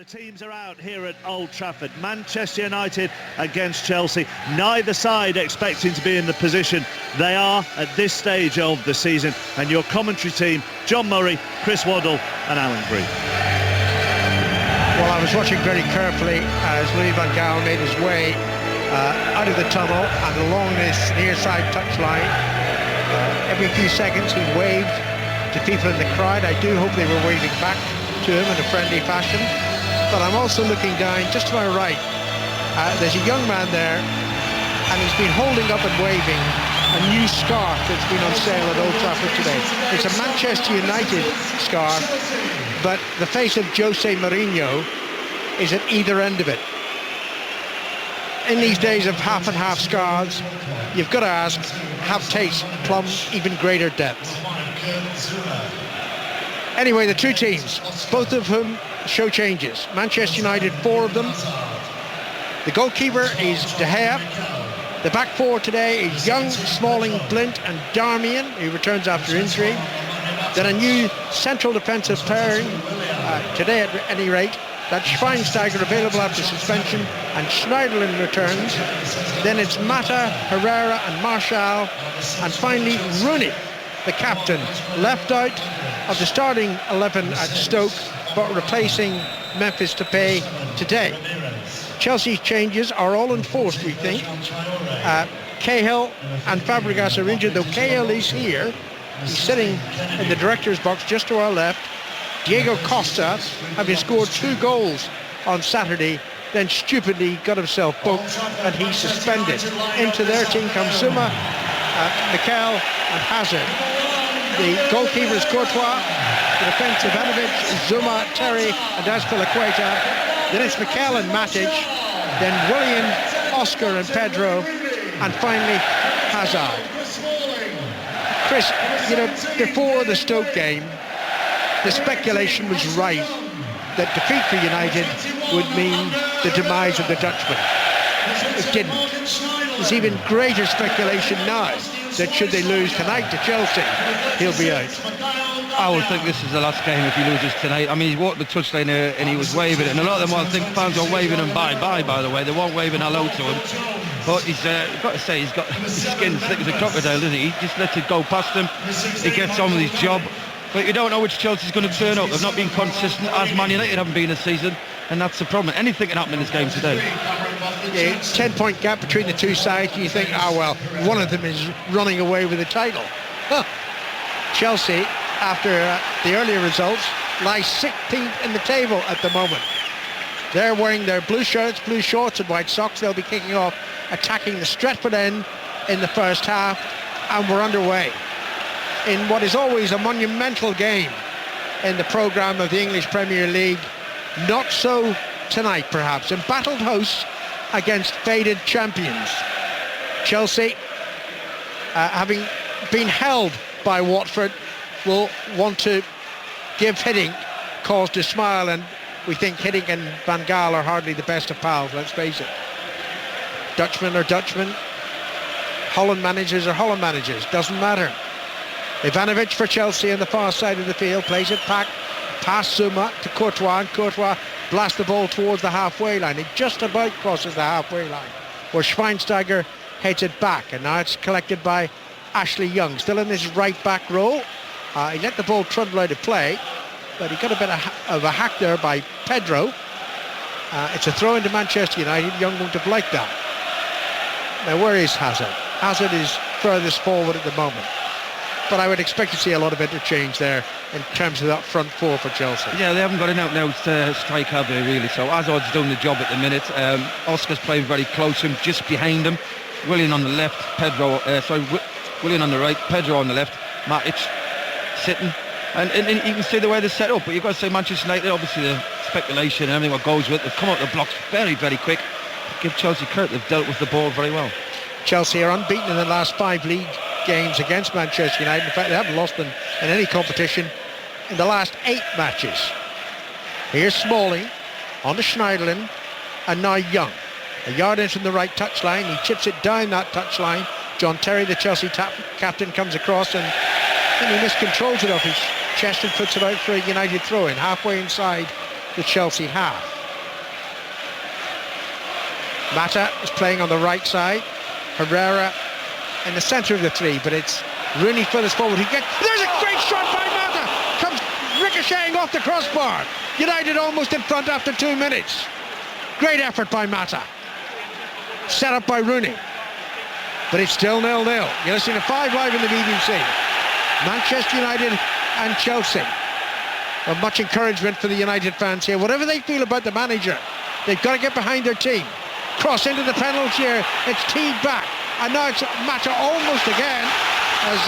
The teams are out here at Old Trafford. Manchester United against Chelsea. Neither side expecting to be in the position they are at this stage of the season. And your commentary team, John Murray, Chris Waddle and Alan Green. Well, I was watching very carefully as Louis van Gaal made his way out of the tunnel and along this near side touchline. Every few seconds he waved to people in the crowd. I do hope they were waving back to him in a friendly fashion. But I'm also looking down just to my right. There's a young man there, and he's been holding up and waving a new scarf that's been on sale at Old Trafford today. It's a Manchester United scarf, but the face of Jose Mourinho is at either end of it. In these days of half and half scarves, you've got to ask, have taste plumb even greater depth? Anyway, the two teams, both of whom show changes. Manchester United, 4 of them. The goalkeeper is De Gea. The back 4 today is Young, Smalling, Blint and Darmian, who returns after injury. Then a new central defensive pairing, today at any rate. That's Schweinsteiger, available after suspension, and Schneiderlin returns. Then it's Mata, Herrera and Martial. And finally, Rooney, the captain, left out of the starting 11 at Stoke, but replacing Memphis Depay today. Chelsea's changes are all enforced, we think. Cahill and Fabregas are injured, though Cahill is here. He's sitting in the director's box just to our left. Diego Costa, having scored 2 goals on Saturday, then stupidly got himself booked and he's suspended. Into their team comes Zuma, Mikel and Hazard. The goalkeepers Courtois, the defence Ivanovic, Zuma, Terry and Azpilicueta. Then it's Mikel and Matic, then Willian, Oscar and Pedro, and finally Hazard. Chris, you know, before the Stoke game, the speculation was right that defeat for United would mean the demise of the Dutchman. It didn't. There's even greater speculation now that should they lose tonight to Chelsea, he'll be out. I would think this is the last game if he loses tonight. I mean, he walked the touchline here and he was waving it, and a lot of them, I think, fans are waving him bye-bye, by the way. They weren't waving hello to him. But he's got to say, he's got his skin thick as a crocodile, doesn't he? He just lets it go past him. He gets on with his job. But you don't know which Chelsea's going to turn up. They've not been consistent, as Man United haven't been this season, and that's the problem. Anything can happen in this game today. Yeah, 10-point gap between the two sides, and you think, oh well, one of them is running away with the title. Huh. Chelsea, after the earlier results, lie 16th in the table at the moment. They're wearing their blue shirts, blue shorts and white socks. They'll be kicking off, attacking the Stretford end in the first half, and we're underway in what is always a monumental game in the programme of the English Premier League. Not so tonight, perhaps. Embattled hosts against faded champions. Chelsea, having been held by Watford, will want to give Hiddink cause to smile, and we think Hiddink and Van Gaal are hardly the best of pals, let's face it. Dutchmen are Dutchmen. Holland managers are Holland managers. Doesn't matter. Ivanovic for Chelsea on the far side of the field, plays it back past Zuma to Courtois, and Courtois blasts the ball towards the halfway line. It just about crosses the halfway line, where Schweinsteiger heads it back, and now it's collected by Ashley Young, still in this right back row. He let the ball trundle out of play, but he got a bit of a hack there by Pedro. It's a throw into Manchester United. Young won't have liked that. Now, where is Hazard? Hazard is furthest forward at the moment, but I would expect to see a lot of interchange there in terms of that front 4 for Chelsea. Yeah, they haven't got an out-and-out strike, have they, really? So Hazard's doing the job at the minute. Oscar's playing very close to him, just behind him. Willian on the left, Willian on the right, Pedro on the left, Matic sitting. And you can see the way they're set up, but you've got to say Manchester United, obviously the speculation and everything what goes with it, they've come out the blocks very, very quick. Give Chelsea credit, they've dealt with the ball very well. Chelsea are unbeaten in the last 5 league games against Manchester United. In fact, they haven't lost them in any competition in the last 8 matches. Here's Smalling on to Schneiderlin, and now Young. A yard in from the right touchline, he chips it down that touchline. John Terry, the Chelsea captain, comes across and then he miscontrols it off his chest and puts it out for a United throw-in halfway inside the Chelsea half. Mata is playing on the right side. Herrera in the centre of the three, but it's Rooney furthest forward. There's a great shot by Mata. Comes ricocheting off the crossbar. United almost in front after 2 minutes. Great effort by Mata. Set up by Rooney. But it's still 0-0. You're listening to 5 Live in the BBC. Manchester United and Chelsea. Well, much encouragement for the United fans here. Whatever they feel about the manager, they've got to get behind their team. Cross into the penalty area. It's teed back. And now it's Mata almost again as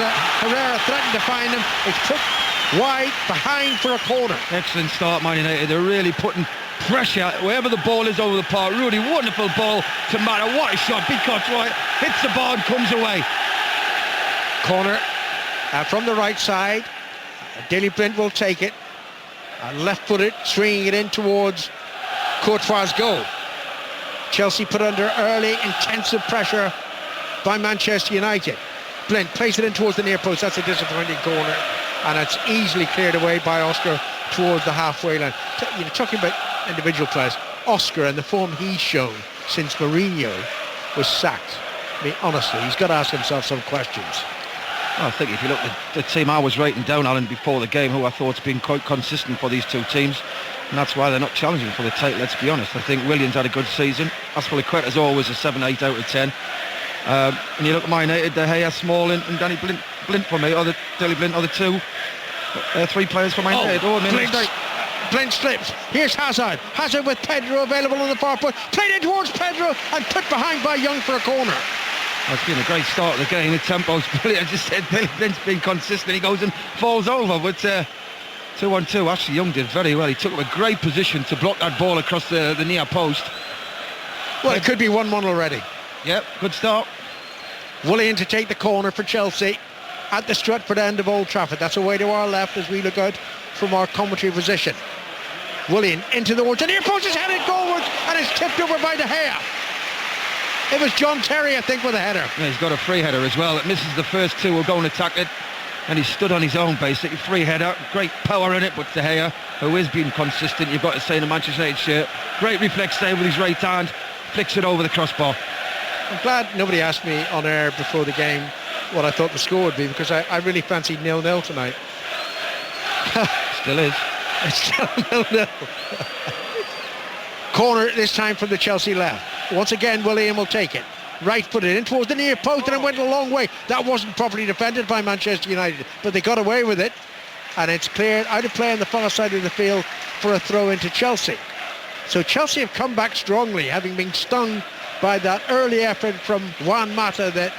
Herrera threatened to find him. It's put wide behind for a corner. Excellent start, Man United. They're really putting pressure wherever the ball is over the park. Really wonderful ball to Mata. What a shot. Big cut right. Hits the bar and comes away. Corner from the right side. Daley Blind will take it. Left-footed, swinging it in towards Courtois' goal. Chelsea put under early, intensive pressure by Manchester United. Blind plays it in towards the near post. That's a disappointing corner, and it's easily cleared away by Oscar towards the halfway line. You know, talking about individual players, Oscar and the form he's shown since Mourinho was sacked. I mean, honestly, he's got to ask himself some questions. I think if you look at the team I was rating down, Alan, before the game, who I thought's been quite consistent for these two teams, and that's why they're not challenging for the title, let's be honest. I think Williams had a good season. Azpilicueta's always a 7-8 out of 10. And you look at Man United, De Gea, Smalling and Danny Blind for me, or the Daley Blind, or the three players for Man United. Blind slips. Here's Hazard. Hazard with Pedro available on the far post. Played in towards Pedro and put behind by Young for a corner. It's been a great start of the game. The tempo's brilliant. I just said Blind's been consistent. He goes and falls over, but 2-on-2. Ashley Young did very well. He took up a great position to block that ball across the near post. Well, it could be 1-1 already. Yep, good start. Willian to take the corner for Chelsea at the Stratford end of Old Trafford. That's away to our left as we look out from our commentary position. Willian into the near post is headed goalwards and it's tipped over by De Gea. It was John Terry, I think, with a header. Yeah, he's got a free header as well. It misses the first two who go and attack it, and he stood on his own, basically. Free header, great power in it, but De Gea, who is being consistent, you've got to say, in the Manchester United shirt, great reflex save with his right hand, flicks it over the crossbar. I'm glad nobody asked me on air before the game what I thought the score would be, because I really fancied 0-0 tonight. Still is. It's still 0-0. Corner this time from the Chelsea left. Once again, Willian will take it. Right-footed in towards the near post, and it went a long way. That wasn't properly defended by Manchester United, but they got away with it, and it's cleared out of play on the far side of the field for a throw into Chelsea. So Chelsea have come back strongly, having been stung by that early effort from Juan Mata that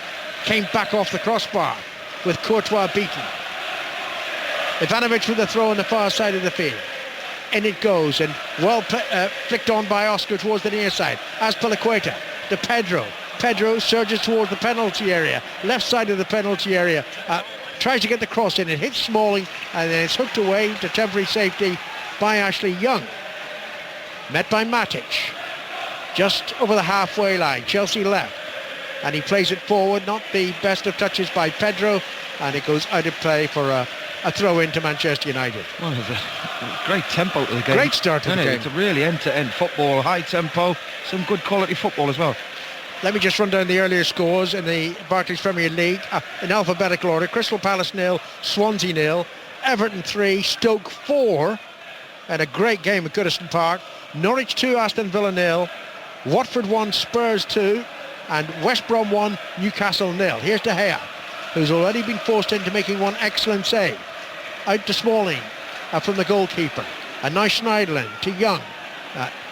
came back off the crossbar, with Courtois beaten. Ivanovic with the throw on the far side of the field. In it goes, and well flicked on by Oscar towards the near side. Azpilicueta to Pedro. Pedro surges towards the penalty area, left side of the penalty area. Tries to get the cross in. It hits Smalling, and then it's hooked away to temporary safety by Ashley Young. Met by Matic. Just over the halfway line. Chelsea left. And he plays it forward. Not the best of touches by Pedro. And it goes out of play for a throw into Manchester United. Well, there's a great tempo to the game. Great start to the game. It's a really end-to-end football, high tempo, some good quality football as well. Let me just run down the earlier scores in the Barclays Premier League in alphabetical order. Crystal Palace 0, Swansea 0, Everton 3, Stoke 4, and a great game at Goodison Park. Norwich 2, Aston Villa 0, Watford 1, Spurs 2, and West Brom 1, Newcastle 0. Here's De Gea, who's already been forced into making one excellent save. Out to Smalling from the goalkeeper. And now Schneiderlin to Young.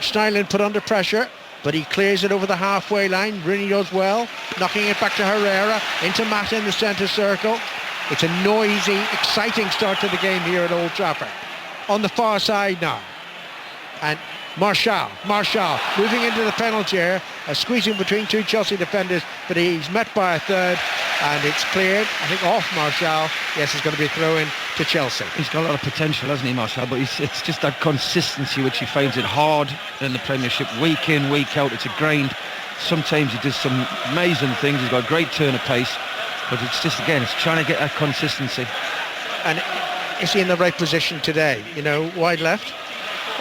Schneiderlin put under pressure, but he clears it over the halfway line. Rooney does well, knocking it back to Herrera, into Mata in the centre circle. It's a noisy, exciting start to the game here at Old Trafford. On the far side now. And Martial moving into the penalty area, squeezing between two Chelsea defenders, but he's met by a third, and it's cleared, I think, off Martial. Yes, it's going to be a throw-in to Chelsea. He's got a lot of potential, hasn't he, Martial? But it's just that consistency which he finds it hard in the Premiership, week in, week out. It's a grind. Sometimes he does some amazing things. He's got a great turn of pace, but it's just, again, it's trying to get that consistency. And is he in the right position today? You know, wide left?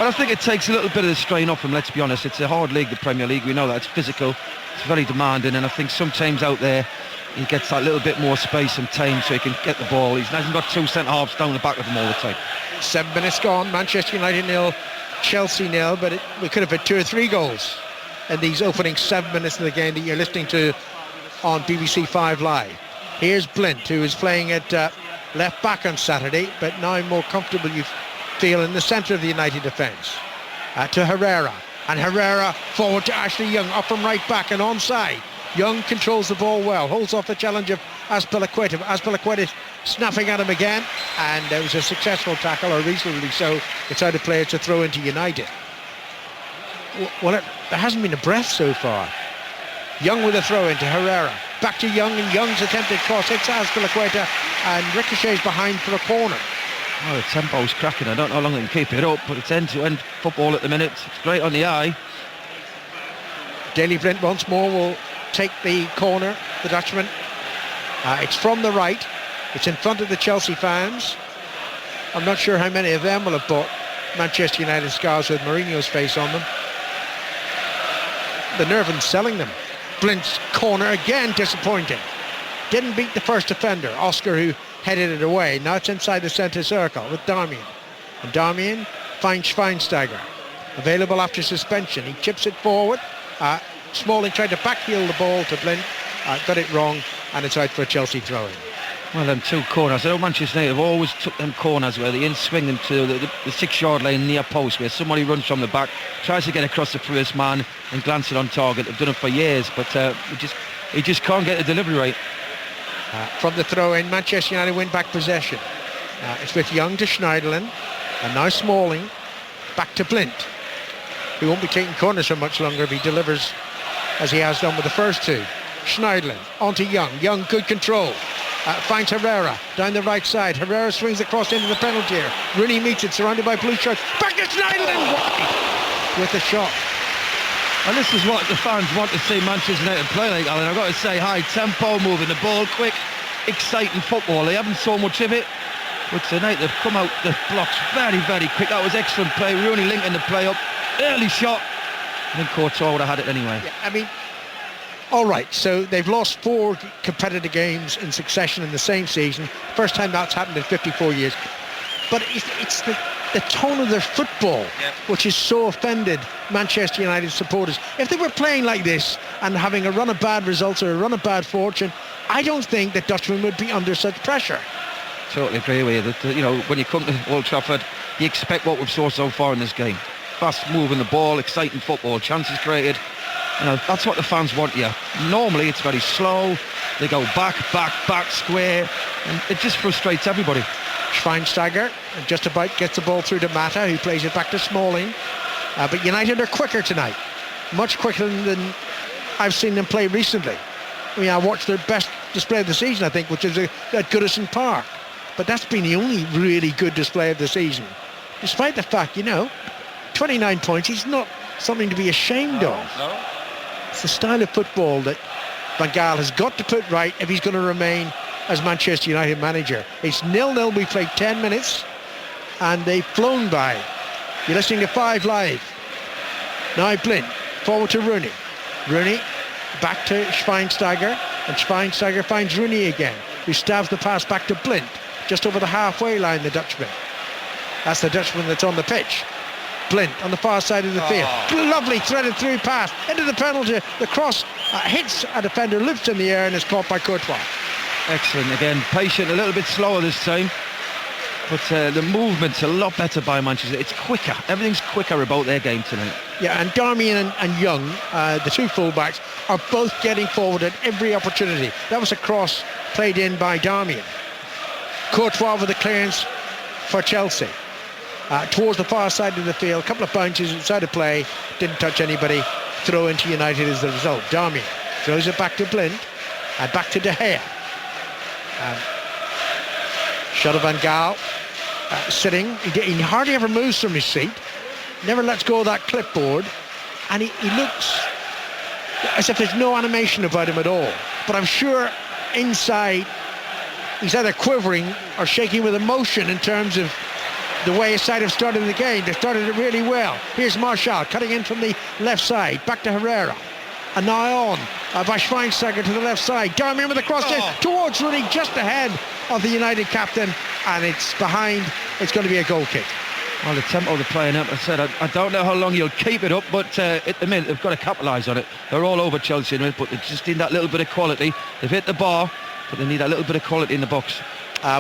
Well, I think it takes a little bit of the strain off him, let's be honest. It's a hard league, the Premier League. We know that. It's physical. It's very demanding. And I think sometimes out there, he gets that little bit more space and time so he can get the ball. He hasn't got two centre-halves down the back of him all the time. 7 minutes gone. Manchester United 0, Chelsea 0. But we could have had 2 or 3 goals in these opening 7 minutes of the game that you're listening to on BBC 5 Live. Here's Blint, who is playing at left back on Saturday, but now more comfortable, you feel, in the centre of the United defence. To Herrera, and Herrera forward to Ashley Young, up from right back and onside. Young controls the ball well, holds off the challenge of Azpilicueta. Azpilicueta snapping at him again, and there was a successful tackle, or reasonably so. It's out of play to throw into United. Well, there hasn't been a breath so far. Young with a throw into Herrera. Back to Young, and Young's attempted cross hits Azpilicueta and ricochets behind for a corner. Oh, the tempo's cracking. I don't know how long they can keep it up, but it's end-to-end football at the minute. It's great on the eye. Daley Blind once more will take the corner, the Dutchman. It's from the right. It's in front of the Chelsea fans. I'm not sure how many of them will have bought Manchester United scarves with Mourinho's face on them. The nerve in selling them. Blint's corner again, disappointing. Didn't beat the first defender, Oscar, who headed it away. Now it's inside the centre circle with Darmian. And Darmian finds Schweinsteiger. Available after suspension. He chips it forward. Smalling tried to backheel the ball to Blint. Got it wrong, and it's out for a Chelsea throw-in. Well, them 2 corners. I know Manchester United have always took them corners where they in-swing them to the 6-yard line near post, where somebody runs from the back, tries to get across the first man and glance it on target. They've done it for years, but he just can't get the delivery right. From the throw-in, Manchester United win back possession. It's with Young to Schneiderlin, and now Smalling back to Blint, who won't be taking corners for much longer if he delivers as he has done with the first 2. Schneiderlin onto Young. Young, good control. Finds Herrera down the right side. Herrera swings across into the penalty area. Rooney meets it, surrounded by blue shirts. Back to Schneiderlin with the shot. And this is what the fans want to see Manchester United play like, Alan. I've got to say, high tempo, moving the ball quick, exciting football. They haven't so much of it, but tonight they've come out the blocks very, very quick. That was excellent play. Rooney linking the play up. Early shot. I think Courtois would have had it anyway. Yeah, I mean, all right, so they've lost 4 competitive games in succession in the same season. First time that's happened in 54 years. But it's the tone of their football, which has so offended Manchester United supporters. If they were playing like this and having a run of bad results or a run of bad fortune, I don't think that Dutchman would be under such pressure. Totally agree with you. You know, when you come to Old Trafford, you expect what we've saw so far in this game. Fast moving the ball, exciting football, chances created. You know, that's what the fans want here. Normally it's very slow. They go back, square, and it just frustrates everybody. Schweinsteiger just about gets the ball through to Mata, who plays it back to Smalling. But United are quicker tonight. Much quicker than I've seen them play recently. I mean, I watched their best display of the season, I think, which is at Goodison Park. But that's been the only really good display of the season. Despite the fact, 29 points, he's not something to be ashamed of. No. It's the style of football that Van Gaal has got to put right if he's going to remain as Manchester United manager. It's 0-0, we played 10 minutes, and they've flown by. You're listening to 5 Live. Now Blint, forward to Rooney. Rooney, back to Schweinsteiger, and Schweinsteiger finds Rooney again, who stabs the pass back to Blint, just over the halfway line, the Dutchman. That's the Dutchman that's on the pitch. Blint on the far side of the field. Lovely threaded through pass into the penalty. The cross hits a defender, lifts in the air, and is caught by Courtois. Excellent again. Patient, a little bit slower this time. But the movement's a lot better by Manchester. It's quicker. Everything's quicker about their game tonight. Yeah, and Darmian and Young, the 2 fullbacks, are both getting forward at every opportunity. That was a cross played in by Darmian. Courtois with the clearance for Chelsea. Towards the far side of the field, a couple of bounces inside of play, didn't touch anybody. Throw into United as the result. Darmian throws it back to Blint and back to De Gea. Shot of Van Gaal sitting. He hardly ever moves from his seat, never lets go of that clipboard, and he looks as if there's no animation about him at all. But I'm sure inside he's either quivering or shaking with emotion in terms of the way his side have started the game. They started it really well. Here's Marshall cutting in from the left side, back to Herrera. And now on by Schweinsteiger to the left side. Darmian with the cross towards Rooney, just ahead of the United captain, and it's behind. It's going to be a goal kick. Well, the tempo they're playing up, I said, I don't know how long you'll keep it up, but at the minute they've got to capitalise on it. They're all over Chelsea, but they just need that little bit of quality. They've hit the bar, but they need that little bit of quality in the box.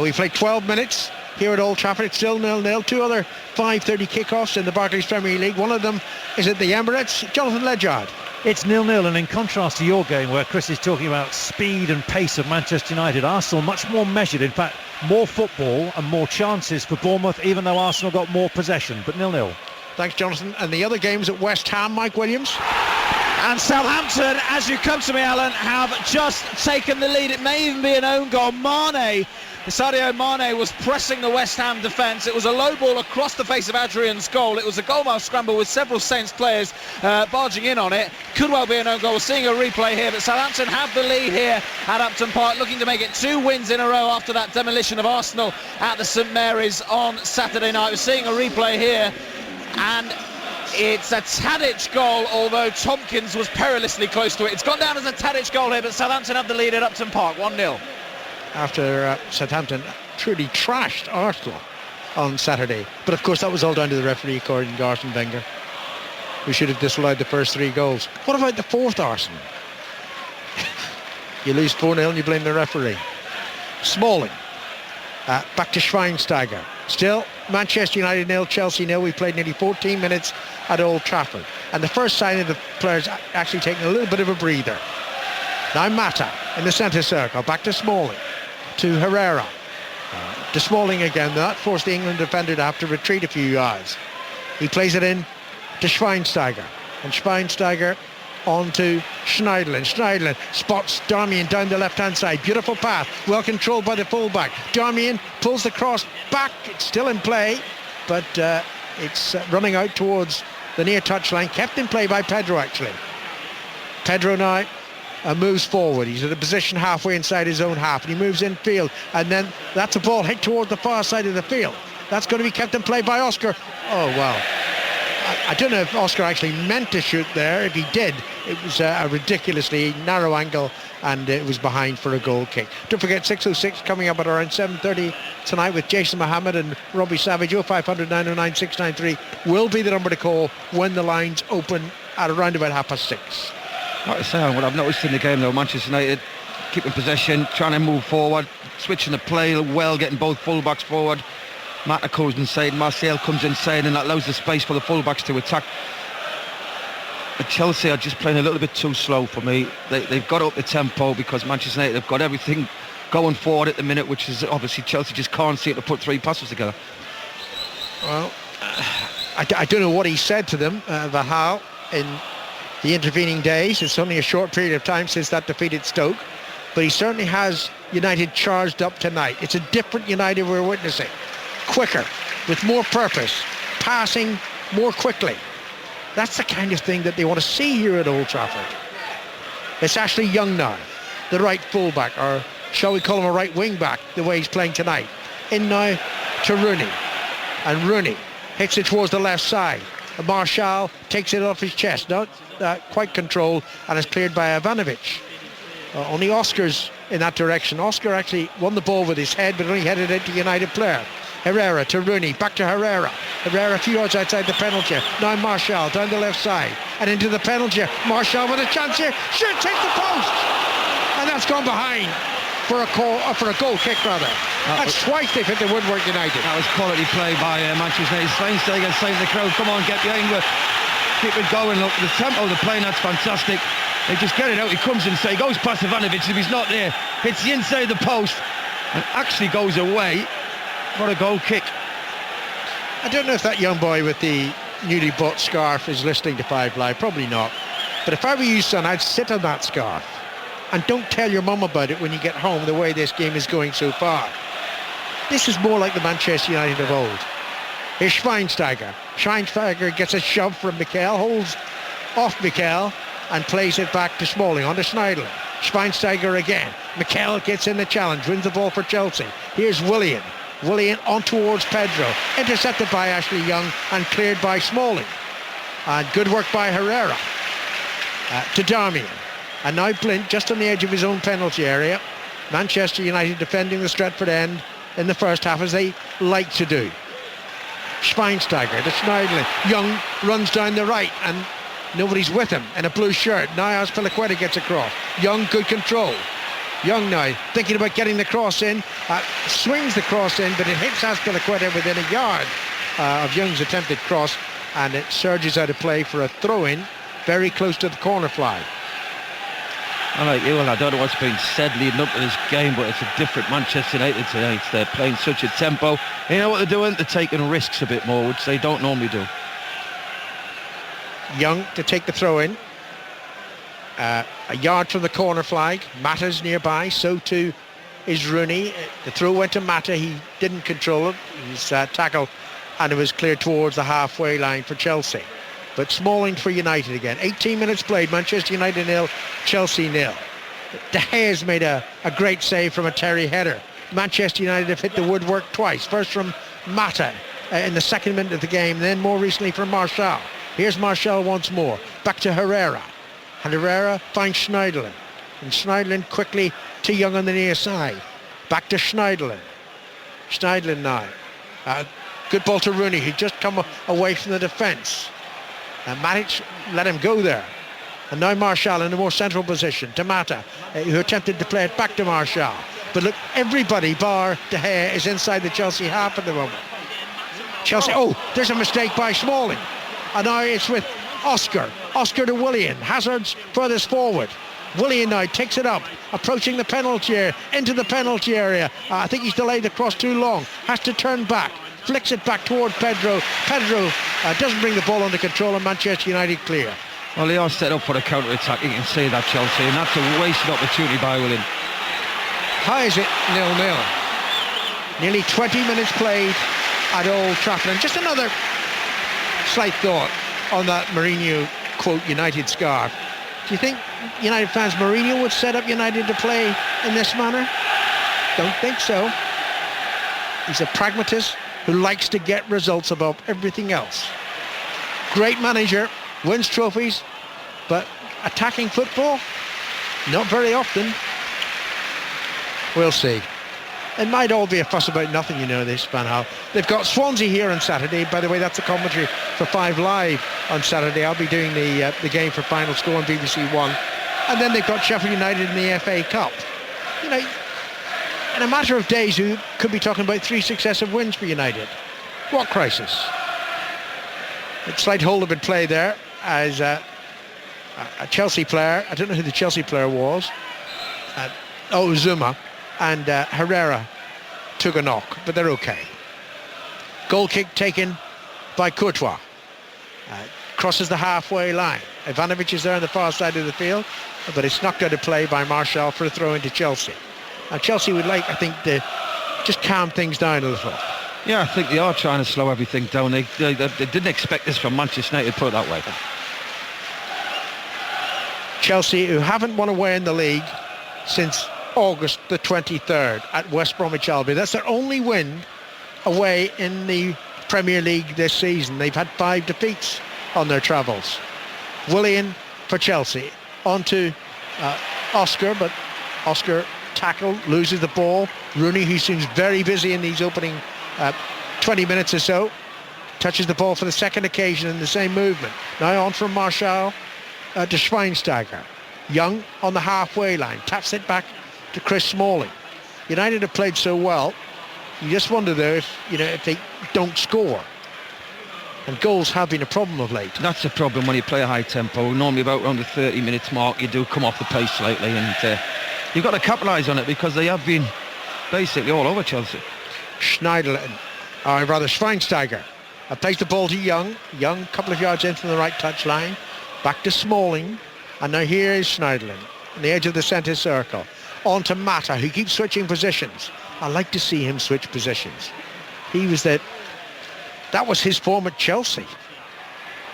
We've played 12 minutes here at Old Trafford. It's still 0-0. Two other 5:30 kickoffs in the Barclays Premier League. One of them is at the Emirates. Jonathan Ledyard. It's 0-0, and in contrast to your game where Chris is talking about speed and pace of Manchester United, Arsenal much more measured. In fact, more football and more chances for Bournemouth, even though Arsenal got more possession, but 0-0. Thanks, Jonathan. And the other games at West Ham, Mike Williams. And Southampton, as you come to me, Alan, have just taken the lead. It may even be an own goal. Sadio Mane was pressing the West Ham defence. It was a low ball across the face of Adrian's goal. It was a goal mouth scramble with several Saints players barging in on it. Could well be an own goal. We're seeing a replay here, but Southampton have the lead here at Upton Park, looking to make it 2 wins in a row after that demolition of Arsenal at the St Mary's on Saturday night. We're seeing a replay here, and it's a Tadic goal, although Tompkins was perilously close to it. It's gone down as a Tadic goal here, but Southampton have the lead at Upton Park, 1-0. After Southampton truly trashed Arsenal on Saturday. But of course that was all down to the referee, according to Arsene Wenger, who should have disallowed the first 3 goals. What about the fourth, Arsenal? You lose 4-0 and you blame the referee. Smalling. Back to Schweinsteiger. Still Manchester United 0, Chelsea 0. We played nearly 14 minutes at Old Trafford. And the first sign of the players actually taking a little bit of a breather. Now Mata in the centre circle. Back to Smalling. To Herrera. To Smalling again. That forced the England defender to have to retreat a few yards. He plays it in to Schweinsteiger. And Schweinsteiger on to Schneiderlin. Schneiderlin spots Darmian down the left-hand side. Beautiful path. Well controlled by the fullback. Darmian pulls the cross back. It's still in play, but it's running out towards the near touchline. Kept in play by Pedro, actually. Pedro now moves forward. He's at a position halfway inside his own half, and he moves infield, and then that's a ball hit towards the far side of the field. That's going to be kept in play by Oscar. Oh wow, I don't know if Oscar actually meant to shoot there. If he did, it was a ridiculously narrow angle, and it was behind for a goal kick. Don't forget 6:06 coming up at around 7:30 tonight with Jason Mohammed and Robbie Savage. 0500 909 693 will be the number to call when the lines open at around about 6:30. Like I say, what I've noticed in the game though, Manchester United keeping possession, trying to move forward, switching the play well, getting both fullbacks forward. Mata comes inside, Martial comes inside, and that allows the space for the fullbacks to attack. But Chelsea are just playing a little bit too slow for me. They've got up the tempo because Manchester United have got everything going forward at the minute, which is obviously Chelsea just can't seem to put 3 passes together. Well, I don't know what he said to them, Vahal, in the intervening days. It's only a short period of time since that defeated Stoke, but he certainly has United charged up tonight. It's a different United we're witnessing. Quicker, with more purpose, passing more quickly. That's the kind of thing that they want to see here at Old Trafford. It's Ashley Young now, the right fullback, or shall we call him a right wing back, the way he's playing tonight. In now to Rooney, and Rooney hits it towards the left side. Marshall takes it off his chest, not quite controlled, and is cleared by Ivanovic. Only Oscar's in that direction. Oscar actually won the ball with his head, but only headed it to United player. Herrera to Rooney, back to Herrera. Herrera a few yards outside the penalty. Now Marshall down the left side and into the penalty. Marshall with a chance here. Should take the post, and that's gone behind for a goal kick rather. That's twice they've hit the woodwork United. That was quality play by Manchester United. Schweinsteiger saying to the crowd, come on, get behind it. Keep it going. Look, the tempo of the play, that's fantastic. They just get it out. He comes inside, goes past Ivanovic. If he's not there, hits the inside of the post and actually goes away for a goal kick. I don't know if that young boy with the newly bought scarf is listening to 5 Live. Probably not. But if I were you, son, I'd sit on that scarf. And don't tell your mum about it when you get home, the way this game is going so far. This is more like the Manchester United of old. Here's Schweinsteiger. Schweinsteiger gets a shove from Mikel, holds off Mikel, and plays it back to Smalling, on to Schneiderlin. Schweinsteiger again. Mikel gets in the challenge, wins the ball for Chelsea. Here's Willian. Willian on towards Pedro. Intercepted by Ashley Young and cleared by Smalling. And good work by Herrera. To Darmian. And now Blint just on the edge of his own penalty area. Manchester United defending the Stretford end in the first half as they like to do. Schweinsteiger to Schneidlin. Young runs down the right and nobody's with him in a blue shirt. Now Azpilicueta gets across. Young, good control. Young now thinking about getting the cross in. Swings the cross in, but it hits Azpilicueta within a yard of Young's attempted cross, and it surges out of play for a throw-in very close to the corner flag. All right, well, I don't know what's been said leading up to this game, but it's a different Manchester United tonight. They're playing such a tempo. You know what they're doing? They're taking risks a bit more, which they don't normally do. Young to take the throw in. A yard from the corner flag. Mata's nearby, so too is Rooney. The throw went to Mata. He didn't control it. He's tackled and it was cleared towards the halfway line for Chelsea. But Smalling for United again. 18 minutes played. Manchester United 0, Chelsea 0. De Gea's made a great save from a Terry header. Manchester United have hit the woodwork twice. First from Mata in the second minute of the game, then more recently from Martial. Here's Martial once more. Back to Herrera. And Herrera finds Schneiderlin. And Schneiderlin quickly to Young on the near side. Back to Schneiderlin. Schneiderlin now. Good ball to Rooney. He'd just come away from the defence. And Matic let him go there. And now Martial in a more central position to Mata, who attempted to play it back to Martial. But look, everybody bar De Gea is inside the Chelsea half at the moment. Chelsea, there's a mistake by Smalling. And now it's with Oscar. Oscar to Willian. Hazard's furthest forward. Willian now takes it up, approaching the penalty area, into the penalty area. I think he's delayed the cross too long. Has to turn back. Flicks it back toward Pedro. Pedro doesn't bring the ball under control, and Manchester United clear. Well, they are set up for a counter-attack, you can see that, Chelsea, and that's a wasted opportunity by Willian. How is it 0-0? Nearly 20 minutes played at Old Trafford. And just another slight thought on that Mourinho quote, United scarf. Do you think United fans, Mourinho would set up United to play in this manner? Don't think so. He's a pragmatist who likes to get results above everything else. Great manager, wins trophies, but attacking football, not very often. We'll see. It might all be a fuss about nothing, you know this, Van Gaal. They've got Swansea here on Saturday. By the way, that's a commentary for 5 Live on Saturday. I'll be doing the game for Final Score on BBC One. And then they've got Sheffield United in the FA Cup. You know, in a matter of days, you could be talking about 3 successive wins for United. What crisis? A slight hold of it play there as a Chelsea player, I don't know who the Chelsea player was, Zuma, and Herrera took a knock, but they're okay. Goal kick taken by Courtois. Crosses the halfway line. Ivanovic is there on the far side of the field, but it's knocked out of play by Martial for a throw into Chelsea. And Chelsea would like, I think, to just calm things down a little. Yeah, I think they are trying to slow everything down. They didn't expect this from Manchester United, put it that way. Chelsea, who haven't won away in the league since August the 23rd at West Bromwich Albion. That's their only win away in the Premier League this season. They've had 5 defeats on their travels. Willian for Chelsea. On to Oscar, but Oscar tackled, loses the ball. Rooney, who seems very busy in these opening 20 minutes or so, touches the ball for the second occasion in the same movement. Now on from Martial to Schweinsteiger. Young on the halfway line, taps it back to Chris Smalling. United have played so well, you just wonder though if they don't score. And goals have been a problem of late. That's the problem when you play a high tempo. Normally about around the 30 minutes mark you do come off the pace slightly, and you've got to capitalise on it because they have been basically all over Chelsea. Schweinsteiger plays the ball to Young. Young, a couple of yards in from the right touchline. Back to Smalling. And now here is Schneiderlin on the edge of the centre circle. On to Mata, who keeps switching positions. I like to see him switch positions. He was that was his form at Chelsea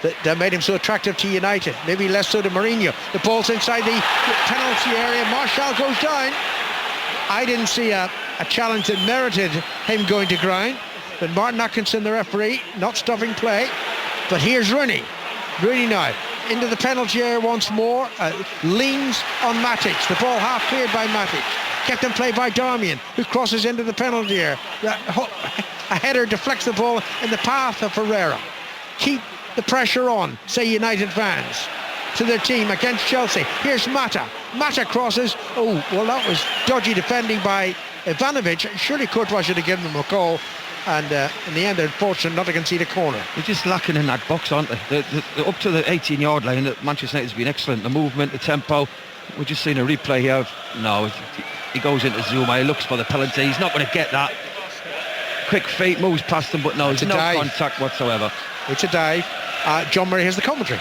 that made him so attractive to United. Maybe less so to Mourinho. The ball's inside the penalty area. Martial goes down. I didn't see a a challenge that merited him going to ground. But Martin Atkinson, the referee, not stopping play. But here's Rooney now into the penalty area once more, leans on Matic. The ball half cleared by Matic, kept in play by Darmian, who crosses into the penalty area. A header deflects the ball in the path of Herrera. Keep the pressure on, say United fans, to their team against Chelsea. Here's Mata crosses. Oh, well, that was dodgy defending by Ivanovic. Surely Courtois should have given them a call. And in the end, they're fortunate not to concede a corner. They're just lacking in that box, aren't they? They're up to the 18-yard line. Manchester United's been excellent. The movement, the tempo. We're just seeing a replay here. No, he goes into Zuma. He looks for the penalty. He's not going to get that. Quick feet, moves past them, but no, there's no contact whatsoever. It's a dive. John Murray has the commentary.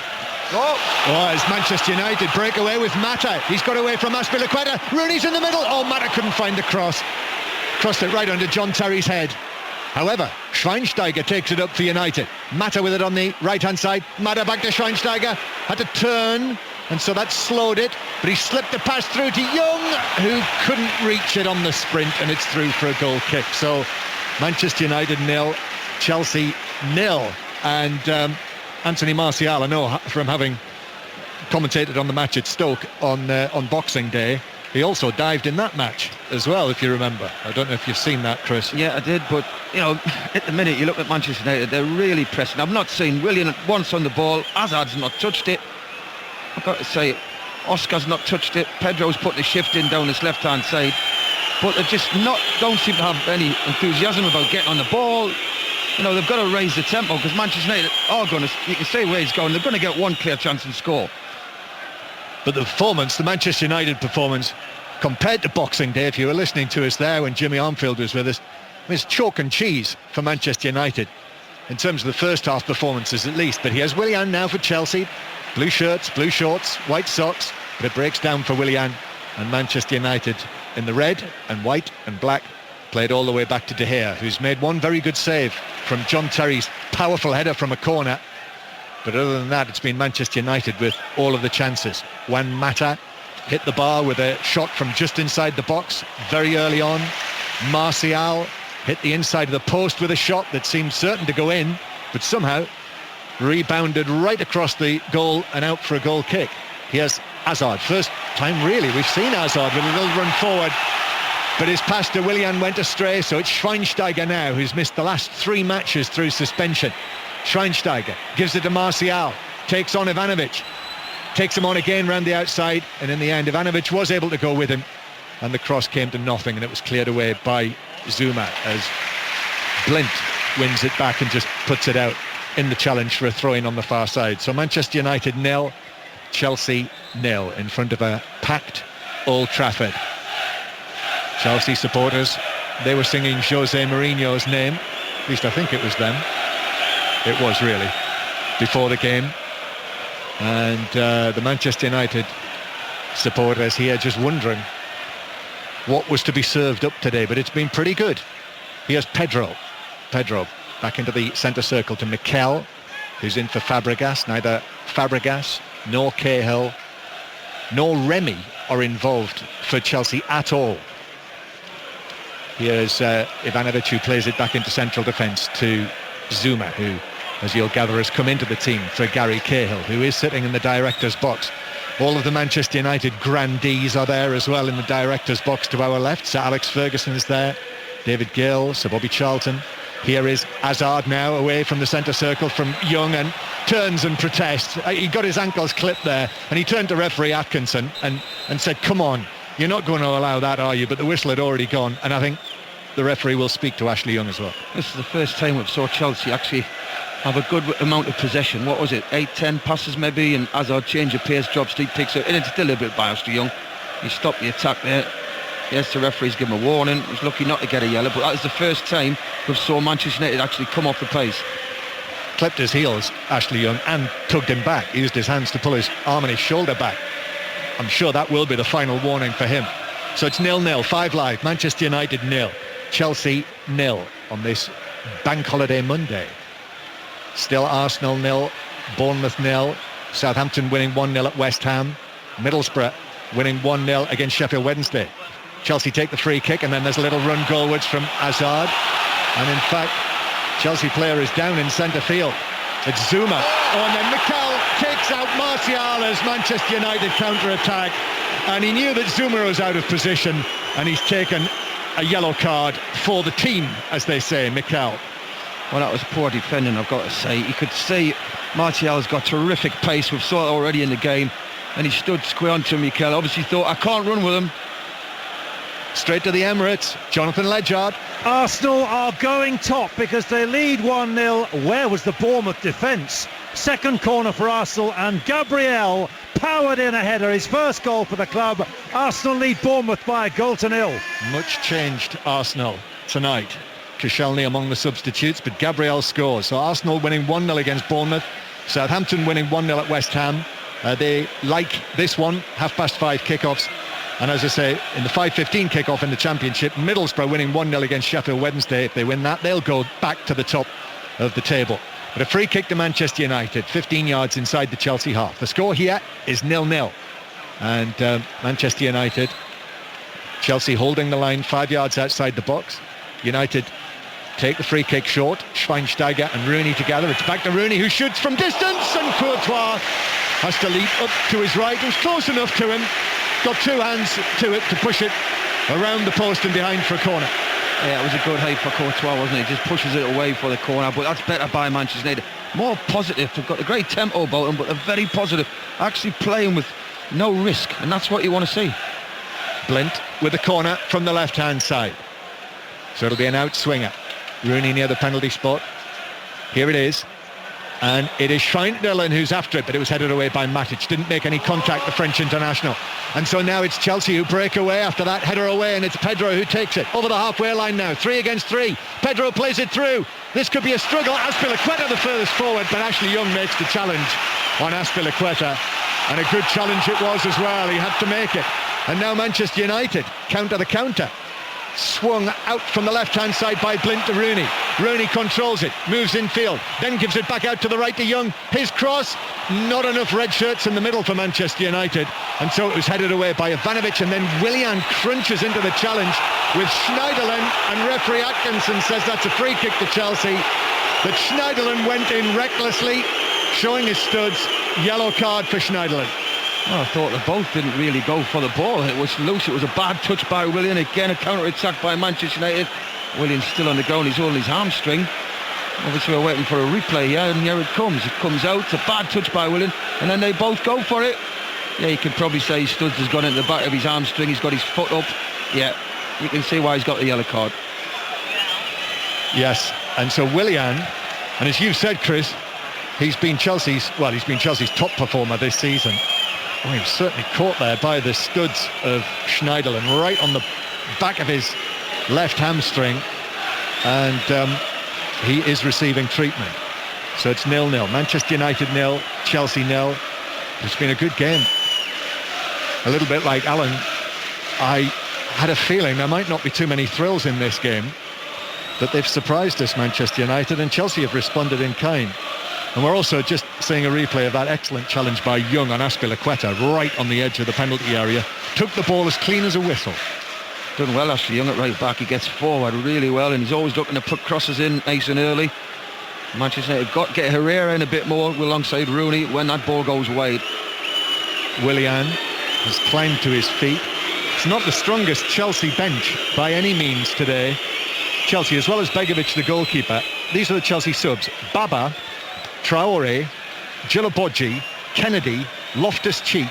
Oh, it's Manchester United break away with Mata. He's got away from Azpilicueta. Rooney's in the middle. Oh, Mata couldn't find the cross. Crossed it right under John Terry's head. However, Schweinsteiger takes it up for United. Mata with it on the right-hand side. Mata back to Schweinsteiger. Had to turn, and so that slowed it. But he slipped the pass through to Young, who couldn't reach it on the sprint, and it's through for a goal kick. So Manchester United 0, Chelsea 0. And Anthony Martial, I know from having commentated on the match at Stoke on Boxing Day, he also dived in that match as well, if you remember. I don't know if you've seen that, Chris. Yeah, I did, but, you know, at the minute, you look at Manchester United, they're really pressing. I've not seen Willian once on the ball. Hazard's not touched it. I've got to say, Oscar's not touched it. Pedro's putting a shift in down his left-hand side. But they just don't seem to have any enthusiasm about getting on the ball. You know, they've got to raise the tempo, because Manchester United are going to, you can see where he's going, they're going to get one clear chance and score. But the performance, the Manchester United performance, compared to Boxing Day, if you were listening to us there when Jimmy Armfield was with us, it's chalk and cheese for Manchester United in terms of the first half performances at least. But here's Willian now for Chelsea. Blue shirts, blue shorts, white socks. But it breaks down for Willian, and Manchester United in the red and white and black played all the way back to De Gea, who's made one very good save from John Terry's powerful header from a corner. But other than that, it's been Manchester United with all of the chances. Juan Mata hit the bar with a shot from just inside the box very early on. Martial hit the inside of the post with a shot that seemed certain to go in, but somehow rebounded right across the goal and out for a goal kick. Here's Hazard. First time really we've seen Hazard with a little run forward, but his pass to Willian went astray, so it's Schweinsteiger now, who's missed the last 3 matches through suspension. Schweinsteiger gives it to Martial, takes on Ivanovic, takes him on again round the outside, and in the end Ivanovic was able to go with him, and the cross came to nothing, and it was cleared away by Zuma as Blint wins it back and just puts it out in the challenge for a throw-in on the far side. So Manchester United 0, Chelsea 0 in front of a packed Old Trafford. Chelsea supporters, they were singing Jose Mourinho's name, at least I think it was them. It was really, before the game. And the Manchester United supporters here just wondering what was to be served up today, but it's been pretty good. Here's Pedro back into the centre circle to Mikel, who's in for Fabregas. Neither Fabregas nor Cahill nor Remy are involved for Chelsea at all. Here's Ivanovic, who plays it back into central defence to Zuma, who, as you'll gather, has come into the team for Gary Cahill, who is sitting in the director's box. All of the Manchester United grandees are there as well in the director's box to our left. Sir Alex Ferguson is there, David Gill, Sir Bobby Charlton. Here is Hazard now away from the centre circle from Young, and turns and protests. He got his ankles clipped there, and he turned to referee Atkinson and said, come on, you're not going to allow that, are you? But the whistle had already gone, and I think the referee will speak to Ashley Young as well. This is the first time we've saw Chelsea actually have a good amount of possession. What was it, 8-10 passes maybe, and Hazard change of pace, drops deep, takes it, and it's still a bit biased to Young. He stopped the attack there. Yes, the referee's given a warning. He's lucky not to get a yellow, but that is the first time we've saw Manchester United actually come off the pace. Clipped his heels, Ashley Young, and tugged him back. He used his hands to pull his arm and his shoulder back. I'm sure that will be the final warning for him. So it's 0-0, 5 live. Manchester United 0, Chelsea 0 on this Bank Holiday Monday. Still Arsenal 0, Bournemouth 0, Southampton winning 1-0 at West Ham, Middlesbrough winning 1-0 against Sheffield Wednesday. Chelsea take the free kick, and then there's a little run goalwards from Hazard. And in fact, Chelsea player is down in centre field. It's Zuma. Oh, and then Mikel kicks out Martial as Manchester United counter-attack. And he knew that Zuma was out of position, and he's taken a yellow card for the team, as they say, Mikel. Well, that was poor defending, I've got to say. You could see Martial's got terrific pace. We've saw it already in the game. And he stood square onto Mikel. Obviously thought, I can't run with him. Straight to the Emirates, Jonathan Ledgard. Arsenal are going top because they lead 1-0. Where was the Bournemouth defence? Second corner for Arsenal, and Gabriel powered in a header, his first goal for the club. Arsenal lead Bournemouth by 1-0. Much changed Arsenal tonight. Koscielny among the substitutes, but Gabriel scores. So Arsenal winning 1-0 against Bournemouth. Southampton winning 1-0 at West Ham. They like this one, 5:30 kickoffs. And as I say, in the 5:15 kickoff in the Championship, Middlesbrough winning 1-0 against Sheffield Wednesday. If they win that, they'll go back to the top of the table. But a free kick to Manchester United, 15 yards inside the Chelsea half. The score here is 0-0. And Manchester United, Chelsea holding the line 5 yards outside the box. United take the free kick short. Schweinsteiger and Rooney together. It's back to Rooney, who shoots from distance, and Courtois has to leap up to his right. It was close enough to him. Got two hands to it to push it around the post and behind for a corner. Yeah, it was a good height for Courtois, wasn't it? He just pushes it away for the corner, but that's better by Manchester United. More positive. They've got a great tempo about them, but they're very positive. Actually playing with no risk, and that's what you want to see. Blint with the corner from the left-hand side. So it'll be an outswinger. Rooney near the penalty spot. Here it is. And it is Schneiderlin who's after it, but it was headed away by Matic. Didn't make any contact, the French international. And so now it's Chelsea who break away after that header away, and it's Pedro who takes it over the halfway line now. 3 against 3. Pedro plays it through. This could be a struggle. Azpilicueta the furthest forward, but Ashley Young makes the challenge on Azpilicueta. And a good challenge it was as well. He had to make it. And now Manchester United counter the counter. Swung out from the left-hand side by Blint to Rooney. Rooney controls it, moves infield, then gives it back out to the right to Young. His cross, not enough red shirts in the middle for Manchester United. And so it was headed away by Ivanovic, and then Willian crunches into the challenge with Schneiderlin, and referee Atkinson says that's a free kick to Chelsea. But Schneiderlin went in recklessly, showing his studs. Yellow card for Schneiderlin. Well, I thought they both didn't really go for the ball. It was loose. It was a bad touch by Willian. Again, a counter-attack by Manchester United. Willian's still on the ground. He's holding his hamstring. Obviously, we're waiting for a replay here, and here it comes. It comes out. It's a bad touch by Willian, and then they both go for it. Yeah, you can probably say his studs has gone into the back of his hamstring. He's got his foot up. Yeah, you can see why he's got the yellow card. Yes, and so Willian, and as you've said, Chris, he's been Chelsea's top performer this season. Oh, he was certainly caught there by the studs of Schneiderlin, right on the back of his left hamstring, and he is receiving treatment. So it's 0-0. Manchester United 0, Chelsea 0. It's been a good game. A little bit like Alan, I had a feeling there might not be too many thrills in this game, but they've surprised us, Manchester United, and Chelsea have responded in kind. And we're also just seeing a replay of that excellent challenge by Young on Azpilicueta, right on the edge of the penalty area. Took the ball as clean as a whistle. Done well, Ashley Young at right back. He gets forward really well, and he's always looking to put crosses in nice and early. Manchester United get Herrera in a bit more alongside Rooney when that ball goes wide. Willian has climbed to his feet. It's not the strongest Chelsea bench by any means today. Chelsea, as well as Begovic, the goalkeeper. These are the Chelsea subs. Baba, Traore, Djilabodji, Kennedy, Loftus-Cheek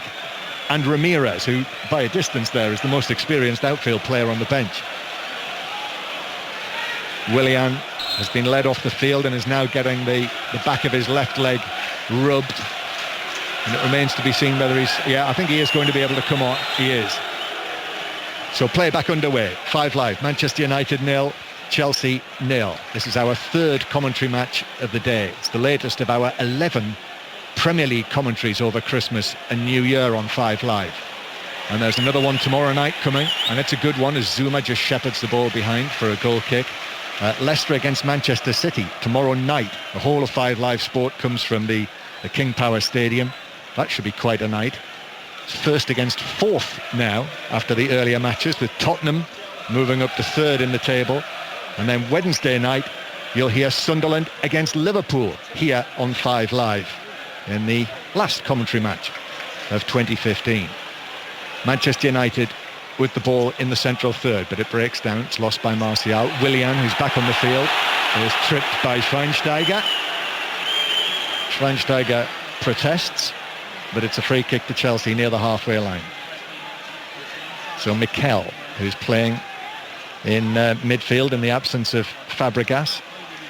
and Ramirez, who by a distance there is the most experienced outfield player on the bench. Willian has been led off the field and is now getting the back of his left leg rubbed, and it remains to be seen whether I think he is going to be able to come on. He is. So play back underway. 5 Live, Manchester United 0, Chelsea 0. This is our third commentary match of the day. It's the latest of our 11 Premier League commentaries over Christmas and New Year on 5 Live. And there's another one tomorrow night coming, and it's a good one as Zuma just shepherds the ball behind for a goal kick. Leicester against Manchester City tomorrow night. The whole of 5 Live sport comes from the King Power Stadium. That should be quite a night. first against fourth now after the earlier matches, with Tottenham moving up to third in the table. And then Wednesday night, you'll hear Sunderland against Liverpool here on 5 Live in the last commentary match of 2015. Manchester United with the ball in the central third, but it breaks down. It's lost by Martial. Willian, who's back on the field, is tripped by Schweinsteiger. Schweinsteiger protests, but it's a free kick to Chelsea near the halfway line. So Mikel, who's playing in midfield in the absence of Fabregas.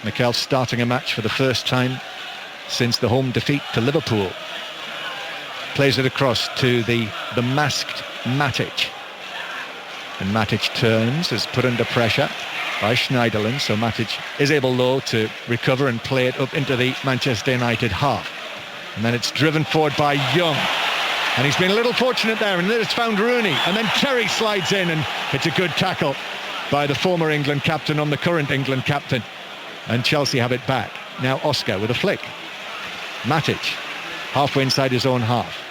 Mikel starting a match for the first time since the home defeat to Liverpool. Plays it across to the masked Matic. And Matic turns, is put under pressure by Schneiderlin, so Matic is able, though, to recover and play it up into the Manchester United half. And then it's driven forward by Young. And he's been a little fortunate there, and then it's found Rooney. And then Terry slides in, and it's a good tackle by the former England captain on the current England captain. And Chelsea have it back. Now Oscar with a flick. Matic, halfway inside his own half.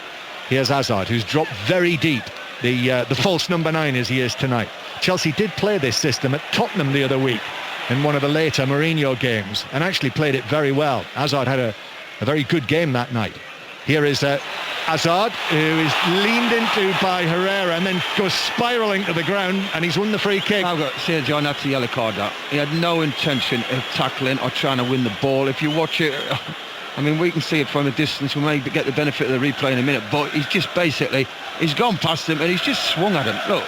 Here's Hazard, who's dropped very deep. The false number 9 as he is tonight. Chelsea did play this system at Tottenham the other week in one of the later Mourinho games, and actually played it very well. Hazard had a very good game that night. Here is Hazard, who is leaned into by Herrera and then goes spiralling to the ground, and he's won the free kick. I've got to say, John, that's a yellow card. That he had no intention of tackling or trying to win the ball. If you watch it, I mean, we can see it from a distance. We may get the benefit of the replay in a minute, but he's just basically, he's gone past him and he's just swung at him. Look,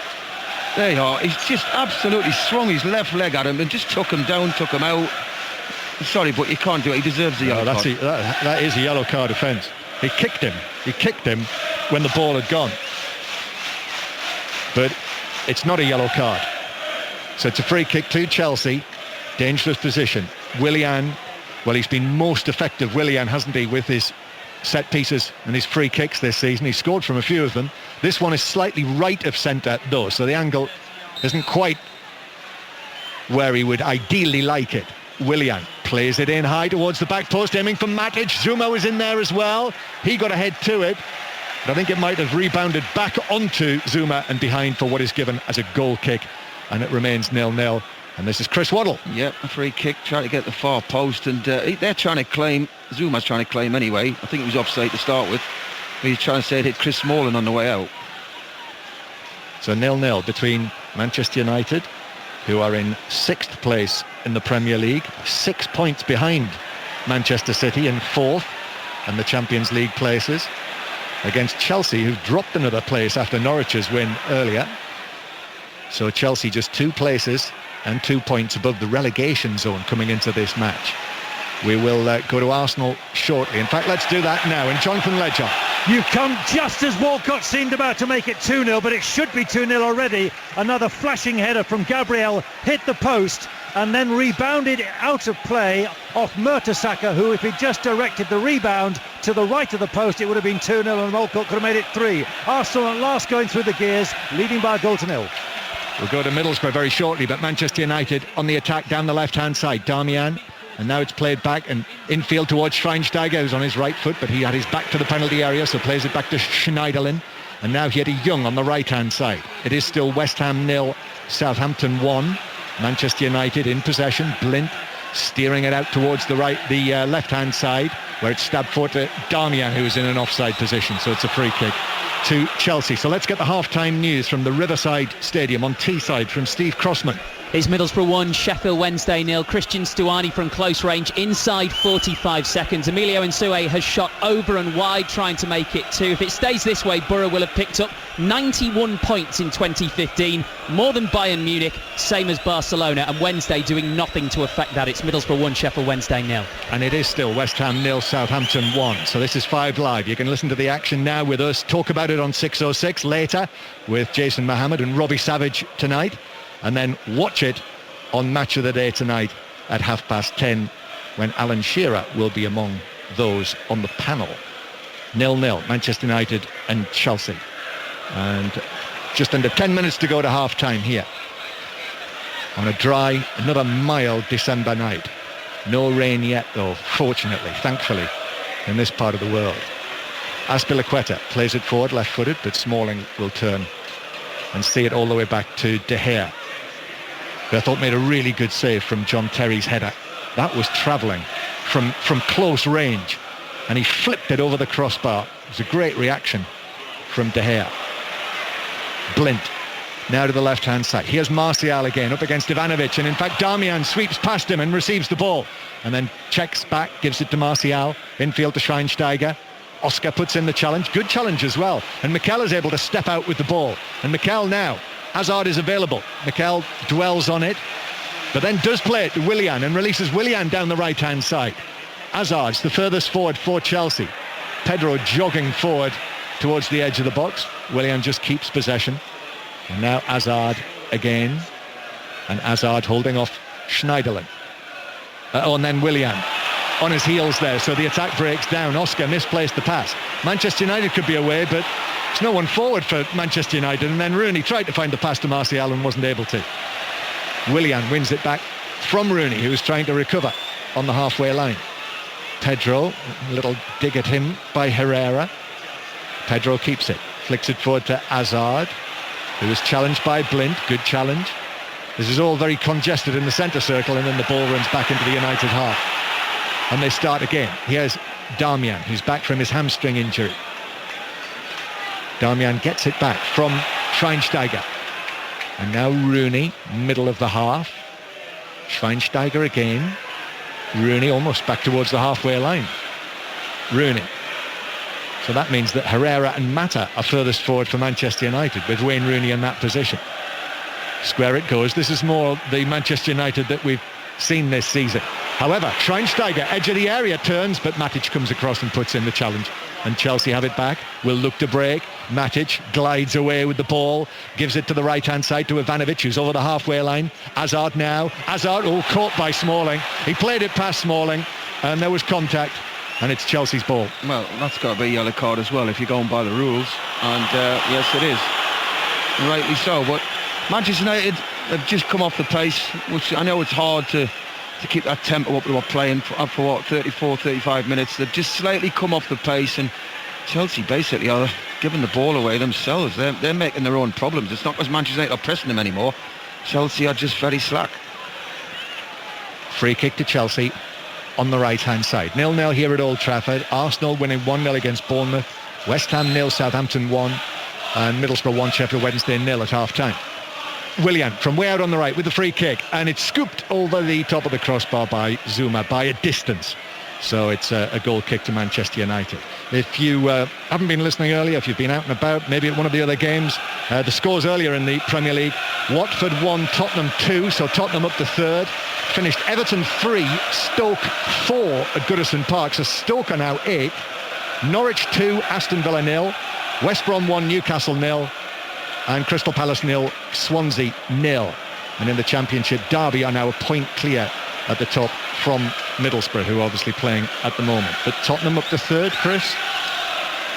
there you are. He's just absolutely swung his left leg at him and just took him down, took him out. Sorry, but you can't do it. He deserves the yellow card. That is a yellow card offence. He kicked him when the ball had gone. But it's not a yellow card. So it's a free kick to Chelsea. Dangerous position. Willian, well, he's been most effective, Willian, hasn't he, with his set pieces and his free kicks this season. He's scored from a few of them. This one is slightly right of centre, though, so the angle isn't quite where he would ideally like it. Willian plays it in high towards the back post, aiming for Matic. Zuma was in there as well. He got ahead to it, but I think it might have rebounded back onto Zuma and behind for what is given as a goal kick, and it remains 0-0. And this is Chris Waddle. Yep, a free kick, trying to get the far post, and they're trying to claim, Zuma's trying to claim anyway. I think it was offside to start with. He's trying to say it hit Chris Smalling on the way out. So 0-0 between Manchester United, who are in 6th place in the Premier League, 6 points behind Manchester City in 4th and the Champions League places, against Chelsea, who've dropped another place after Norwich's win earlier. So Chelsea just 2 places and 2 points above the relegation zone coming into this match. We will go to Arsenal shortly. In fact, let's do that now. And Jonathan Ledger. You come just as Walcott seemed about to make it 2-0, but it should be 2-0 already. Another flashing header from Gabriel hit the post and then rebounded out of play off Mertesacker, who, if he'd just directed the rebound to the right of the post, it would have been 2-0 and Walcott could have made it 3. Arsenal at last going through the gears, leading by a goal to 0. We'll go to Middlesbrough very shortly, but Manchester United on the attack down the left-hand side. Darmian, and now it's played back and infield towards Schweinsteiger, who's on his right foot, but he had his back to the penalty area, so plays it back to Schneiderlin. And now he had a Young on the right-hand side. It is still West Ham 0, Southampton 1. Manchester United in possession. Blint steering it out towards the left-hand side, where it's stabbed forward to Darmian, who is in an offside position, so it's a free kick to Chelsea. So let's get the half-time news from the Riverside Stadium on Teesside from Steve Crossman. It's Middlesbrough 1, Sheffield Wednesday 0. Christian Stuani from close range inside 45 seconds. Emilio Nsue has shot over and wide trying to make it 2. If it stays this way, Borough will have picked up 91 points in 2015, more than Bayern Munich, same as Barcelona, and Wednesday doing nothing to affect that. It's Middlesbrough 1, Sheffield Wednesday 0. And it is still West Ham 0, Southampton 1. So this is 5 Live. You can listen to the action now with us, talk about it on 606 later with Jason Mohammed and Robbie Savage tonight, and then watch it on Match of the Day tonight at 10:30 when Alan Shearer will be among those on the panel. 0-0, Manchester United and Chelsea. And just under 10 minutes to go to half-time here on a dry, another mild December night. No rain yet, though, fortunately, thankfully, in this part of the world. Azpilicueta plays it forward, left-footed, but Smalling will turn and see it all the way back to De Gea, who I thought made a really good save from John Terry's header. That was travelling from close range, and he flipped it over the crossbar. It was a great reaction from De Gea. Blint now to the left-hand side. Here's Martial again up against Ivanovic, and in fact Darmian sweeps past him and receives the ball, and then checks back, gives it to Martial, infield to Schweinsteiger. Oscar puts in the challenge, good challenge as well, and Mikel is able to step out with the ball. And Mikel now, Hazard is available. Mikel dwells on it, but then does play it to Willian and releases Willian down the right-hand side. Hazard's the furthest forward for Chelsea. Pedro jogging forward towards the edge of the box. Willian just keeps possession. And now Hazard again, and Hazard holding off Schneiderlin. And then Willian on his heels there, so the attack breaks down. Oscar misplaced the pass. Manchester United could be away, but there's no one forward for Manchester United, and then Rooney tried to find the pass to Martial and wasn't able to. Willian wins it back from Rooney, who's trying to recover on the halfway line. Pedro, a little dig at him by Herrera. Pedro keeps it, flicks it forward to Hazard, who was challenged by Blint. Good challenge. This is all very congested in the centre circle, and then the ball runs back into the United half. And they start again. Here's Darmian, who's back from his hamstring injury. Darmian gets it back from Schweinsteiger. And now Rooney, middle of the half. Schweinsteiger again. Rooney almost back towards the halfway line. Rooney. So that means that Herrera and Mata are furthest forward for Manchester United, with Wayne Rooney in that position. Square it goes. This is more the Manchester United that we've seen this season. However, Schweinsteiger, edge of the area, turns, but Matic comes across and puts in the challenge. And Chelsea have it back, will look to break. Matic glides away with the ball, gives it to the right-hand side to Ivanovic, who's over the halfway line. Hazard now. Hazard, caught by Smalling. He played it past Smalling, and there was contact, and it's Chelsea's ball. Well, that's got to be a yellow card as well if you're going by the rules. And yes, it is. And rightly so. But Manchester United have just come off the pace, which I know it's hard to keep that tempo up. They were playing for 34, 35 minutes. They've just slightly come off the pace, and Chelsea basically are giving the ball away themselves. They're making their own problems. It's not because Manchester United are pressing them anymore. Chelsea are just very slack. Free kick to Chelsea on the right-hand side. 0-0 here at Old Trafford. Arsenal winning 1-0 against Bournemouth. West Ham 0, Southampton 1, and Middlesbrough 1, Sheffield Wednesday 0 at half-time. Willian from way out on the right with the free kick, and it's scooped over the top of the crossbar by Zuma by a distance. So it's a goal kick to Manchester United. If you haven't been listening earlier, if you've been out and about, maybe at one of the other games, the scores earlier in the Premier League: Watford 1, Tottenham 2, so Tottenham up to third. Finished Everton 3, Stoke 4 at Goodison Park, so Stoke are now 8th. Norwich 2, Aston Villa 0, West Brom 1, Newcastle 0, and Crystal Palace 0, Swansea 0. And in the Championship, Derby are now a point clear at the top from Middlesbrough, who are obviously playing at the moment. But Tottenham up to third, Chris,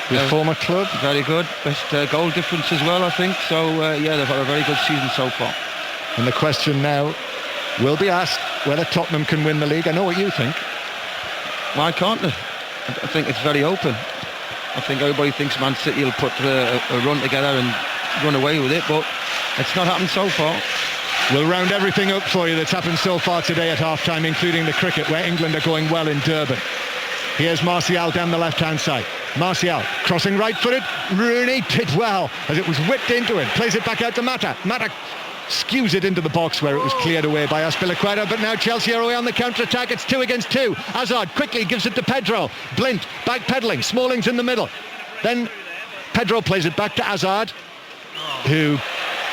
your former club. Very good. Best goal difference as well, I think. So, yeah, they've had a very good season so far. And the question now will be asked whether Tottenham can win the league. I know what you think. Why can't they? I think it's very open. I think everybody thinks Man City will put a run together and run away with it, but it's not happened so far. We'll round everything up for you that's happened so far today at half-time, including the cricket, where England are going well in Durban. Here's Martial down the left-hand side. Martial crossing right-footed. Rooney did well as it was whipped into him. Plays it back out to Mata. Mata skews it into the box where it was cleared away by Azpilicueta, but now Chelsea are away on the counter-attack. It's 2 against 2. Hazard quickly gives it to Pedro. Blint back-pedalling. Smalling's in the middle. Then Pedro plays it back to Hazard, who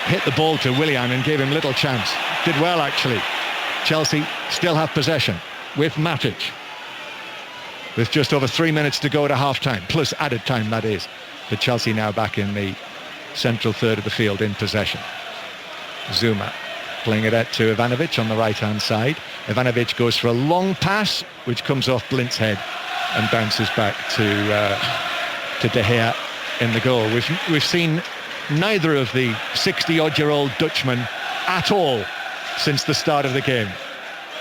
hit the ball to Willian and gave him little chance. Did well, actually. Chelsea still have possession with Matic, with just over 3 minutes to go to half-time, plus added time, that is. But Chelsea now back in the central third of the field in possession. Zuma playing it out to Ivanovic on the right-hand side. Ivanovic goes for a long pass, which comes off Blint's head and bounces back to De Gea in the goal. We've seen neither of the 60-odd-year-old Dutchmen at all since the start of the game.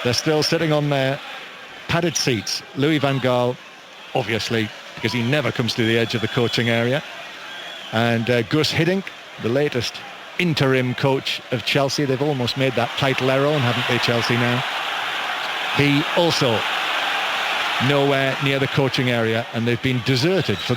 They're still sitting on their padded seats. Louis van Gaal, obviously because he never comes to the edge of the coaching area. And Gus Hiddink, the latest interim coach of Chelsea, they've almost made that title their own, haven't they, Chelsea now? He also nowhere near the coaching area, and they've been deserted for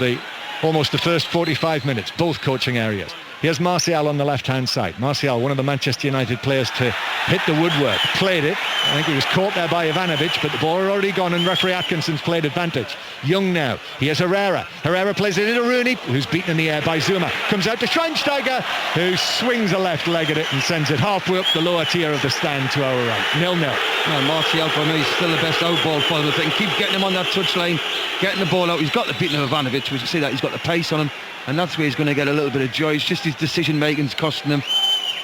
almost the first 45 minutes, both coaching areas. Here's Martial on the left-hand side. Martial, one of the Manchester United players to hit the woodwork, played it. I think he was caught there by Ivanovic, but the ball had already gone and referee Atkinson's played advantage. Young now. Here's Herrera. Herrera plays it into Rooney, who's beaten in the air by Zuma. Comes out to Schweinsteiger, who swings a left leg at it and sends it halfway up the lower tier of the stand to our right. 0-0. No, Martial for me is still the best out ball for them. If they can keep getting him on that touchline, getting the ball out. He's got the beating of Ivanovic. We can see that he's got the pace on him, and that's where he's going to get a little bit of joy. It's just his decision making's costing him.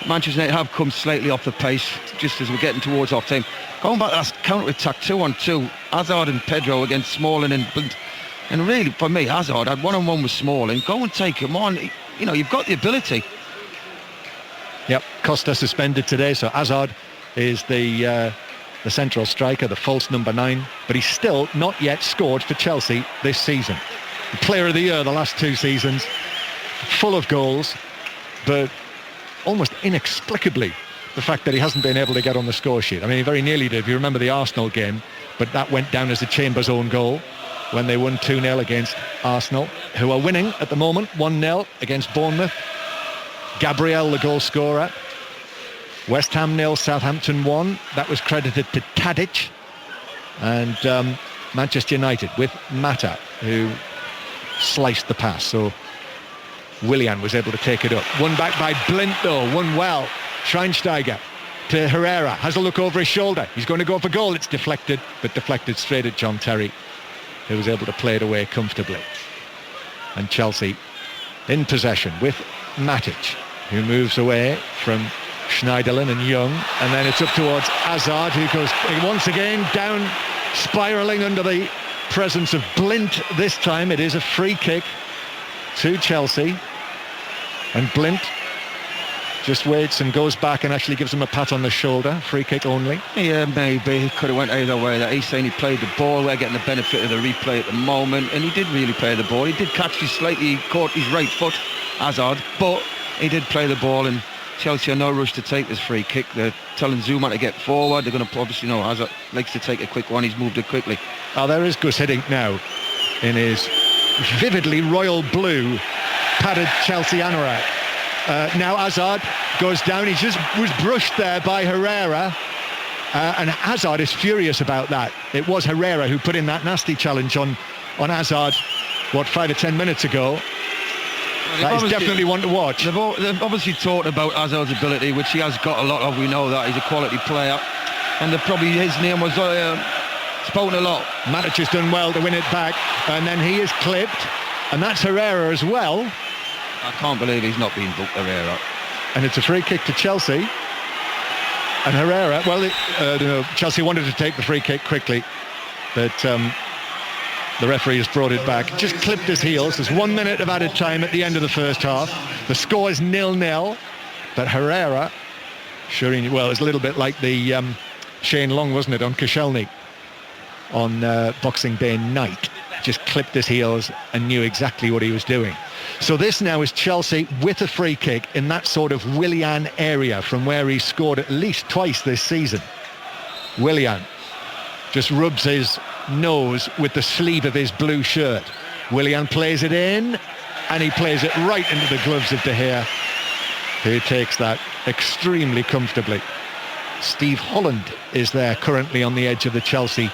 Manchester United have come slightly off the pace just as we're getting towards half time. Going back to that counter-attack 2-on-2, Hazard and Pedro against Smalling and Blind. And really, for me, Hazard had one-on-one with Smalling. Go and take him on. You know, you've got the ability. Yep, Costa suspended today, so Hazard is the central striker, the false number 9, but he's still not yet scored for Chelsea this season. The player of the year the last 2 seasons, full of goals, but almost inexplicably the fact that he hasn't been able to get on the score sheet. I mean, he very nearly did, if you remember the Arsenal game, but that went down as a Chambers' own goal when they won 2-0 against Arsenal, who are winning at the moment 1-0 against Bournemouth. Gabriel, the goal scorer. West Ham 0, Southampton 1. That was credited to Tadic. And Manchester United with Mata, who sliced the pass. So Willian was able to take it up. Won back by Blint, though. Won well. Schweinsteiger to Herrera. Has a look over his shoulder. He's going to go for goal. It's deflected, but deflected straight at John Terry, who was able to play it away comfortably. And Chelsea in possession with Matic, who moves away from Schneiderlin and Young, and then it's up towards Hazard, who goes once again down, spiralling under the presence of Blint. This time it is a free kick to Chelsea, and Blint just waits and goes back and actually gives him a pat on the shoulder. Free kick only. Yeah, maybe he could have went either way. That he's saying he played the ball. We're getting the benefit of the replay at the moment, and he did really play the ball. He did catch his slightly, caught his right foot, Hazard, but he did play the ball, and Chelsea are no rush to take this free kick. They're telling Zuma to get forward. They're going to obviously know Hazard likes to take a quick one. He's moved it quickly. Oh, there is Gus Hiddink now in his vividly royal blue padded Chelsea anorak. Now Hazard goes down. He just was brushed there by Herrera, and Hazard is furious about that. It was Herrera who put in that nasty challenge on Hazard, 5 or 10 minutes ago. That is definitely one to watch. They've obviously talked about Hazard's ability, which he has got a lot of. We know that he's a quality player, and his name was spoken a lot. Matic has done well to win it back, and then he is clipped, and that's Herrera as well. I can't believe he's not being booked, Herrera. And it's a free kick to Chelsea. And Herrera, Chelsea wanted to take the free kick quickly, but the referee has brought it back. Just clipped his heels. There's 1 minute of added time at the end of the first half. The score is 0-0, but Herrera, it's a little bit like the Shane Long, wasn't it, on Koscielny on Boxing Day night. Just clipped his heels and knew exactly what he was doing. So this now is Chelsea with a free kick in that sort of Willian area from where he scored at least twice this season. Willian just rubs his nose with the sleeve of his blue shirt. Willian plays it in, and he plays it right into the gloves of De Gea, who takes that extremely comfortably. Steve Holland is there currently on the edge of the Chelsea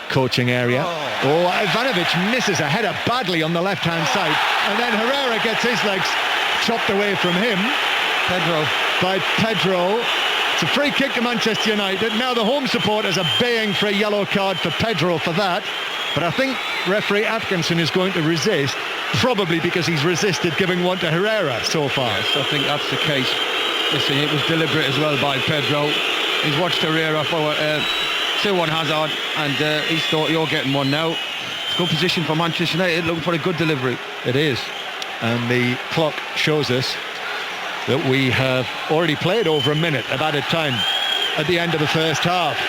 coaching area. Ivanovic misses a header badly on the left-hand side, and then Herrera gets his legs chopped away from him by Pedro. It's a free kick to Manchester United. Now the home supporters are baying for a yellow card for Pedro for that, but I think referee Atkinson is going to resist, probably because he's resisted giving one to Herrera so far. Yes, I think that's the case. Listen, it was deliberate as well by Pedro. He's watched Herrera for 2-1 Hazard, and he's thought, you're getting one now. It's a good position for Manchester United, looking for a good delivery. It is, and the clock shows us that we have already played over a minute of added time at the end of the first half.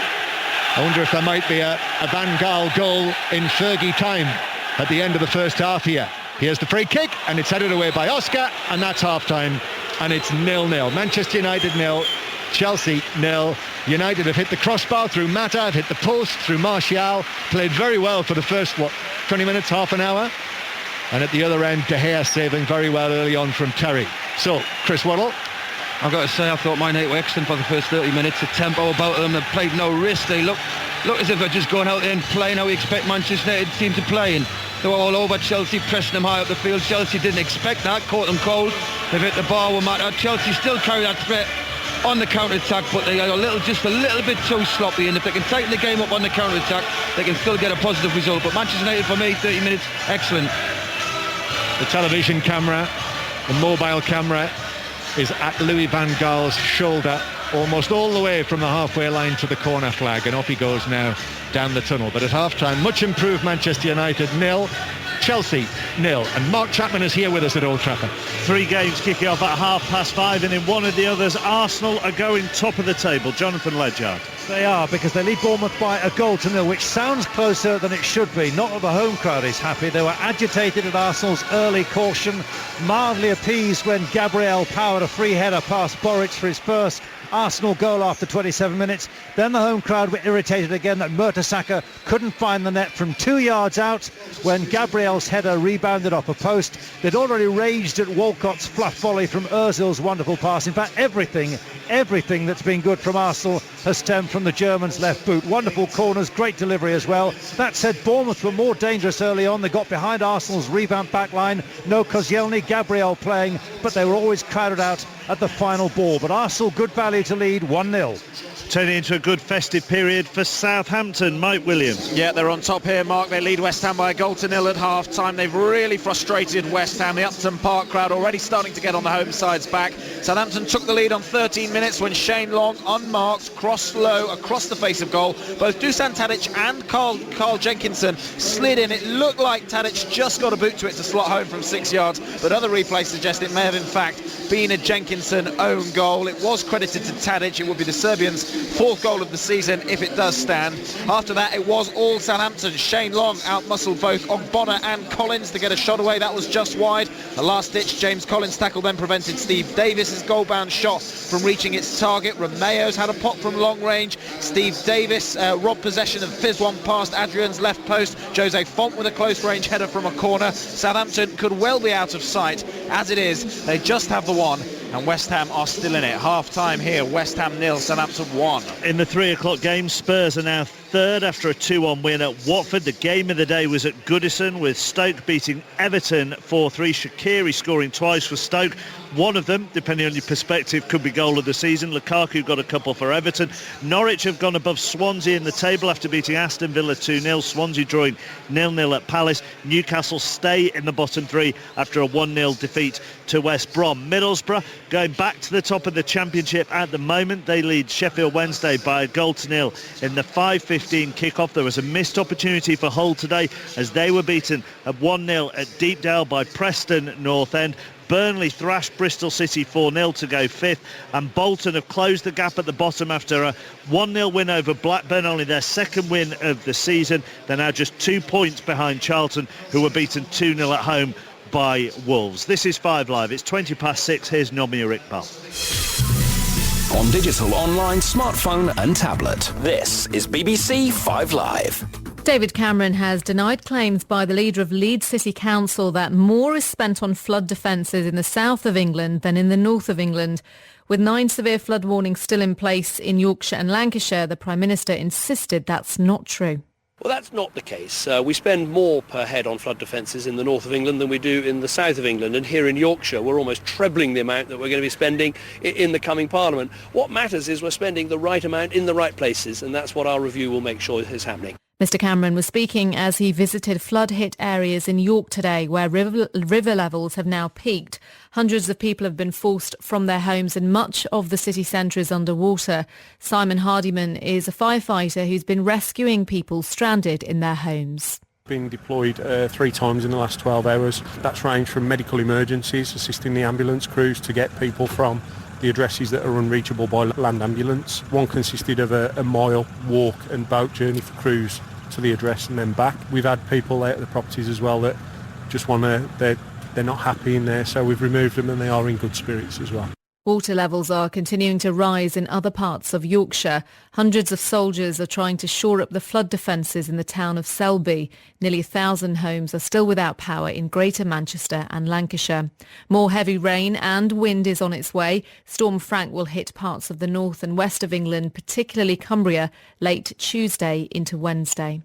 I wonder if there might be a Van Gaal goal in Fergie time at the end of the first half here. Here's the free kick, and it's headed away by Oscar, and that's half-time, and it's 0-0. Manchester United 0, Chelsea 0. United have hit the crossbar through Mata, have hit the post through Martial, played very well for the first, 20 minutes, half an hour. And at the other end, De Gea saving very well early on from Terry. So, Chris Waddle. I've got to say, I thought Man United were excellent for the first 30 minutes. The tempo about them, they played no risk. They look as if they're just going out there and playing how we expect Manchester United team to play. And they were all over Chelsea, pressing them high up the field. Chelsea didn't expect that, caught them cold. They've hit the bar with Mata. Chelsea still carry that threat on the counter-attack, but they are just a little bit too sloppy, and if they can tighten the game up on the counter-attack, they can still get a positive result. But Manchester United, for me, 30 minutes, excellent. The television camera, the mobile camera, is at Louis van Gaal's shoulder, almost all the way from the halfway line to the corner flag, and off he goes now down the tunnel. But at half-time, much improved Manchester United 0, Chelsea 0, and Mark Chapman is here with us at Old Trafford. 3 games kicking off at 5:30, and in one of the others, Arsenal are going top of the table. Jonathan Ledyard. They are, because they lead Bournemouth by 1-0, which sounds closer than it should be. Not that the home crowd is happy. They were agitated at Arsenal's early caution, mildly appeased when Gabriel powered a free header past Boric for his first Arsenal goal after 27 minutes. Then the home crowd were irritated again that Mertesacker couldn't find the net from 2 yards out when Gabriel's header rebounded off a post. They'd already raged at Walcott's fluff volley from Ozil's wonderful pass. In fact, everything that's been good from Arsenal has stemmed from the German's left boot. Wonderful corners, great delivery as well. That said, Bournemouth were more dangerous early on. They got behind Arsenal's rebound back line. No Koscielny, Gabriel playing, but they were always crowded out at the final ball. But Arsenal, good value to lead 1-0. Turning into a good festive period for Southampton. Mike Williams. Yeah, they're on top here, Mark. They lead West Ham by 1-0 at half-time. They've really frustrated West Ham. The Upton Park crowd already starting to get on the home side's back. Southampton took the lead on 13 minutes when Shane Long, unmarked, crossed low across the face of goal. Both Dusan Tadic and Carl Jenkinson slid in. It looked like Tadic just got a boot to it to slot home from 6 yards, but other replays suggest it may have in fact been a Jenkinson own goal. It was credited to Tadic. It would be the Serbians' 4th goal of the season if it does stand. After that, it was all Southampton. Shane Long outmuscled both Ogbonna and Collins to get a shot away. That was just wide. The last-ditch James Collins tackle then prevented Steve Davis's goal-bound shot from reaching its target. Romeo's had a pop from long range. Steve Davis robbed possession of Fizz1 past Adrian's left post. Jose Font with a close-range header from a corner. Southampton could well be out of sight. As it is, they just have the one, and West Ham are still in it. Half-time here, West Ham 0, Southampton 1. In the 3 o'clock game, Spurs are now third after a 2-1 win at Watford. The game of the day was at Goodison, with Stoke beating Everton 4-3. Shaqiri scoring twice for Stoke. One of them, depending on your perspective, could be goal of the season. Lukaku got a couple for Everton. Norwich have gone above Swansea in the table after beating Aston Villa 2-0. Swansea drawing 0-0 at Palace. Newcastle stay in the bottom 3 after a 1-0 defeat to West Brom. Middlesbrough going back to the top of the Championship at the moment. They lead Sheffield Wednesday by 1-0 in the 5:15 kickoff. There was a missed opportunity for Hull today as they were beaten at 1-0 at Deepdale by Preston North End. Burnley thrashed Bristol City 4-0 to go 5th, and Bolton have closed the gap at the bottom after a 1-0 win over Blackburn, only their 2nd win of the season. They're now just 2 points behind Charlton, who were beaten 2-0 at home by Wolves. This is 5 Live. It's 6:20. Here's Nomir Iqbal. On digital, online, smartphone and tablet. This is BBC 5 Live. David Cameron has denied claims by the leader of Leeds City Council that more is spent on flood defences in the south of England than in the north of England. With 9 severe flood warnings still in place in Yorkshire and Lancashire, the Prime Minister insisted that's not true. Well, that's not the case. We spend more per head on flood defences in the north of England than we do in the south of England. And here in Yorkshire, we're almost trebling the amount that we're going to be spending in the coming Parliament. What matters is we're spending the right amount in the right places, and that's what our review will make sure is happening. Mr Cameron was speaking as he visited flood-hit areas in York today, where river levels have now peaked. Hundreds of people have been forced from their homes and much of the city centre is underwater. Simon Hardiman is a firefighter who's been rescuing people stranded in their homes. Been deployed 3 times in the last 12 hours. That's ranged from medical emergencies, assisting the ambulance crews to get people from the addresses that are unreachable by land ambulance. One consisted of a mile walk and boat journey for crews to the address and then back. We've had people there at the properties as well that just want to, they're not happy in there, so we've removed them and they are in good spirits as well. Water levels are continuing to rise in other parts of Yorkshire. Hundreds of soldiers are trying to shore up the flood defences in the town of Selby. Nearly 1,000 homes are still without power in Greater Manchester and Lancashire. More heavy rain and wind is on its way. Storm Frank will hit parts of the north and west of England, particularly Cumbria, late Tuesday into Wednesday.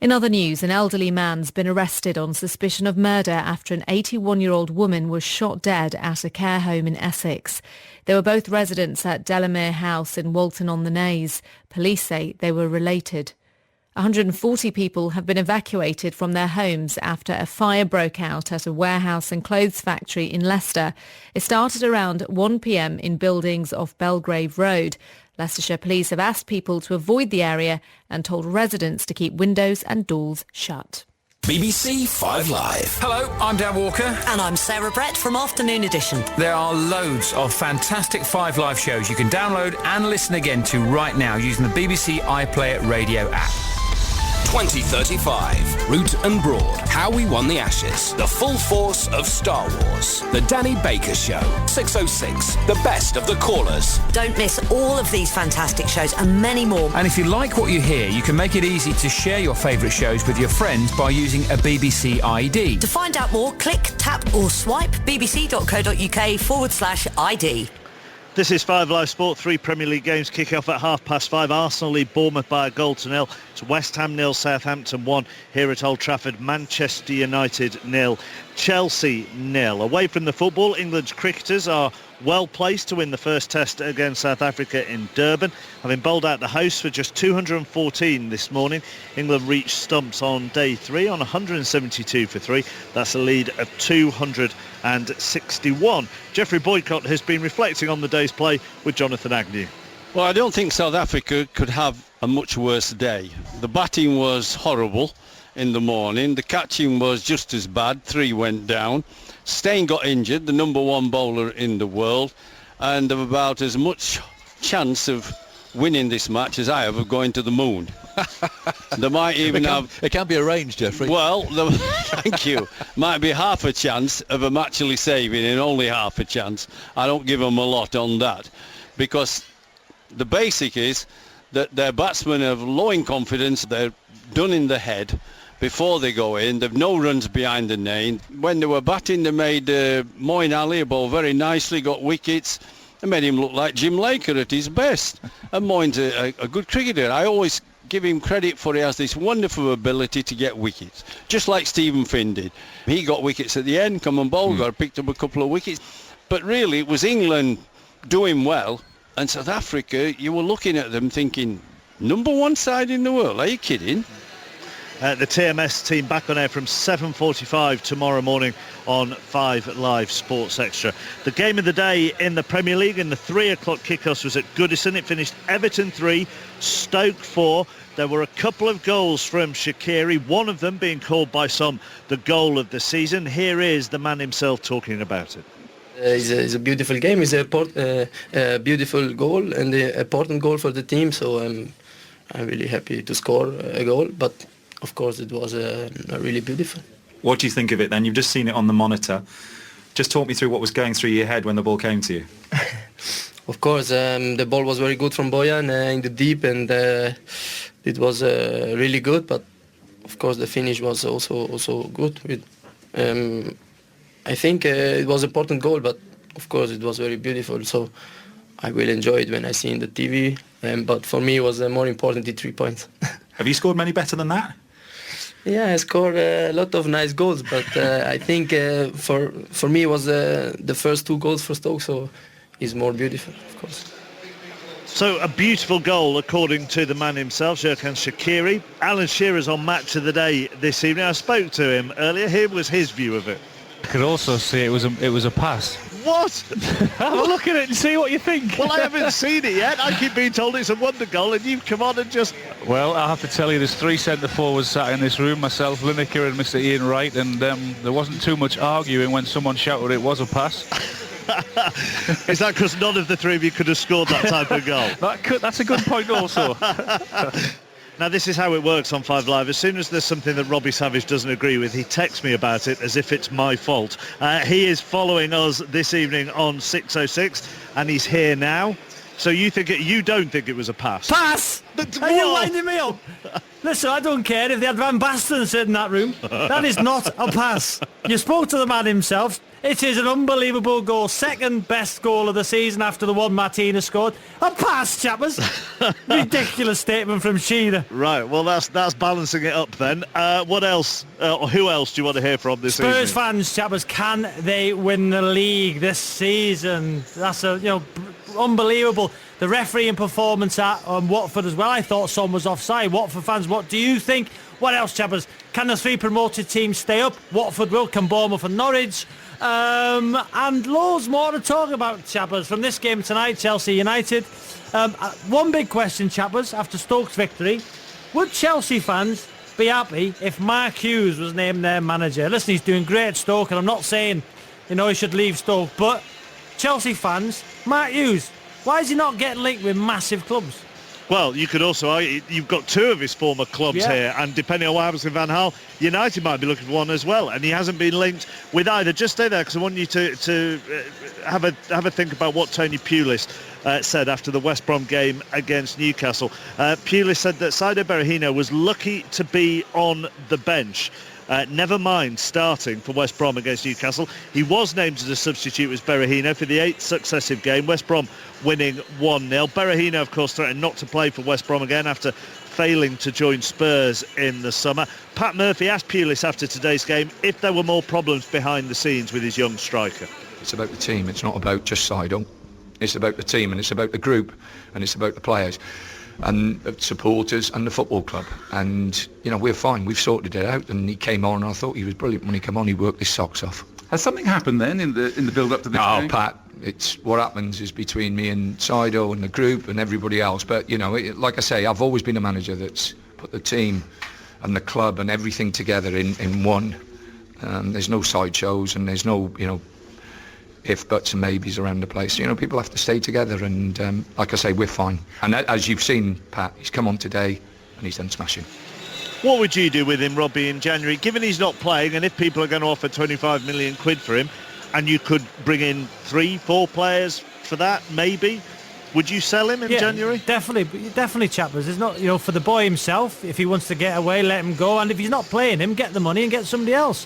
In other news, an elderly man's been arrested on suspicion of murder after an 81-year-old woman was shot dead at a care home in Essex. They were both residents at Delamere House in Walton-on-the-Naze. Police say they were related. 140 people have been evacuated from their homes after a fire broke out at a warehouse and clothes factory in Leicester. It started around 1 p.m. in buildings off Belgrave Road. Leicestershire Police have asked people to avoid the area and told residents to keep windows and doors shut. BBC 5 Live. Hello, I'm Dan Walker. And I'm Sarah Brett from Afternoon Edition. There are loads of fantastic 5 Live shows you can download and listen again to right now using the BBC iPlayer radio app. 2035. Root and Broad. How We Won the Ashes. The Full Force of Star Wars. The Danny Baker Show. 606. The Best of the Callers. Don't miss all of these fantastic shows and many more. And if you like what you hear, you can make it easy to share your favourite shows with your friends by using a BBC ID. To find out more, click, tap or swipe bbc.co.uk/ID. This is 5 Live Sport. 3 Premier League games kick off at 5:30. Arsenal lead Bournemouth by a goal to nil. It's West Ham 0, Southampton 1 here at Old Trafford. Manchester United 0, Chelsea 0. Away from the football, England's cricketers are well placed to win the first test against South Africa in Durban. Having bowled out the hosts for just 214 this morning, England reached stumps on day 3 on 172 for 3. That's a lead of 261. Geoffrey Boycott has been reflecting on the day's play with Jonathan Agnew. Well, I don't think South Africa could have a much worse day. The batting was horrible in the morning. The catching was just as bad. 3 went down. Steyn got injured, the number 1 bowler in the world, and have about as much chance of winning this match as I have of going to the moon. They might even It can be arranged, Geoffrey. Well, thank you. Might be half a chance of them actually saving, and only half a chance. I don't give them a lot on that, because the basic is that their batsmen have low in confidence. They're done in the head before they go in. They've no runs behind the name. When they were batting, they made Moeen Ali bowl very nicely, got wickets. They made him look like Jim Laker at his best. And Moeen's a good cricketer. I always give him credit for he has this wonderful ability to get wickets, just like Stephen Finn did. He got wickets at the end, come and bowl, picked up a couple of wickets. But really, it was England doing well, and South Africa, you were looking at them thinking, number 1 side in the world, are you kidding? The TMS team back on air from 7:45 tomorrow morning on 5 Live Sports Extra. The game of the day in the Premier League in the 3 o'clock kickoff was at Goodison. It finished Everton 3, Stoke 4. There were a couple of goals from Shaqiri, one of them being called by some the goal of the season. Here is the man himself talking about it. It's a beautiful game. It's a beautiful goal and an important goal for the team. So I'm really happy to score a goal. But of course, it was really beautiful. What do you think of it then? You've just seen it on the monitor. Just talk me through what was going through your head when the ball came to you. Of course, the ball was very good from Bojan in the deep, and it was really good. But of course, the finish was also good. I think it was an important goal, but of course, it was very beautiful. So I will enjoy it when I see it on the TV. But for me, it was more important the 3 points. Have you scored many better than that? Yeah, I scored a lot of nice goals, but I think for me it was the first 2 goals for Stoke, so it's more beautiful, of course. So a beautiful goal, according to the man himself, Serkan Shaqiri. Alan Shearer's on Match of the Day this evening. I spoke to him earlier. Here was his view of it. I could also say it was a pass. What? Have a look at it and see what you think. Well, I haven't seen it yet. I keep being told it's a wonder goal, and you've come on and just... Well, I have to tell you, there's 3 centre-forwards sat in this room, myself, Lineker and Mr. Ian Wright, and there wasn't too much arguing when someone shouted it was a pass. Is that because none of the 3 of you could have scored that type of goal? That's a good point also. Now, this is how it works on 5 Live. As soon as there's something that Robbie Savage doesn't agree with, he texts me about it as if it's my fault. He is following us this evening on 606, and he's here now. So you don't think it was a pass? Pass? Are you winding me up? Listen, I don't care if they had Van Basten sitting in that room. That is not a pass. You spoke to the man himself. It is an unbelievable goal. Second best goal of the season after the one Martina scored. A pass, chappers. Ridiculous statement from Shearer. Right, well, that's balancing it up then. What else, or who else do you want to hear from this evening? Spurs fans, chappers, can they win the league this season? That's unbelievable. The refereeing performance at Watford as well. I thought Son was offside. Watford fans, what do you think? What else, chappers? Can the 3 promoted teams stay up? Watford will, can Bournemouth and Norwich. And loads more to talk about, chappers, from this game tonight, Chelsea United. One big question, chappers, after Stoke's victory. Would Chelsea fans be happy if Mark Hughes was named their manager? Listen, he's doing great at Stoke, and I'm not saying, he should leave Stoke, but Chelsea fans, Mark Hughes, why is he not getting linked with massive clubs? Well, you could also argue you've got 2 of his former clubs here, and depending on what happens with Van Gaal, United might be looking for one as well, and he hasn't been linked with either. Just stay there, because I want you to have a think about what Tony Pulis said after the West Brom game against Newcastle. Pulis said that Saido Berahino was lucky to be on the bench. Never mind starting for West Brom against Newcastle. He was named as a substitute as Berahino for the 8th successive game. West Brom winning 1-0. Berahino, of course, threatened not to play for West Brom again after failing to join Spurs in the summer. Pat Murphy asked Pulis after today's game if there were more problems behind the scenes with his young striker. It's about the team. It's not about just Saido. It's about the team, and it's about the group, and it's about the players and the supporters and the football club, and we're fine. We've sorted it out, and he came on, and I thought he was brilliant when he came on. He worked his socks off. Has something happened then in the build-up to this game? No, Pat, it's what happens is between me and Saido and the group and everybody else, but like I say, I've always been a manager that's put the team and the club and everything together in one. There's no sideshows, and there's no if, buts and maybes around the place. People have to stay together, and like I say, we're fine. And as you've seen, Pat, he's come on today and he's done smashing. What would you do with him, Robbie, in January, given he's not playing, and if people are going to offer 25 million quid for him, and you could bring in 3-4 players for that, maybe? Would you sell him in January? Definitely, chappers. There's not, for the boy himself, if he wants to get away, let him go, and if he's not playing him, get the money and get somebody else.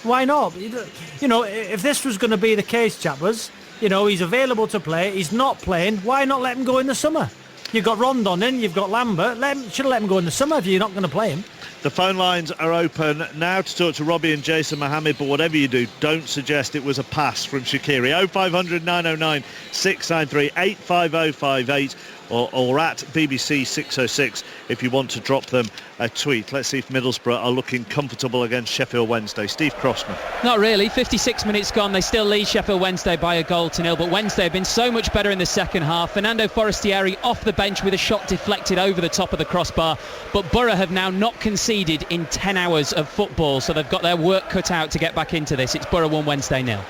Why not? If this was going to be the case, chappers, he's available to play, he's not playing, why not let him go in the summer? You've got Rondon in, you've got Lambert, should have let him go in the summer if you're not going to play him. The phone lines are open now to talk to Robbie and Jason Mohammed, but whatever you do, don't suggest it was a pass from Shaqiri. 0500 909 693 85058 or at BBC 606 if you want to drop them a tweet. Let's see if Middlesbrough are looking comfortable against Sheffield Wednesday. Steve Crossman. Not really. 56 minutes gone. They still lead Sheffield Wednesday by 1-0, but Wednesday have been so much better in the second half. Fernando Forestieri off the bench with a shot deflected over the top of the crossbar, but Borough have now not conceded in 10 hours of football, so they've got their work cut out to get back into this. It's Borough 1, Wednesday 0.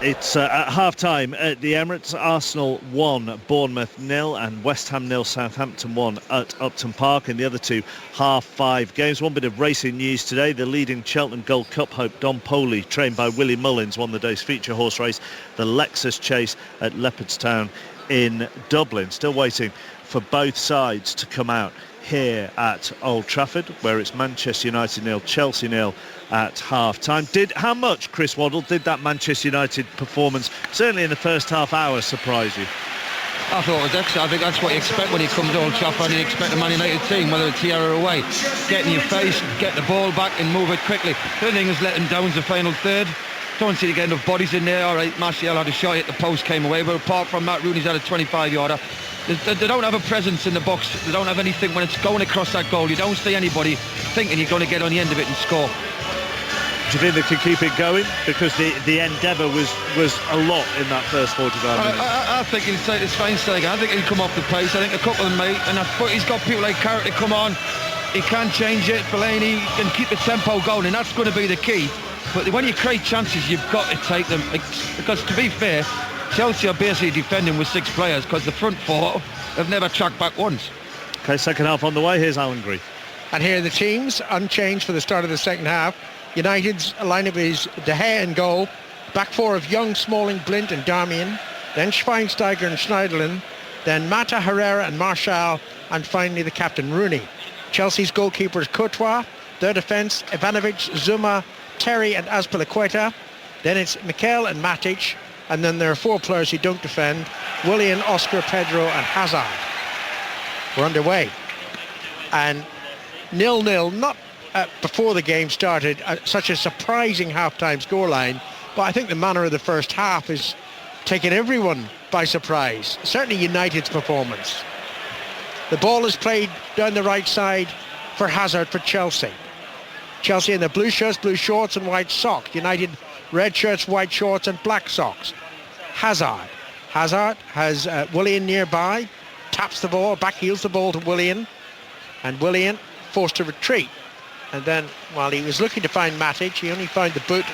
It's at half-time at the Emirates. Arsenal 1, Bournemouth 0, and West Ham 0, Southampton 1 at Upton Park. In the other 2 half-5 games. One bit of racing news today. The leading Cheltenham Gold Cup hope Don Poli, trained by Willie Mullins, won the day's feature horse race, the Lexus Chase at Leopardstown in Dublin. Still waiting for both sides to come out here at Old Trafford, where it's Manchester United 0, Chelsea 0 at half-time. How much, Chris Waddle, did that Manchester United performance, certainly in the first half hour, surprise you? I thought it was excellent. I think that's what you expect when you come to Old Trafford. You expect a Man United team, whether it's here or away. Get in your face, get the ball back and move it quickly. The thing is letting down the final third. Don't see to get enough bodies in there. All right, Martial had a shot at the post, came away, but apart from that, Rooney's had a 25-yarder. They don't have a presence in the box. They don't have anything when it's going across that goal. You don't see anybody thinking you're going to get on the end of it and score. Do you think they can keep it going? Because the endeavour was a lot in that first 45 minutes. I think it's fine staying. I think he'll come off the pace. I think a couple of them may. And he's got people like Carrot to come on. He can change it. Fellaini can keep the tempo going, and that's going to be the key. But when you create chances, you've got to take them. Because to be fair, Chelsea are basically defending with 6 players because the front 4 have never tracked back once. Okay, second half on the way. Here's Alan Green. And here are the teams, unchanged for the start of the second half. United's lineup is De Gea in goal. Back four of Young, Smalling, Blint and Darmian. Then Schweinsteiger and Schneiderlin. Then Mata, Herrera and Martial. And finally the captain, Rooney. Chelsea's goalkeepers, Courtois. Their defence, Ivanovic, Zuma, Terry and Azpilicueta. Then it's Mikel and Matic. And then there are four players who don't defend. Willian, Oscar, Pedro and Hazard. We're underway. And 0-0, not before the game started, such a surprising half-time scoreline, but I think the manner of the first half is taking everyone by surprise, certainly United's performance. The ball is played down the right side for Hazard for Chelsea. Chelsea in the blue shirts, blue shorts and white socks. United red shirts, white shorts and black socks. Hazard has Willian nearby, taps the ball, back heels the ball to Willian, and Willian forced to retreat. And then while he was looking to find Matic, he only found the boot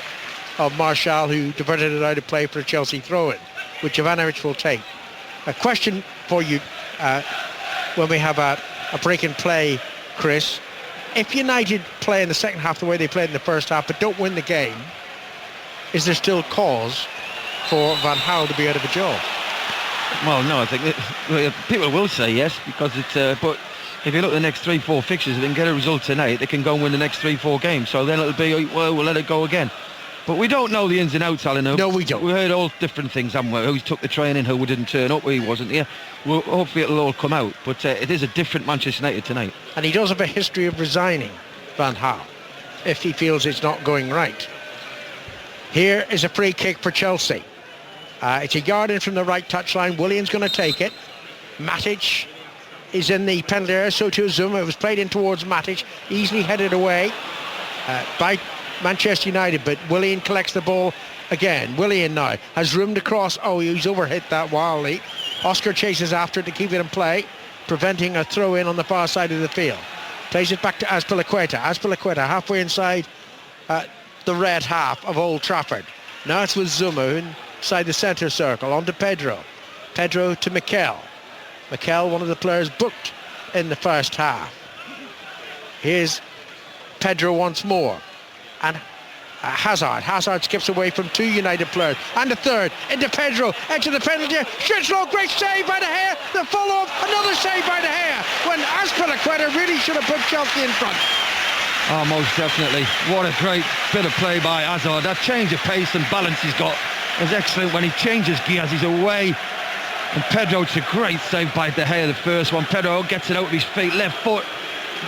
of Martial, who diverted it out of play for a Chelsea throw-in, which Ivanovic will take. A question for you when we have a break in play, Chris. If United play in the second half the way they played in the first half but don't win the game, is there still cause for Van Gaal to be out of a job? Well, no, I think people will say yes, because it's... but if you look at the next 3-4 fixtures, if they can get a result tonight, they can go and win the next 3-4 games. So then it'll be, well, we'll let it go again. But we don't know the ins and outs, Alan. No, we don't. We heard all different things, haven't we? Who took the training, who didn't turn up, who wasn't here. Well, hopefully it'll all come out. But it is a different Manchester United tonight. And he does have a history of resigning, Van Gaal, if he feels it's not going right. Here is a free kick for Chelsea. It's a yard in from the right touchline. Willian's going to take it. Matic is in the penalty area, so too Zuma. It was played in towards Matic, easily headed away by Manchester United, but Willian collects the ball again. Willian now has room to cross. Oh, he's overhit that wildly. Oscar chases after it to keep it in play, preventing a throw-in on the far side of the field. Plays it back to Azpilicueta. Azpilicueta halfway inside the red half of Old Trafford. Now it's with Zuma inside the centre circle, on to Pedro. Pedro to Mikel. Mikel, one of the players booked in the first half. Here's Pedro once more. And Hazard skips away from two United players. And the third, into Pedro, edge of the penalty. Shoots low, great save by De Gea. The follow-up, another save by De Gea. When Azpilicueta really should have put Chelsea in front. Oh, most definitely. What a great bit of play by Hazard. That change of pace and balance he's got is excellent. When he changes gears, he's away. And Pedro, it's a great save by De Gea, the first one. Pedro gets it out of his feet, left foot.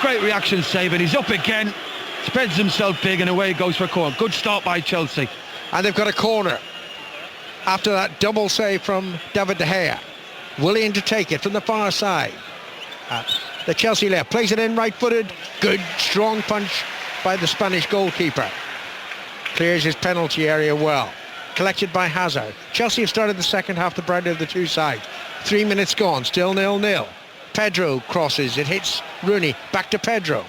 Great reaction save, and he's up again. Spreads himself big, and away he goes for a corner. Good start by Chelsea. And they've got a corner after that double save from David De Gea. Willian to take it from the far side. The Chelsea left, plays it in right-footed. Good, strong punch by the Spanish goalkeeper. Clears his penalty area well. Collected by Hazard. Chelsea have started the second half, the brighter of the two sides. 3 minutes gone, still 0-0. Pedro crosses, it hits Rooney. Back to Pedro.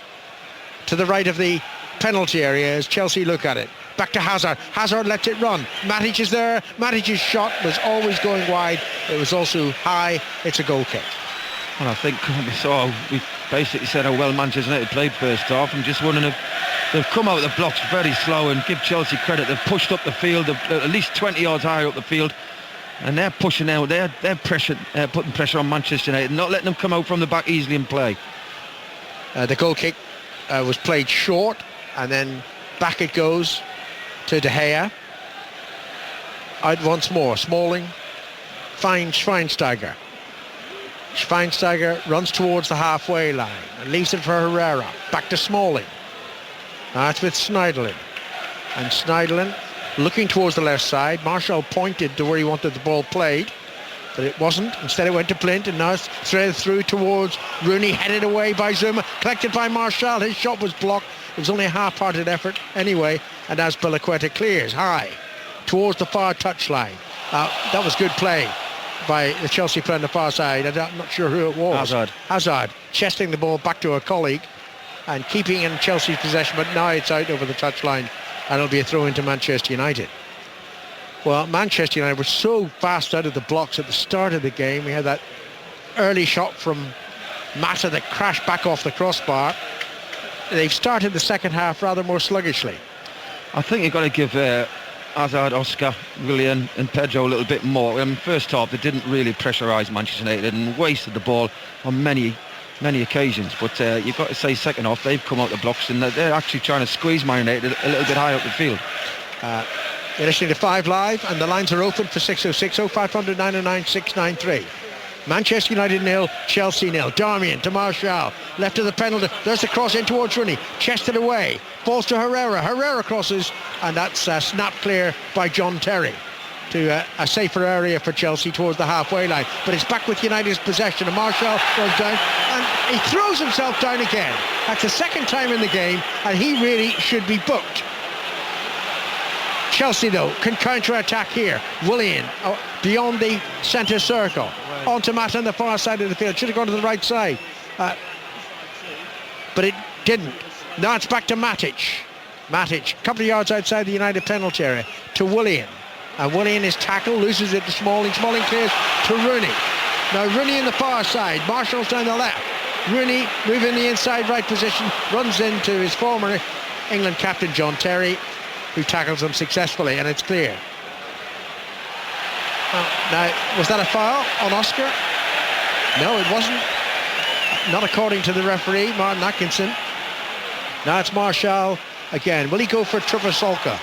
To the right of the penalty area as Chelsea look at it. Back to Hazard. Hazard lets it run. Matic is there. Matic's shot was always going wide. It was also high. It's a goal kick. Well, I think we basically said how well Manchester United played first half, and just wondering if they've come out of the blocks very slow, and give Chelsea credit. They've pushed up the field, at least 20 yards higher up the field, and they're pushing out. They're putting pressure on Manchester United, not letting them come out from the back easily and play. The goal kick was played short, and then back it goes to De Gea. Out once more. Smalling finds Schweinsteiger. Schweinsteiger runs towards the halfway line and leaves it for Herrera. Back to Smalling. Now it's with Schneiderlin. And Schneiderlin looking towards the left side. Martial pointed to where he wanted the ball played, but it wasn't. Instead it went to Blint, and now it's threaded through towards Rooney, headed away by Zuma, collected by Martial. His shot was blocked. It was only a half-hearted effort anyway, and Azpilicueta clears high towards the far touchline. That was good play by the Chelsea player on the far side. I'm not sure who it was. Hazard chesting the ball back to a colleague and keeping in Chelsea's possession, but now it's out over the touchline, and it'll be a throw into Manchester United. Well, Manchester United were so fast out of the blocks at the start of the game. We had that early shot from Mata that crashed back off the crossbar. They've started the second half rather more sluggishly. I think you've got to give Hazard, Oscar, Willian and Pedro a little bit more. First half, they didn't really pressurise Manchester United and wasted the ball on many occasions. But you've got to say second half, they've come out the blocks and they're actually trying to squeeze Man United a little bit high up the field. You're listening to 5 Live and the lines are open for 606 0500 909 693. Manchester United 0, Chelsea 0. Darmian to Martial, left of the penalty. There's the cross in towards Rooney, chested away, falls to Herrera. Herrera crosses, and that's snapped clear by John Terry to a safer area for Chelsea towards the halfway line. But it's back with United's possession, and Martial goes down, and he throws himself down again. That's the second time in the game, and he really should be booked. Chelsea, though, can counter-attack here. Willian beyond the centre circle. On to Matt on the far side of the field. Should have gone to the right side. But it didn't. Now it's back to Matic. Matic, a couple of yards outside the United penalty area, to Willian. And Willian is tackled, loses it to Smalling. Smalling clears to Rooney. Now Rooney in the far side. Marshall's down the left. Rooney moving the inside right position, runs into his former England captain John Terry, who tackles him successfully, and it's clear. Now, was that a foul on Oscar? No, it wasn't. Not according to the referee, Martin Atkinson. Now it's Martial again. Will he go for Trupasolka?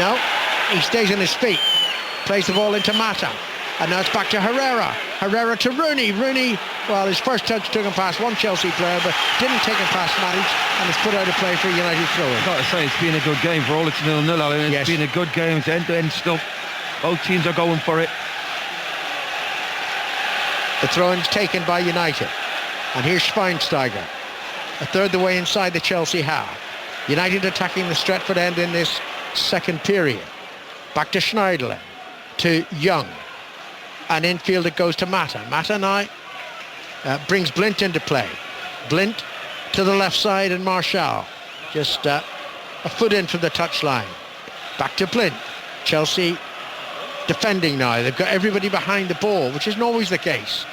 No, he stays on his feet. Plays the ball into Mata. And now it's back to Herrera. Herrera to Rooney. Rooney, well, his first touch took him past one Chelsea player, but didn't take him past Matic, and it's put out of play for a United throw-in. I've got to say, it's been a good game for all it's 0-0. It's been a good game. It's end-to-end stuff. Both teams are going for it. The throw-in's taken by United. And here's Schweinsteiger, a third the way inside the Chelsea half. United attacking the Stretford end in this second period. Back to Schneiderlin, to Young. And infield it goes to Mata. Mata now brings Blint into play. Blint to the left side and Martial. Just a foot in from the touchline. Back to Blint. Chelsea defending now. They've got everybody behind the ball, which isn't always the case.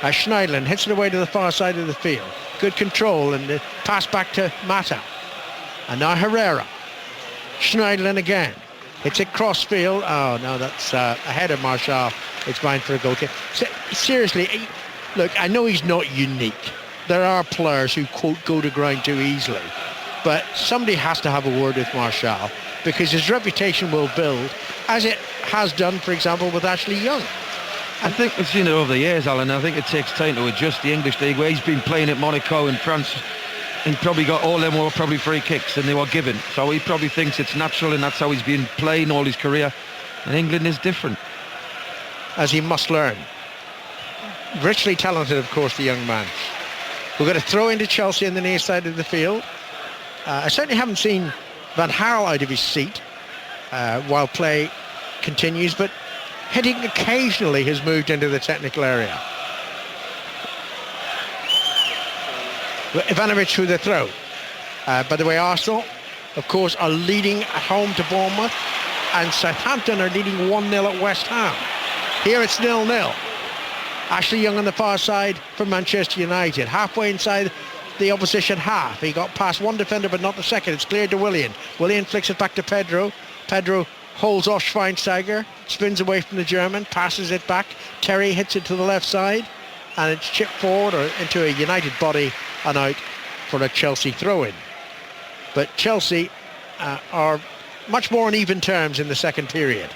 Schneiderlin hits it away to the far side of the field. Good control and the pass back to Mata. And now Herrera. Schneiderlin again. Hits it cross field. Oh no, that's ahead of Martial. It's fine for a goal kick. Seriously, look, I know he's not unique. There are players who, quote, go to ground too easily. But somebody has to have a word with Martial, because his reputation will build, as it has done, for example, with Ashley Young. I think we've seen it over the years, Alan. I think it takes time to adjust. The English league, where he's been playing at Monaco in France, he probably got all them were probably free kicks and they were given. So he probably thinks it's natural, and that's how he's been playing all his career. And England is different. As he must learn. Richly talented, of course, the young man. We're going to throw into Chelsea on the near side of the field. I certainly haven't seen Van Gaal out of his seat while play continues, but heading occasionally has moved into the technical area. Ivanovic with the throw. By the way, Arsenal, of course, are leading at home to Bournemouth, and Southampton are leading 1-0 at West Ham. Here it's 0-0. Ashley Young on the far side for Manchester United. Halfway inside the opposition half. He got past one defender, but not the second. It's cleared to Willian. Willian flicks it back to Pedro. Pedro holds off Schweinsteiger, spins away from the German, passes it back. Terry hits it to the left side, and it's chipped forward or into a United body and out for a Chelsea throw-in. But Chelsea are much more on even terms in the second period,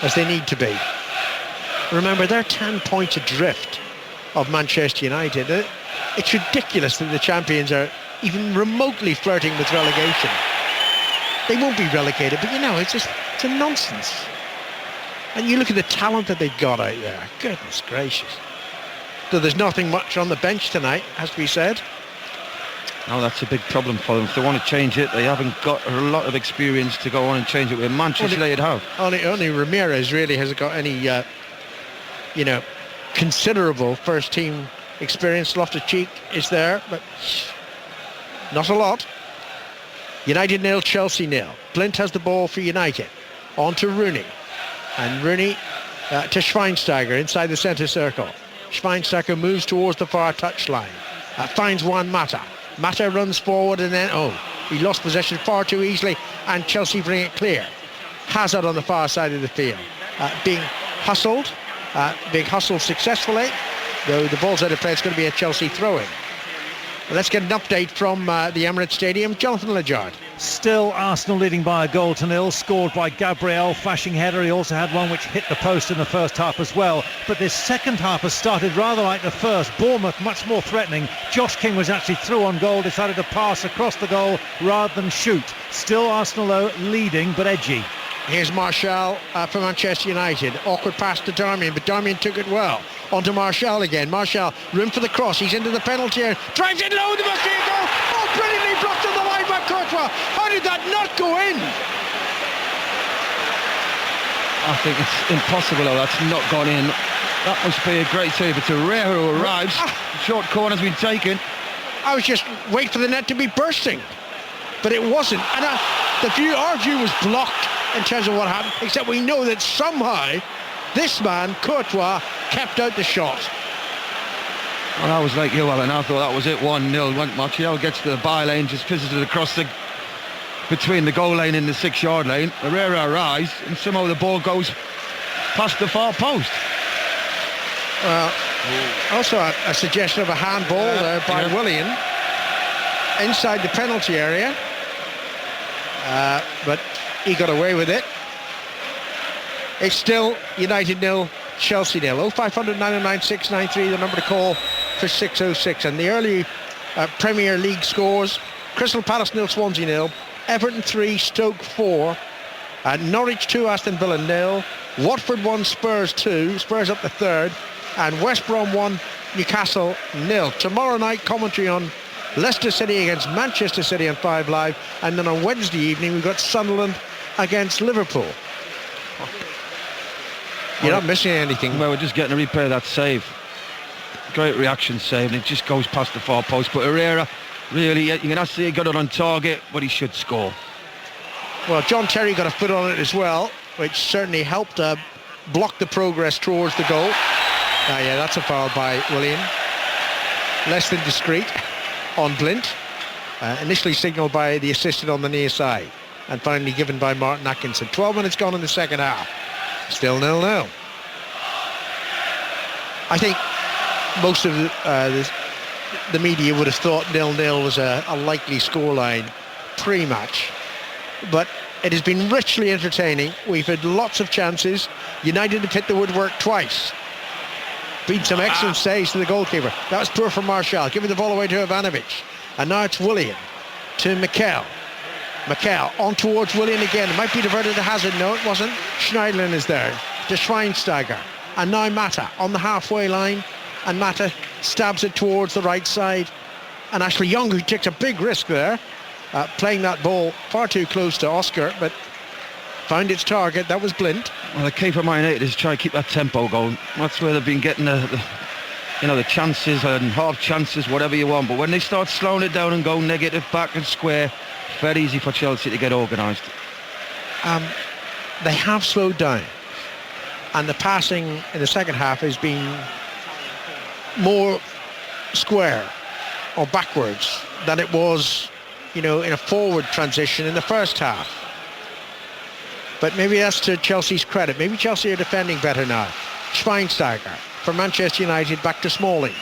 as they need to be. Remember, they're 10 points adrift of Manchester United. It's ridiculous that the champions are even remotely flirting with relegation. They won't be relegated, but you know, it's a nonsense. And you look at the talent that they've got out there. Goodness gracious. So there's nothing much on the bench tonight, has to be said. No, that's a big problem for them. If they want to change it, they haven't got a lot of experience to go on and change it with. Manchester United have. Only Ramirez really hasn't got any, considerable first-team experience. Loftus-Cheek is there, but not a lot. United 0, Chelsea 0. Blint has the ball for United. On to Rooney. And Rooney to Schweinsteiger inside the centre circle. Schweinsteiger moves towards the far touchline. Finds Juan Mata. Mata runs forward and then, he lost possession far too easily, and Chelsea bring it clear. Hazard on the far side of the field. Being hustled successfully, though the ball's out of play. It's going to be a Chelsea throw-in. Let's get an update from the Emirates Stadium. Jonathan Lajarde. Still Arsenal leading by 1-0, scored by Gabriel, flashing header. He also had one which hit the post in the first half as well. But this second half has started rather like the first. Bournemouth much more threatening. Josh King was actually through on goal, decided to pass across the goal rather than shoot. Still Arsenal though leading but edgy. Here's Martial for Manchester United. Awkward pass to Darmian, but Darmian took it well. On to Martial again. Martial, room for the cross. He's into the penalty area. Drives it low. There must be a goal. Oh, brilliantly blocked on the line by Courtois. How did that not go in? I think it's impossible how that's not gone in. That must be a great save. It's Herrera who arrives. Short corner's been taken. I was just waiting for the net to be bursting, but it wasn't. And our view was blocked in terms of what happened, except we know that somehow this man, Courtois, kept out the shot. Well, I was like you, Alan. I thought that was it, 1-0. When Martial gets to the byline, just fizzes it across between the goal line and the 6-yard line. Herrera arrives, and somehow the ball goes past the far post. Well, also a suggestion of a handball there by Willian inside the penalty area. But he got away with it. It's still United 0, Chelsea 0. 0500 909 693, the number to call for 606. And the early Premier League scores: Crystal Palace 0, Swansea 0, Everton 3, Stoke 4, Norwich 2, Aston Villa 0, Watford 1, Spurs 2, Spurs up the third, and West Brom 1, Newcastle 0. Tomorrow night, commentary on Leicester City against Manchester City on 5 Live, and then on Wednesday evening we've got Sunderland against Liverpool. You're not missing anything. Well, we're just getting a replay of that save. Great reaction save, and it just goes past the far post. But Herrera, really, you can have to say he got it on target, but he should score. Well, John Terry got a foot on it as well, which certainly helped block the progress towards the goal. Yeah, that's a foul by Willian. Less than discreet on Blint. Initially signalled by the assistant on the near side, and finally given by Martin Atkinson. 12 minutes gone in the second half. Still 0-0. I think most of the media would have thought 0-0 was a likely scoreline pre-match, but it has been richly entertaining. We've had lots of chances. United have hit the woodwork twice. Been some excellent saves to the goalkeeper. That was poor from Martial, giving the ball away to Ivanovic. And now it's Willian to Mikel. Mikel on towards Willian again. It might be diverted to Hazard. No, it wasn't. Schneiderlin is there to Schweinsteiger. And now Mata on the halfway line. And Mata stabs it towards the right side. And Ashley Young, who takes a big risk there, playing that ball far too close to Oscar, but found its target. That was Blint. Well, the key for Man United is to try to keep that tempo going. That's where they've been getting the chances and half chances, whatever you want. But when they start slowing it down and go negative back and square, very easy for Chelsea to get organised. They have slowed down, and the passing in the second half has been more square or backwards than it was, in a forward transition in the first half. But maybe that's to Chelsea's credit. Maybe Chelsea are defending better now. Schweinsteiger for Manchester United, back to Smalling,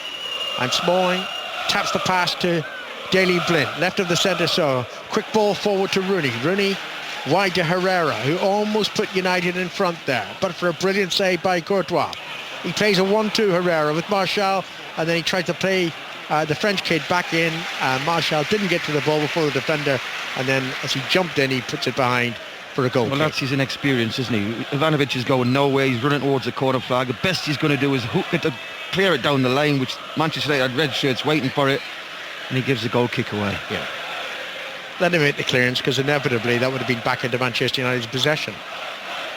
and Smalling taps the pass to Daley Blind, left of the centre circle. Quick ball forward to Rooney. Rooney wide to Herrera, who almost put United in front there, but for a brilliant save by Courtois. He plays a 1-2 Herrera with Martial, and then he tried to play the French kid back in. Martial didn't get to the ball before the defender, and then as he jumped in, he puts it behind for a goal. Well, that's his inexperience, isn't he? Ivanovic is going nowhere. He's running towards the corner flag. The best he's going to do is hook it to clear it down the line, which Manchester United had red shirts waiting for it, and he gives the goal kick away. Yeah. Let him hit the clearance, because inevitably that would have been back into Manchester United's possession.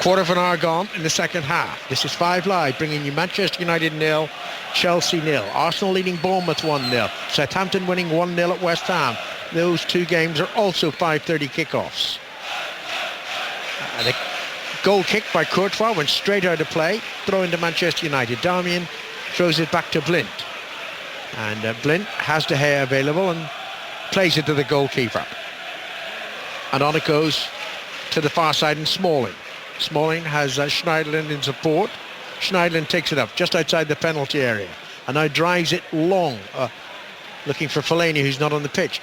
Quarter of an hour gone in the second half. This is 5 Live, bringing you Manchester United 0, Chelsea 0. Arsenal leading Bournemouth 1-0. Southampton winning 1-0 at West Ham. Those two games are also 5:30 kickoffs. And the goal kick by Courtois went straight out of play. Throw into Manchester United. Darmian throws it back to Blint. And Blint has De Gea available and plays it to the goalkeeper. And on it goes to the far side and Smalling. Smalling has Schneiderlin in support. Schneiderlin takes it up just outside the penalty area and now drives it long, looking for Fellaini, who's not on the pitch.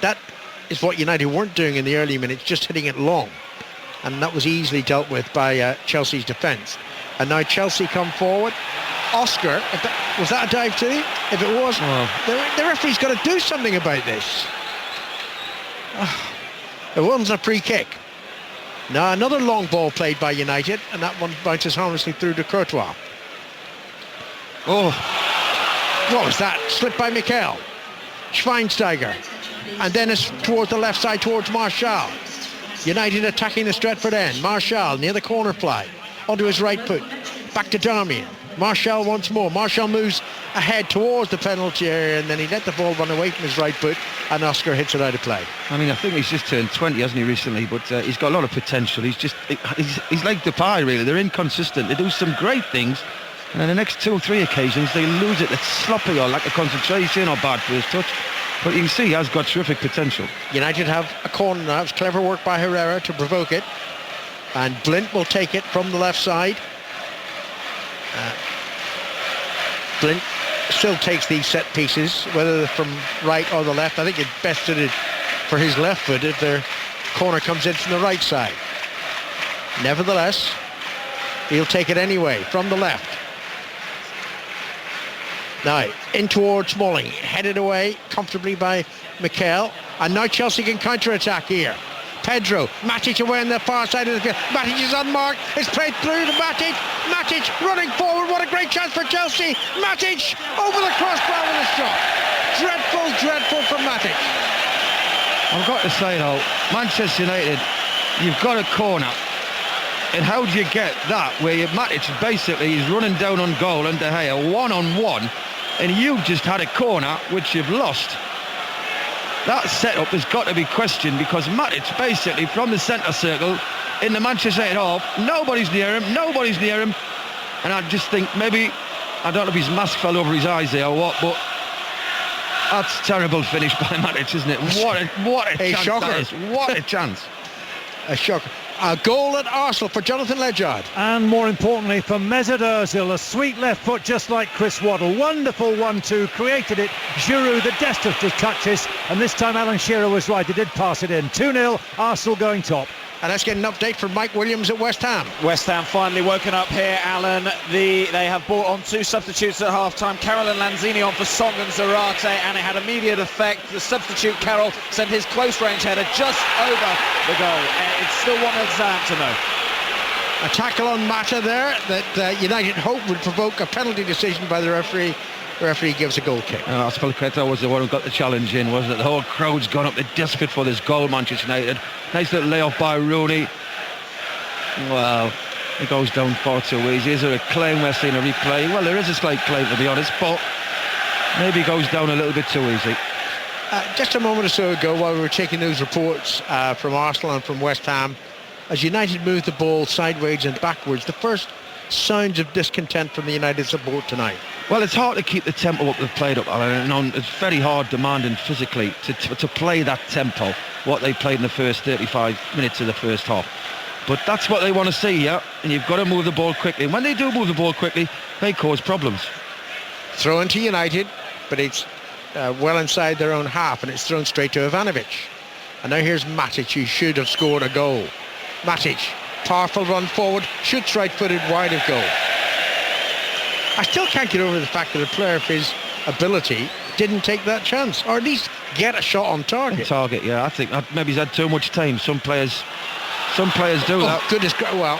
That is what United weren't doing in the early minutes, just hitting it long. And that was easily dealt with by Chelsea's defence. And now Chelsea come forward. Oscar, was that a dive to him? If it was, the referee's got to do something about this. It wasn't a free kick. Now another long ball played by United, and that one bounces harmlessly through to Courtois. Oh, what was that? Slipped by Mikel. Schweinsteiger. And then it's towards the left side, towards Martial. United attacking the Stretford end. Martial near the corner flag. Onto his right foot. Back to Darmian. Martial once more. Martial moves ahead towards the penalty area, and then he let the ball run away from his right foot, and Oscar hits it out of play. I mean, I think he's just turned 20, hasn't he, recently? But he's got a lot of potential. He's like Depay, really. They're inconsistent. They do some great things, and on the next 2 or 3 occasions, they lose it. It's sloppy or lack of concentration or bad first touch. But you can see he has got terrific potential. United have a corner now. It's clever work by Herrera to provoke it. And Blint will take it from the left side. Blint still takes these set pieces, whether they're from right or the left. I think it's best suited for his left foot if their corner comes in from the right side. Nevertheless, he'll take it anyway from the left. Now, in towards Smalling, headed away comfortably by Mikel. And now Chelsea can counter-attack here. Pedro, Matic away on the far side of the field. Matic is unmarked. It's played through to Matic. Matic running forward. What a great chance for Chelsea. Matic over the crossbar with a shot. Dreadful from Matic. I've got to say though, Manchester United, you've got a corner. And how do you get that where Matic basically is running down on goal and De Gea one-on-one, and you've just had a corner which you've lost? That setup has got to be questioned, because Matic basically from the centre circle in the Manchester United half, nobody's near him, and I just think maybe, I don't know if his mask fell over his eyes there or what, but that's a terrible finish by Matic, isn't it? What a chance shocker. that is. What a chance. A shocker. A goal at Arsenal for Jonathan Ledyard. And more importantly for Mesut Ozil, a sweet left foot just like Chris Waddle. Wonderful 1-2, created it. Giroud, the deftest of touches, and this time Alan Shearer was right, he did pass it in. 2-0, Arsenal going top. And let's get an update from Mike Williams at West Ham. West Ham finally woken up here, Alan. They have brought on 2 substitutes at half-time. Carroll and Lanzini on for Song and Zarate, and it had immediate effect. The substitute Carroll sent his close-range header just over the goal. It's still 1-0 Southampton, though. A tackle on Mata there that United hoped would provoke a penalty decision by the referee. The referee gives a goal kick. Aspilicueta was the one who got the challenge in, wasn't it? The whole crowd's gone up. They're desperate for this goal, Manchester United. Nice little layoff by Rooney. Well, it goes down far too easy. Is there a claim we're seeing a replay? Well, there is a slight claim, to be honest, but maybe it goes down a little bit too easy. Just a moment or so ago, while we were taking those reports from Arsenal and from West Ham, as United moved the ball sideways and backwards, the first signs of discontent from the United support tonight. Well, it's hard to keep the tempo up they've played up, Alan, and it's very hard, demanding physically to play that tempo, what they played in the first 35 minutes of the first half. But that's what they want to see, yeah, and you've got to move the ball quickly. And when they do move the ball quickly, they cause problems. Throw into United, but it's well inside their own half, and it's thrown straight to Ivanovic. And now here's Matic, who should have scored a goal. Matic, powerful run forward, shoots right-footed wide of goal. I still can't get over the fact that a player of his ability didn't take that chance, or at least get a shot on target. Yeah, I think maybe he's had too much time. Some players do that. Goodness, well,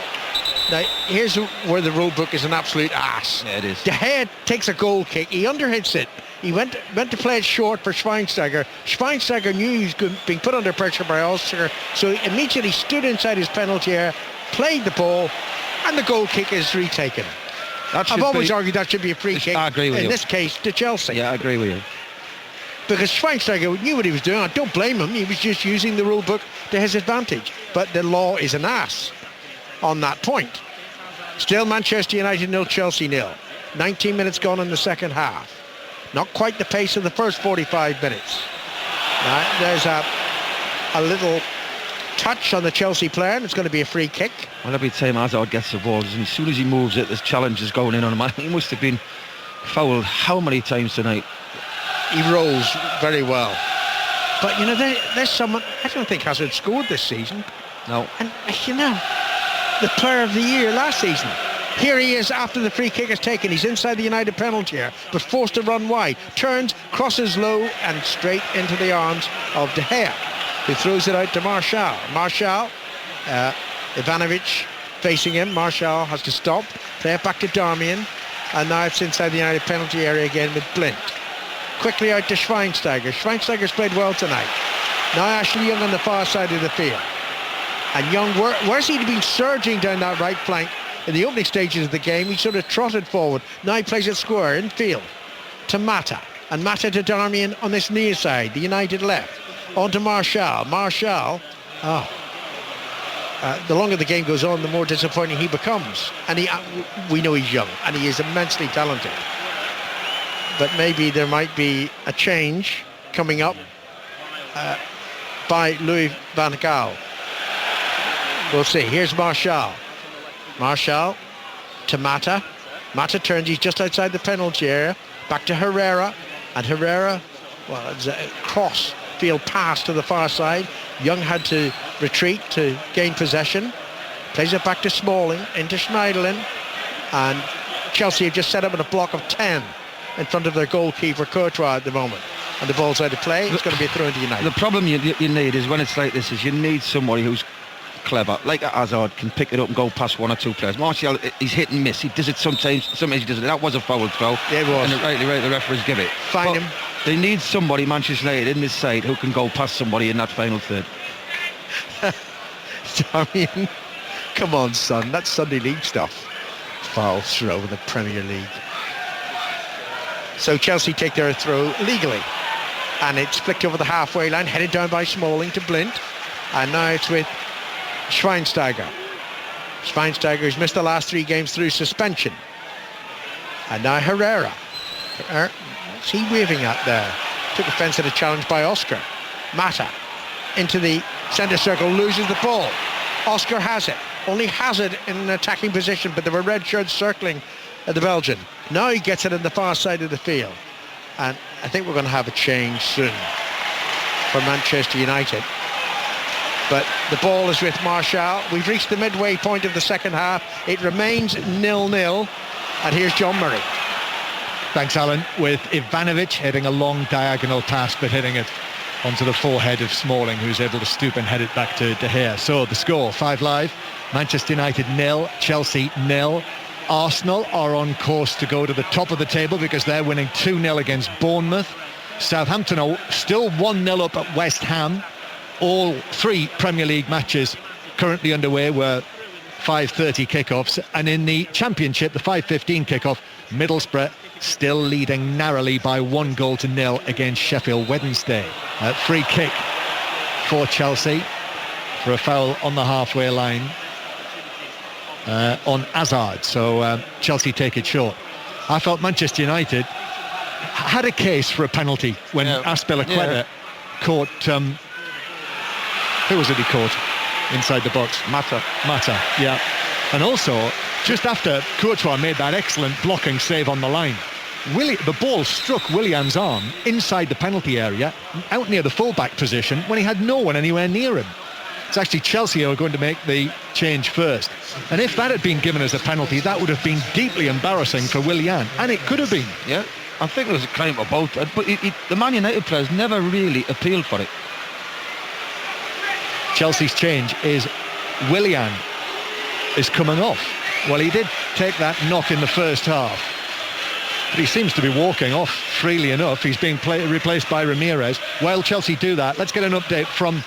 now here's where the rule book is an absolute ass. Yeah, it is. De Gea takes a goal kick, he underhits it. He went to play it short for Schweinsteiger. Schweinsteiger knew he was being put under pressure by Oscar, so he immediately stood inside his penalty area, played the ball, and the goal kick is retaken. I've always argued that should be a free kick. I agree with you. In this case, to Chelsea. Yeah, I agree with you. Because Schweinsteiger knew what he was doing. I don't blame him. He was just using the rule book to his advantage. But the law is an ass on that point. Still Manchester United 0, Chelsea 0. 19 minutes gone in the second half. Not quite the pace of the first 45 minutes. There's a little touch on the Chelsea player, and it's going to be a free kick. Well, every time Hazard gets the ball, and as soon as he moves it, there's challenges going in on him. He must have been fouled how many times tonight? He rolls very well. But, you know, there's someone... I don't think Hazard scored this season. No. And, you know, the player of the year last season. Here he is after the free kick is taken. He's inside the United penalty area, but forced to run wide. Turns, crosses low, and straight into the arms of De Gea, who throws it out to Martial. Martial, Ivanovic facing him. Martial has to stop. Play it back to Darmian. And now it's inside the United penalty area again with Blint. Quickly out to Schweinsteiger. Schweinsteiger's played well tonight. Now Ashley Young on the far side of the field. And Young, where's he been surging down that right flank in the opening stages of the game? He sort of trotted forward. Now he plays it square in field to Mata. And Mata to Darmian on this near side, the United left. On to Martial. Martial, the longer the game goes on, the more disappointing he becomes. And we know he's young, and he is immensely talented. But maybe there might be a change coming up by Louis van Gaal. We'll see. Here's Martial. Martial to Mata. Mata turns, he's just outside the penalty area. Back to Herrera. And Herrera, well, it's a cross field pass to the far side. Young had to retreat to gain possession. Plays it back to Smalling, into Schneiderlin. And Chelsea have just set up in a block of 10 in front of their goalkeeper, Courtois, at the moment. And the ball's out of play. It's going to be thrown to United. The problem you need is when it's like this is you need somebody who's clever, like Hazard, can pick it up and go past one or two players. Martial, he's hit and miss. He does it sometimes he doesn't. That was a foul throw. Yeah, it was. And rightly the referees give it. Find him. They need somebody, Manchester United, in this side who can go past somebody in that final third. Darmian, come on, son. That's Sunday League stuff. Foul throw in the Premier League. So Chelsea take their throw legally. And it's flicked over the halfway line, headed down by Smalling to Blint. And now it's with Schweinsteiger. Schweinsteiger's missed the last 3 games through suspension. And now Herrera. What's he waving at there? Took offence at a challenge by Oscar. Mata into the centre circle, loses the ball. Oscar has it. Only has it in an attacking position, but there were red shirts circling the Belgian. Now he gets it in the far side of the field. And I think we're going to have a change soon for Manchester United. But the ball is with Martial. We've reached the midway point of the second half. It remains 0-0. And here's John Murray. Thanks, Alan. With Ivanovic hitting a long diagonal pass, but hitting it onto the forehead of Smalling, who's able to stoop and head it back to De Gea. So the score, 5 Live. Manchester United 0, Chelsea 0. Arsenal are on course to go to the top of the table because they're winning 2-0 against Bournemouth. Southampton are still 1-0 up at West Ham. All 3 Premier League matches currently underway were 5:30 kickoffs, and in the Championship, the 5:15 kickoff, Middlesbrough still leading narrowly by 1-0 against Sheffield Wednesday. Free kick for Chelsea for a foul on the halfway line on Hazard, so Chelsea take it short. I thought Manchester United had a case for a penalty when Azpilicueta caught who was it he caught inside the box? Mata, yeah. And also, just after Courtois made that excellent blocking save on the line, the ball struck Willian's arm inside the penalty area, out near the full-back position, when he had no one anywhere near him. It's actually Chelsea who are going to make the change first. And if that had been given as a penalty, that would have been deeply embarrassing for Willian, and it could have been. Yeah, I think there was a claim about that, but the Man United players never really appealed for it. Chelsea's change is Willian is coming off. Well, he did take that knock in the first half, but he seems to be walking off freely enough. He's being replaced by Ramirez. While Chelsea do that, let's get an update from,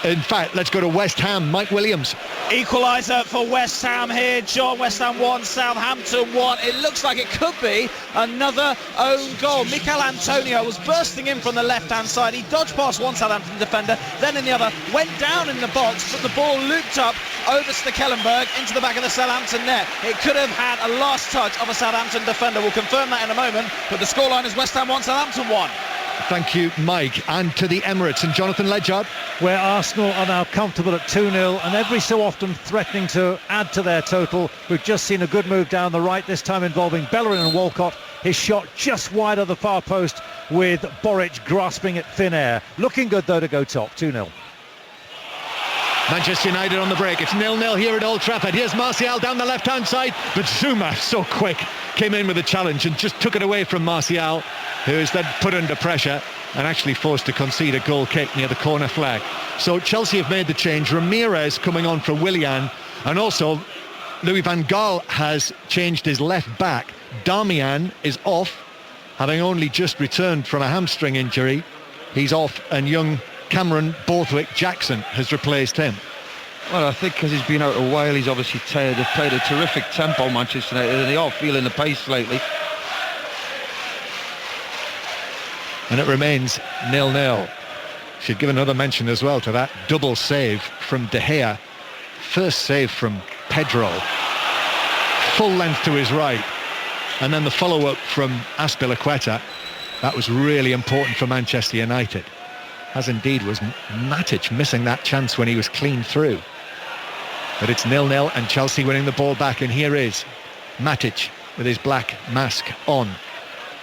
in fact, let's go to West Ham. Mike Williams. Equaliser for West Ham here, John. West Ham 1, Southampton 1. It looks like it could be another own goal. Mikel Antonio was bursting in from the left-hand side. He dodged past one Southampton defender, then in the other, went down in the box, but the ball looped up over Stekelenburg into the back of the Southampton net. It could have had a last touch of a Southampton defender. We'll confirm that in a moment, but the scoreline is West Ham 1, Southampton 1. Thank you, Mike. And to the Emirates and Jonathan Ledyard. Where Arsenal are now comfortable at 2-0 and every so often threatening to add to their total. We've just seen a good move down the right, this time involving Bellerin and Walcott. His shot just wide of the far post with Boric grasping at thin air. Looking good, though, to go top. 2-0. Manchester United on the break. It's 0-0 here at Old Trafford. Here's Martial down the left-hand side, but Zuma, so quick, came in with a challenge and just took it away from Martial, who is then put under pressure and actually forced to concede a goal kick near the corner flag. So Chelsea have made the change. Ramirez coming on for Willian, and also Louis van Gaal has changed his left back. Darmian is off, having only just returned from a hamstring injury. He's off, and young Cameron Borthwick-Jackson has replaced him. Well, I think because he's been out a while, he's obviously tired. They've played a terrific tempo, Manchester United, and they are feeling the pace lately. And it remains 0-0. Should give another mention as well to that double save from De Gea. First save from Pedro. Full length to his right. And then the follow-up from Azpilicueta. That was really important for Manchester United. As indeed was Matic, missing that chance when he was clean through. But it's 0-0 and Chelsea winning the ball back. And here is Matic with his black mask on.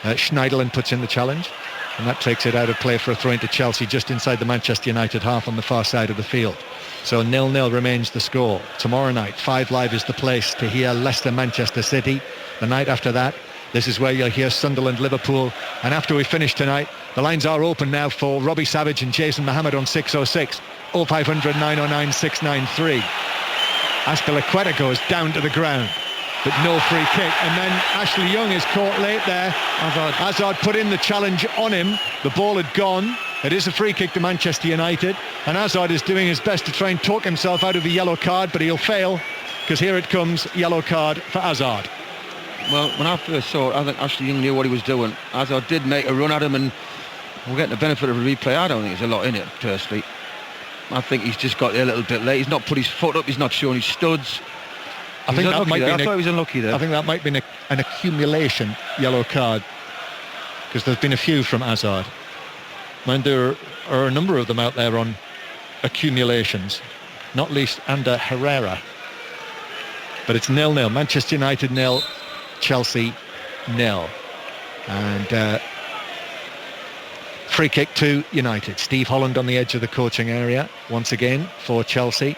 Schneiderlin puts in the challenge. And that takes it out of play for a throw into Chelsea just inside the Manchester United half on the far side of the field. So 0-0 remains the score. Tomorrow night, 5 Live is the place to hear Leicester-Manchester City. The night after that, this is where you'll hear Sunderland-Liverpool. And after we finish tonight, the lines are open now for Robbie Savage and Jason Mohammed on 606. 0500 909 693. Azpilicueta goes down to the ground, but no free kick. And then Ashley Young is caught late there. Hazard put in the challenge on him. The ball had gone. It is a free kick to Manchester United. And Hazard is doing his best to try and talk himself out of the yellow card, but he'll fail, because here it comes, yellow card for Hazard. Well, when I first saw it, I think Ashley Young knew what he was doing. Hazard did make a run at him, and we're getting the benefit of a replay. I don't think there's a lot in it, personally. I think he's just got there a little bit late. He's not put his foot up. He's not showing his studs. I think that might be. I thought he was unlucky there. I think that might be an accumulation yellow card, because there's been a few from Hazard. And there are a number of them out there on accumulations, not least under Herrera. But it's 0-0. Manchester United 0, Chelsea 0. And free kick to United. Steve Holland on the edge of the coaching area once again for Chelsea.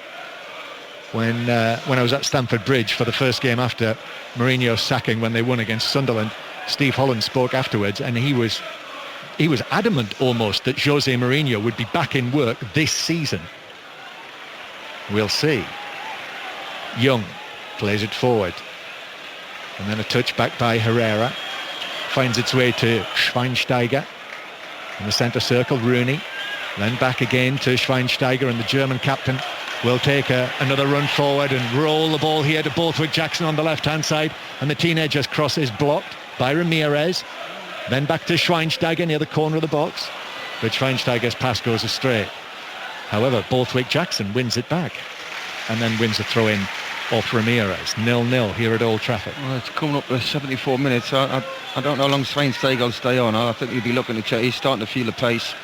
When I was at Stamford Bridge for the first game after Mourinho's sacking when they won against Sunderland, Steve Holland spoke afterwards, and he was adamant almost that Jose Mourinho would be back in work this season. We'll see. Young plays it forward, and then a touch back by Herrera, finds its way to Schweinsteiger in the centre circle. Rooney then back again to Schweinsteiger, and the German captain will take another run forward and roll the ball here to Borthwick-Jackson on the left-hand side, and the teenager's cross is blocked by Ramirez. Then back to Schweinsteiger near the corner of the box, but Schweinsteiger's pass goes astray. However, Borthwick-Jackson wins it back and then wins a throw-in off Ramirez. 0-0 here at Old Trafford. Well, it's coming up to 74 minutes. I don't know how long Schweinsteiger will stay on. I think he'll be looking to check. He's starting to feel the pace.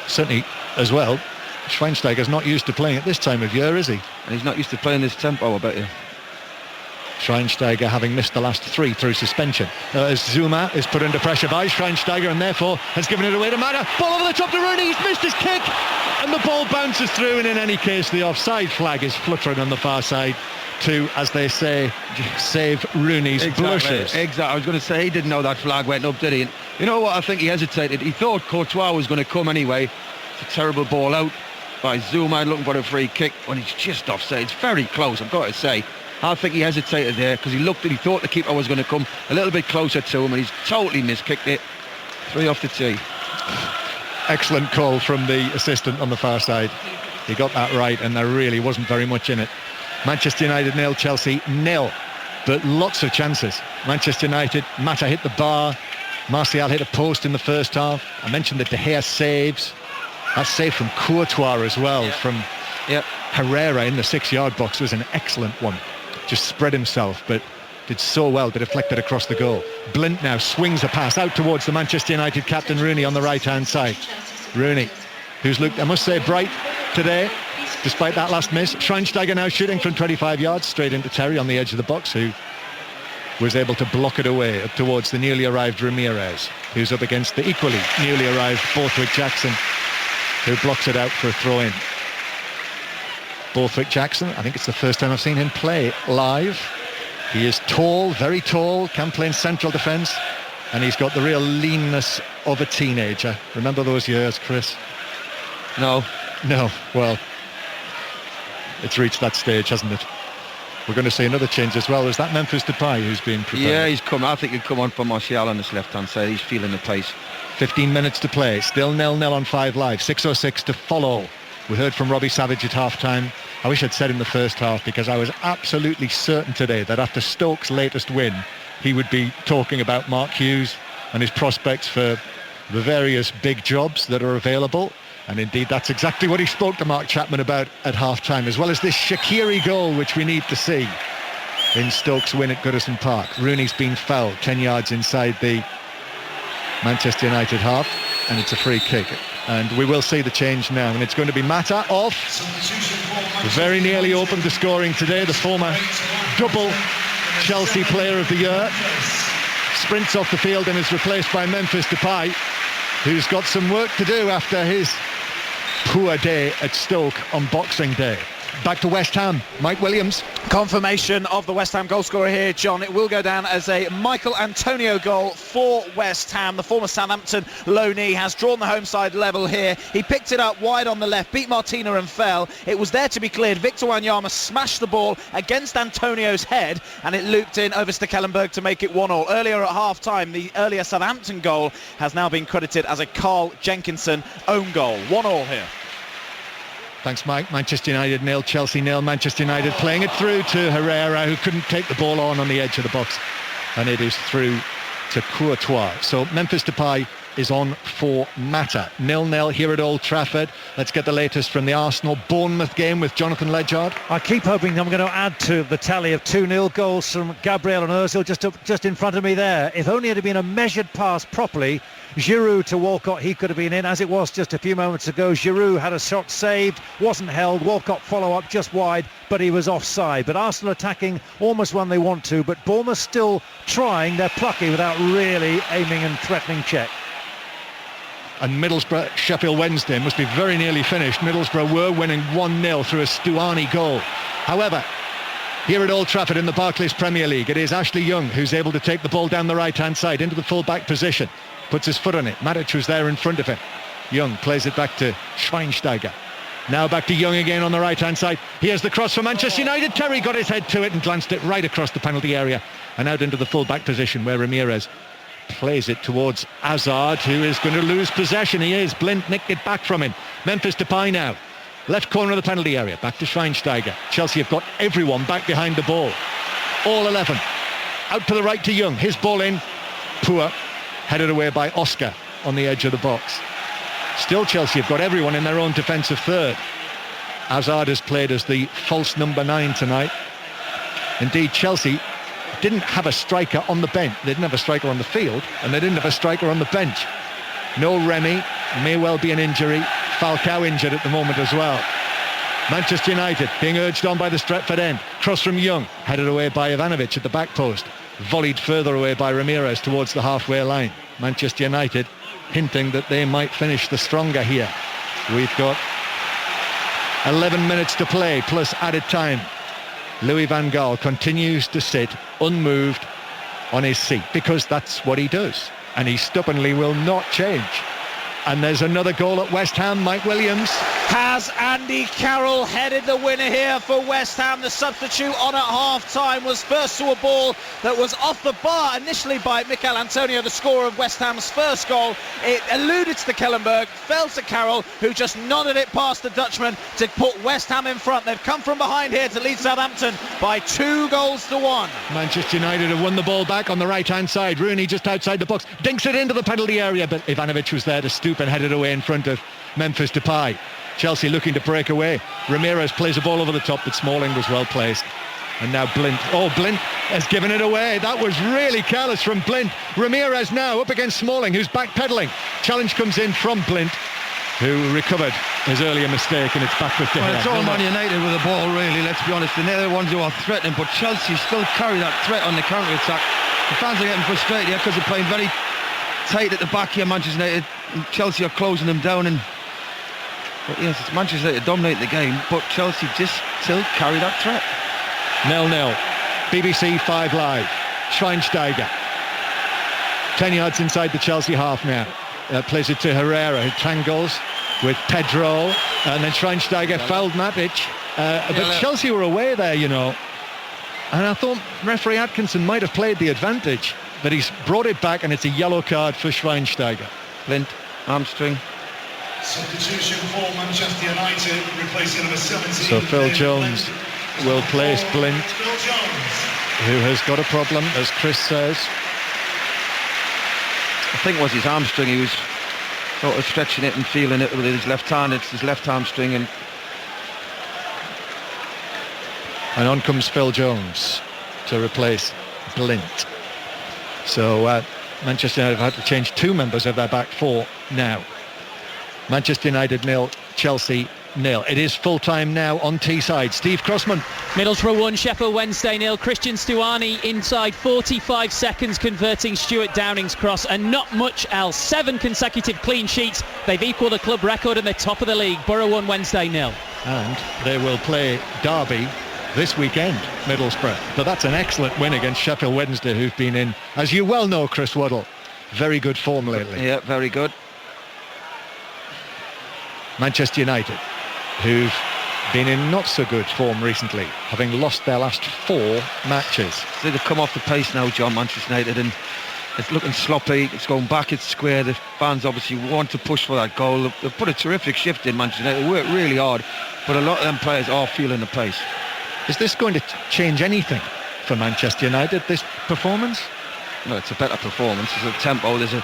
Certainly, as well, Schweinsteiger's not used to playing at this time of year, is he? And he's not used to playing this tempo, I bet you. Schweinsteiger having missed the last 3 through suspension. As Zuma is put under pressure by Schweinsteiger and therefore has given it away to Mata. Ball over the top to Rooney, he's missed his kick, and the ball bounces through, and in any case the offside flag is fluttering on the far side to, as they say, save Rooney's blushes. Exactly. I was going to say, he didn't know that flag went up, did he? And you know what, I think he hesitated. He thought Courtois was going to come anyway. It's a terrible ball out by Zuma looking for a free kick when he's just offside. It's very close, I've got to say. I think he hesitated there because he thought the keeper was going to come a little bit closer to him, and he's totally miskicked it. 3 off the tee. Excellent call from the assistant on the far side. He got that right, and there really wasn't very much in it. Manchester United 0, Chelsea 0, but lots of chances. Manchester United, Mata hit the bar, Martial hit a post in the first half. I mentioned the De Gea saves. That save from Courtois as well, from Herrera in the 6-yard box was an excellent one. Just spread himself, but did so well, but deflected across the goal. Blint now swings a pass out towards the Manchester United captain Rooney on the right-hand side. Rooney, who's looked, I must say, bright today, despite that last miss. Schweinsteiger now shooting from 25 yards straight into Terry on the edge of the box, who was able to block it away up towards the newly arrived Ramirez, who's up against the equally newly arrived Borthwick Jackson, who blocks it out for a throw-in. Borthwick Jackson, I think it's the first time I've seen him play live. He is tall, very tall, can play in central defence, and he's got the real leanness of a teenager. Remember those years, Chris? No. Well, it's reached that stage, hasn't it? We're going to see another change as well. Is that Memphis Depay who's been prepared? Yeah, he's come. I think he'll come on for Martial on his left-hand side. He's feeling the pace. 15 minutes to play. Still 0-0 on 5 Live. 6:06 to follow. We heard from Robbie Savage at half-time. I wish I'd said in the first half, because I was absolutely certain today that after Stoke's latest win, he would be talking about Mark Hughes and his prospects for the various big jobs that are available. And indeed, that's exactly what he spoke to Mark Chapman about at half-time, as well as this Shaqiri goal, which we need to see in Stoke's win at Goodison Park. Rooney's been fouled 10 yards inside the Manchester United half, and it's a free kick. And we will see the change now, and it's going to be Mata off. Very nearly opened the scoring today, the former double Chelsea Player of the Year. Sprints off the field and is replaced by Memphis Depay, who's got some work to do after his poor day at Stoke on Boxing Day. Back to West Ham, Mike Williams. Confirmation of the West Ham goal scorer here, John. It will go down as a Michael Antonio goal for West Ham. The former Southampton loanee has drawn the home side level here. He picked it up wide on the left, beat Martina and fell. It was there to be cleared. Victor Wanyama smashed the ball against Antonio's head, and it looped in over Stekelenburg to make it 1-1. Earlier at half-time, the earlier Southampton goal has now been credited as a Carl Jenkinson own goal. 1-1 here. Thanks, Mike. Manchester United 0, Chelsea 0. Manchester United playing it through to Herrera, who couldn't take the ball on the edge of the box. And it is through to Courtois. So Memphis Depay is on for Mata. 0-0 here at Old Trafford. Let's get the latest from the Arsenal-Bournemouth game with Jonathan Ledgard. I keep hoping I'm going to add to the tally of 2-0 goals from Gabriel and Ozil just in front of me there. If only it had been a measured pass properly, Giroud to Walcott, he could have been in. As it was just a few moments ago, Giroud had a shot saved, wasn't held. Walcott follow-up just wide, but he was offside. But Arsenal attacking almost when they want to, but Bournemouth still trying. They're plucky without really aiming and threatening check. And Middlesbrough, Sheffield Wednesday must be very nearly finished. Middlesbrough were winning 1-0 through a Stuani goal. However, here at Old Trafford in the Barclays Premier League, it is Ashley Young who's able to take the ball down the right-hand side into the full-back position. Puts his foot on it. Matic was there in front of him. Young plays it back to Schweinsteiger. Now back to Young again on the right-hand side. Here's the cross for Manchester United. Terry got his head to it and glanced it right across the penalty area and out into the full-back position where Ramirez plays it towards Hazard, who is going to lose possession. He is. Blint nicked it back from him. Memphis Depay now. Left corner of the penalty area. Back to Schweinsteiger. Chelsea have got everyone back behind the ball. All 11. Out to the right to Young. His ball in. Poor. Headed away by Oscar on the edge of the box. Still Chelsea have got everyone in their own defensive third. Hazard has played as the false number 9 tonight. Indeed, Chelsea didn't have a striker on the bench. They didn't have a striker on the field, and they didn't have a striker on the bench. No Remy, may well be an injury. Falcao injured at the moment as well. Manchester United being urged on by the Stretford end. Cross from Young, headed away by Ivanovic at the back post. Volleyed further away by Ramirez towards the halfway line. Manchester United hinting that they might finish the stronger here. We've got 11 minutes to play plus added time. Louis van Gaal continues to sit unmoved on his seat because that's what he does, and he stubbornly will not change. And there's another goal at West Ham. Mike Williams. Has Andy Carroll headed the winner here for West Ham? The substitute on at half-time was first to a ball that was off the bar initially by Mikel Antonio, the scorer of West Ham's first goal. It alluded to Kellenberg, fell to Carroll, who just nodded it past the Dutchman to put West Ham in front. They've come from behind here to lead Southampton by 2-1. Manchester United have won the ball back on the right-hand side. Rooney just outside the box, dinks it into the penalty area, but Ivanovic was there to stoop and head it away in front of Memphis Depay. Chelsea looking to break away. Ramirez plays the ball over the top, but Smalling was well placed. And now Blint. Oh, Blint has given it away. That was really careless from Blint. Ramirez now up against Smalling, who's backpedaling. Challenge comes in from Blint, who recovered his earlier mistake, and it's back with De Gea. Well, it's all Man United with the ball, really, let's be honest. And they're the ones who are threatening, but Chelsea still carry that threat on the counter-attack. The fans are getting frustrated here because they're playing very tight at the back here, Manchester United. And Chelsea are closing them down, but yes, it's Manchester United dominating the game, but Chelsea just still carry that threat. 0-0. BBC 5 Live. Schweinsteiger. 10 yards inside the Chelsea half now. Plays it to Herrera, who tangles with Pedro, and then Schweinsteiger fouled Matic. But Chelsea were away there, you know. And I thought referee Atkinson might have played the advantage, but he's brought it back, and it's a yellow card for Schweinsteiger. Blint, hamstring. Substitution for Manchester United, replacing number 17. So Phil Jones will place Blint, who has got a problem, as Chris says. I think it was his hamstring. He was sort of stretching it and feeling it with his left hand. It's his left hamstring. And on comes Phil Jones to replace Blint. So Manchester United have had to change 2 members of their back 4 now. Manchester United 0, Chelsea 0. It is full time now on Teesside. Steve Crossman. Middlesbrough 1, Sheffield Wednesday 0. Christian Stuani inside 45 seconds converting Stuart Downing's cross, and not much else. 7 consecutive clean sheets. They've equalled a club record and they're top of the league. Borough 1, Wednesday 0. And they will play Derby this weekend, Middlesbrough. But that's an excellent win against Sheffield Wednesday, who've been in, as you well know, Chris Waddle, very good form lately. Yeah, very good. Manchester United, who've been in not so good form recently, having lost their last 4 matches. So they've come off the pace now, John, Manchester United, and it's looking sloppy. It's going back, it's square. The fans obviously want to push for that goal. They've put a terrific shift in, Manchester United. They work really hard, but a lot of them players are feeling the pace. Is this going to change anything for Manchester United, this performance? No, it's a better performance. There's a tempo, there's a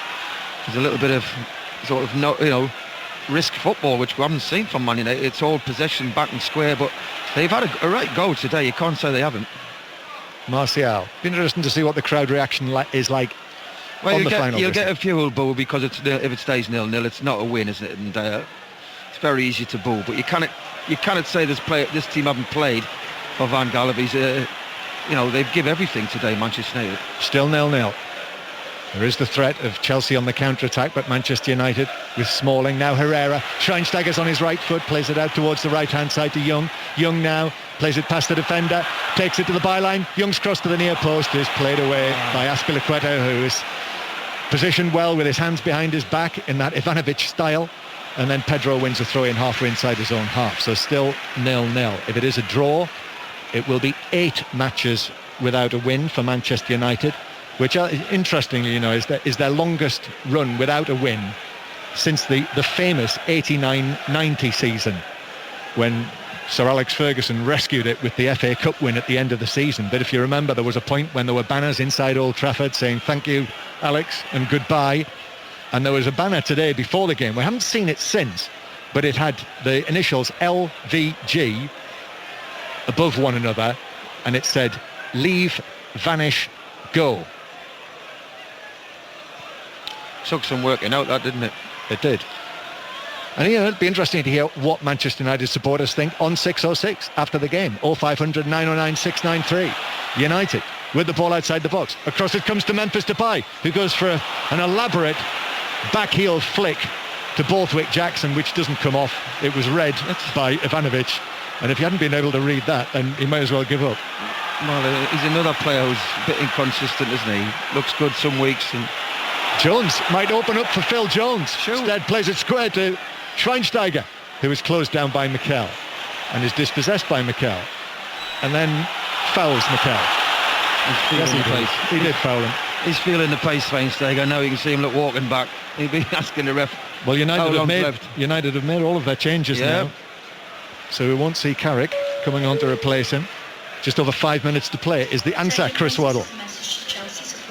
little bit of sort of risk football, which we haven't seen from Man United. It's all possession, back and square, but they've had a right go today. You can't say they haven't. Martial. Be interesting to see what the crowd reaction is like on the final. You'll get a few who'll boo because if it stays 0-0, it's not a win, isn't it? And it's very easy to boo. But you cannot say this team haven't played for Van Gaal. They've give everything today, Manchester United. Still 0-0. There is the threat of Chelsea on the counter-attack, but Manchester United with Smalling. Now Herrera. Schweinsteiger's on his right foot, plays it out towards the right-hand side to Young. Young now plays it past the defender, takes it to the byline. Young's cross to the near post is played away by Azpilicueta, who is positioned well with his hands behind his back in that Ivanovic style. And then Pedro wins a throw-in halfway inside his own half. So still 0-0. If it is a draw, it will be 8 matches without a win for Manchester United, which interestingly, is their longest run without a win since the famous 89-90 season, when Sir Alex Ferguson rescued it with the FA Cup win at the end of the season. But if you remember, there was a point when there were banners inside Old Trafford saying thank you, Alex, and goodbye. And there was a banner today before the game. We haven't seen it since, but it had the initials LVG above one another, and it said leave, vanish, go. Took some working out, that, didn't it? It did. And it'd be interesting to hear what Manchester United supporters think on 606 after the game. 0500 909 693. United with the ball outside the box. Across it comes to Memphis Depay, who goes for an elaborate back heel flick to Borthwick Jackson, which doesn't come off. It was read by Ivanovic, and if you hadn't been able to read that, then he might as well give up. Well, he's another player who's a bit inconsistent, isn't he? Looks good some weeks, and Jones might open up for Phil Jones. Instead plays it square to Schweinsteiger, who is closed down by Mikel and is dispossessed by Mikel, and then fouls Mikel. He did foul him. He's feeling the pace, Schweinsteiger. Now you can see him walking back. He'll be asking the ref. Well, United have made all of their changes now, so we won't see Carrick coming on to replace him. Just over 5 minutes to play is the answer, Chris Waddle.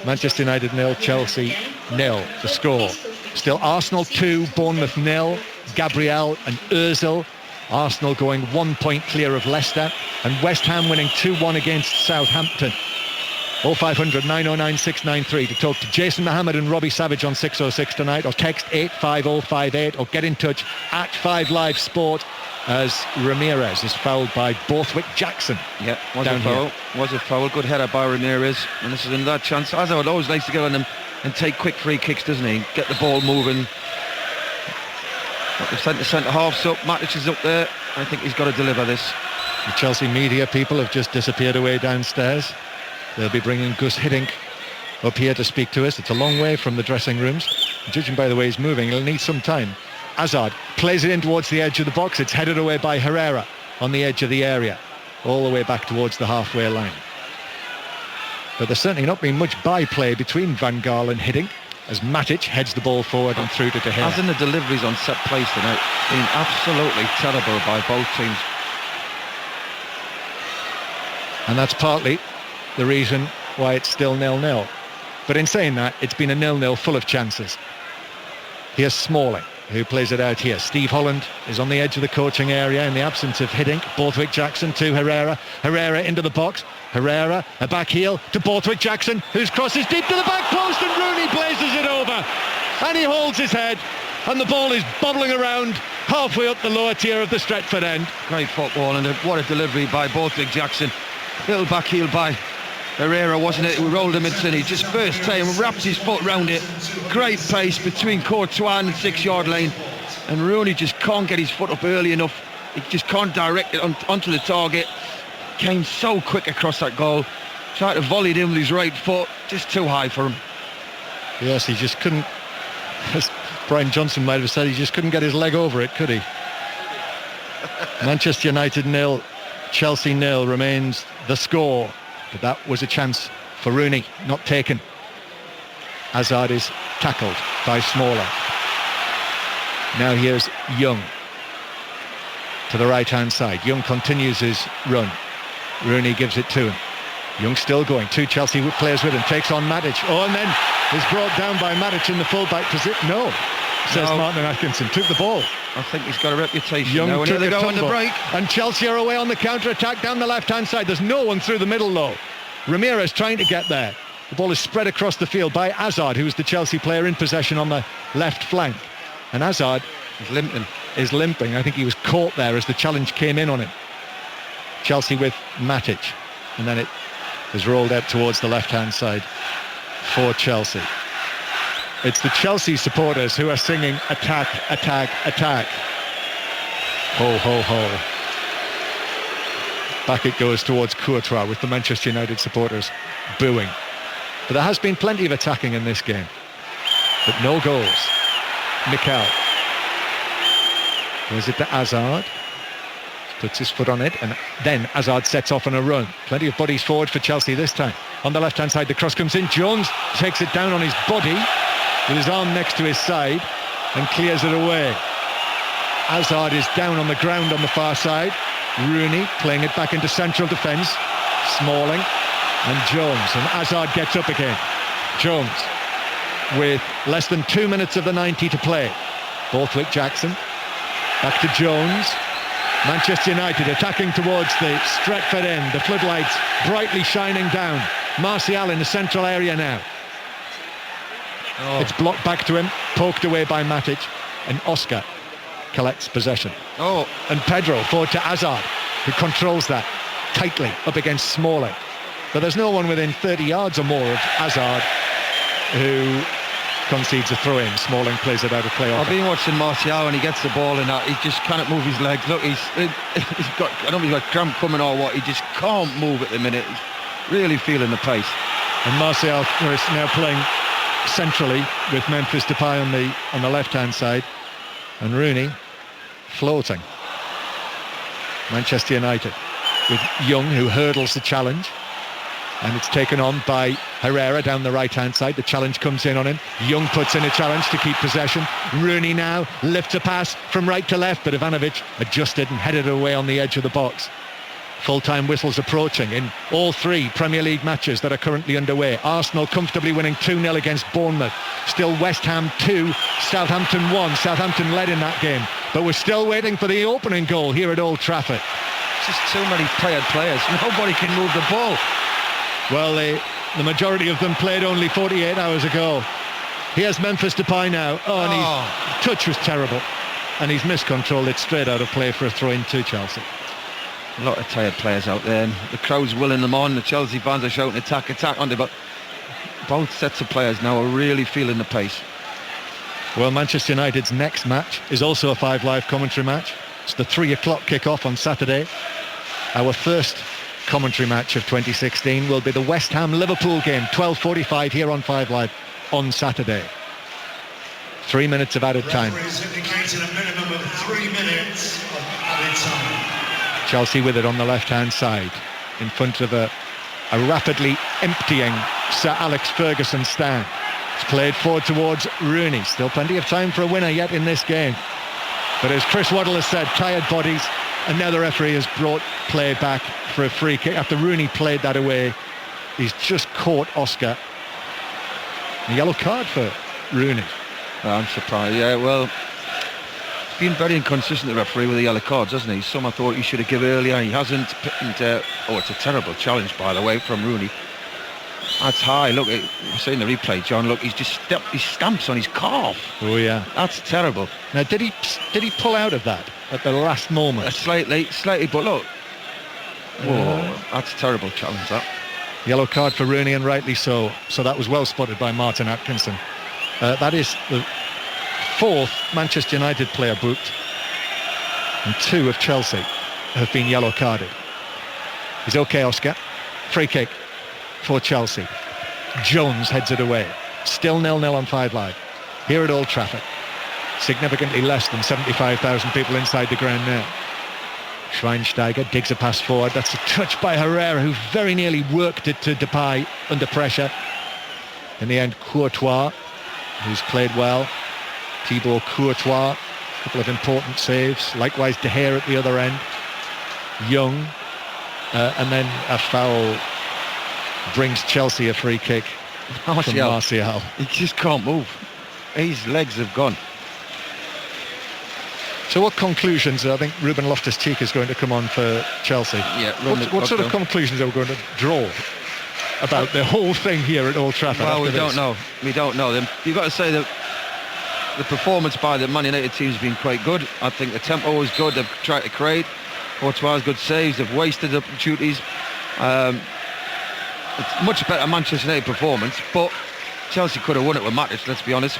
Manchester United 0, Chelsea 0. The score. Still Arsenal 2, Bournemouth 0. Gabriel and Ozil Arsenal going 1 point clear of Leicester, and West Ham winning 2-1 against Southampton. 0500 909 693 to talk to Jason Mohammed and Robbie Savage on 606 tonight, or text 85058, or get in touch at 5Live Sport as Ramirez is fouled by Borthwick Jackson. Yeah, was a foul. Was a foul. Good header by Ramirez, and this is another chance. Hazard always likes to go on them and take quick free kicks, doesn't he? Get the ball moving. Got the centre halves up. Matic is up there. I think he's got to deliver this. The Chelsea media people have just disappeared away downstairs. They'll be bringing Gus Hiddink up here to speak to us. It's a long way from the dressing rooms. Judging by the way he's moving, he'll need some time. Hazard plays it in towards the edge of the box. It's headed away by Herrera on the edge of the area, all the way back towards the halfway line. But there's certainly not been much byplay between Van Gaal and Hiddink as Matic heads the ball forward and through to De Gea. As in the deliveries on set plays tonight, been absolutely terrible by both teams. And that's partly the reason why it's still 0-0. But in saying that, it's been a 0-0 full of chances. Here's Smalling, who plays it out here. Steve Holland is on the edge of the coaching area in the absence of Hiddink. Borthwick Jackson to Herrera. Herrera into the box. Herrera, a back heel to Borthwick Jackson, whose crosses deep to the back post, and Rooney blazes it over. And he holds his head, and the ball is bobbling around halfway up the lower tier of the Stretford end. Great football, and what a delivery by Borthwick Jackson. Little back heel by Herrera, wasn't it? We rolled him into, he just first time wrapped his foot round it. Great pace between Courtois and the 6-yard lane, and Rooney just can't get his foot up early enough. He just can't direct it onto the target. Came so quick across that goal. Tried to volley it in with his right foot, just too high for him. Yes, he just couldn't, as Brian Johnson might have said, he just couldn't get his leg over it, could he? Manchester United 0, Chelsea 0 remains the score. But that was a chance for Rooney, not taken. Hazard is tackled by Smalling. Now here's Young to the right-hand side. Young continues his run. Rooney gives it to him. Young still going. Two Chelsea players with him. Takes on Matic. Oh, and then is brought down by Matic in the full-back position. No, says Martin Atkinson. Took the ball. I think he's got a reputation. Young now. took They the go on the break. And Chelsea are away on the counter-attack down the left-hand side. There's no one through the middle, though. Ramirez trying to get there. The ball is spread across the field by Hazard, who's the Chelsea player in possession on the left flank. And Hazard is limping. I think he was caught there as the challenge came in on him. Chelsea with Matic. And then it is rolled out towards the left-hand side for Chelsea. It's the Chelsea supporters who are singing attack, attack, attack. Ho, ho, ho. Back it goes towards Courtois with the Manchester United supporters booing. But there has been plenty of attacking in this game. But no goals. Mikel. Was it to Hazard? Puts his foot on it, and then Hazard sets off on a run. Plenty of bodies forward for Chelsea this time. On the left-hand side, the cross comes in. Jones takes it down on his body with his arm next to his side and clears it away. Hazard is down on the ground on the far side. Rooney playing it back into central defence. Smalling and Jones. And Hazard gets up again. Jones with less than 2 minutes of the 90 to play. Borthwick Jackson. Back to Jones. Manchester United attacking towards the Stretford end. The floodlights brightly shining down. Martial in the central area now. It's blocked back to him, poked away by Matic, and Oscar collects possession. And Pedro forward to Hazard, who controls that tightly up against Smalling. But there's no one within 30 yards or more of Hazard who concedes a throw-in. Smalling plays it out of play. I've been watching Martial when he gets the ball in that. He just cannot move his legs. Look, he's got, I don't know if he's got cramp coming or what. He just can't move at the minute. He's really feeling the pace. And Martial is now playing centrally with Memphis Depay on the left-hand side. And Rooney floating. Manchester United with Young, who hurdles the challenge. And it's taken on by Herrera down the right-hand side. The challenge comes in on him. Young puts in a challenge to keep possession. Rooney now lifts a pass from right to left, but Ivanovic adjusted and headed away on the edge of the box. Full-time whistles approaching in all three Premier League matches that are currently underway. Arsenal comfortably winning 2-0 against Bournemouth. Still West Ham 2, Southampton 1. Southampton led in that game But we're still waiting for the opening goal here at Old Trafford. Just too many tired players. Nobody can move the ball. Well, the majority of them played only 48 hours ago. Here's Memphis Depay now. And his touch was terrible. And he's miscontrolled it straight out of play for a throw-in to Chelsea. A lot of tired players out there, and the crowd's willing them on. The Chelsea fans are shouting attack on them, but both sets of players now are really feeling the pace. Well, Manchester United's next match is also a 5 Live commentary match. It's the 3 o'clock kick-off on Saturday. Our first commentary match of 2016 will be the West Ham-Liverpool game, 12:45 here on 5 Live on Saturday. 3 minutes of added time. Indicated a minimum of 3 minutes of added time. Chelsea with it on the left-hand side in front of a rapidly emptying Sir Alex Ferguson stand. It's played forward towards Rooney. Still plenty of time for a winner yet in this game. But as Chris Waddle has said, tired bodies, and now the referee has brought play back for a free kick. After Rooney played that away, he's just caught Oscar. A yellow card for Rooney. I'm surprised, yeah, well, he's been very inconsistent, the referee, with the yellow cards, hasn't he? Some I thought he should have given earlier, he hasn't. And, it's a terrible challenge, by the way, from Rooney. That's high. Look, we've seen the replay, John. Look, he stamps on his calf. Oh yeah, that's terrible. Now, did he pull out of that at the last moment? Slightly, but look, whoa, that's a terrible challenge. That yellow card for Rooney, and rightly so. So that was well spotted by Martin Atkinson. That is the 4th Manchester United player booked, and 2 of Chelsea have been yellow carded. He's okay, Oscar. Free kick for Chelsea. Jones heads it away. Still 0-0 on 5 Live here at Old Trafford. Significantly less than 75,000 people inside the ground now. Schweinsteiger digs a pass forward. That's a touch by Herrera, who very nearly worked it to Depay under pressure. In the end, Courtois, who's played well. Thibaut Courtois, a couple of important saves. Likewise, De Gea at the other end. Young, and then a foul brings Chelsea a free kick from Martial. He just can't move. His legs have gone. So what conclusions? I think Ruben Loftus-Cheek is going to come on for Chelsea. Yeah. What sort of conclusions are we going to draw about the whole thing here at Old Trafford? Well, we don't know. You've got to say that the performance by the Man United team has been quite good. I think the tempo is good. They've tried to create. Courtois good saves. They've wasted opportunities. It's much better Manchester United performance, but Chelsea could have won it with Matic, let's be honest.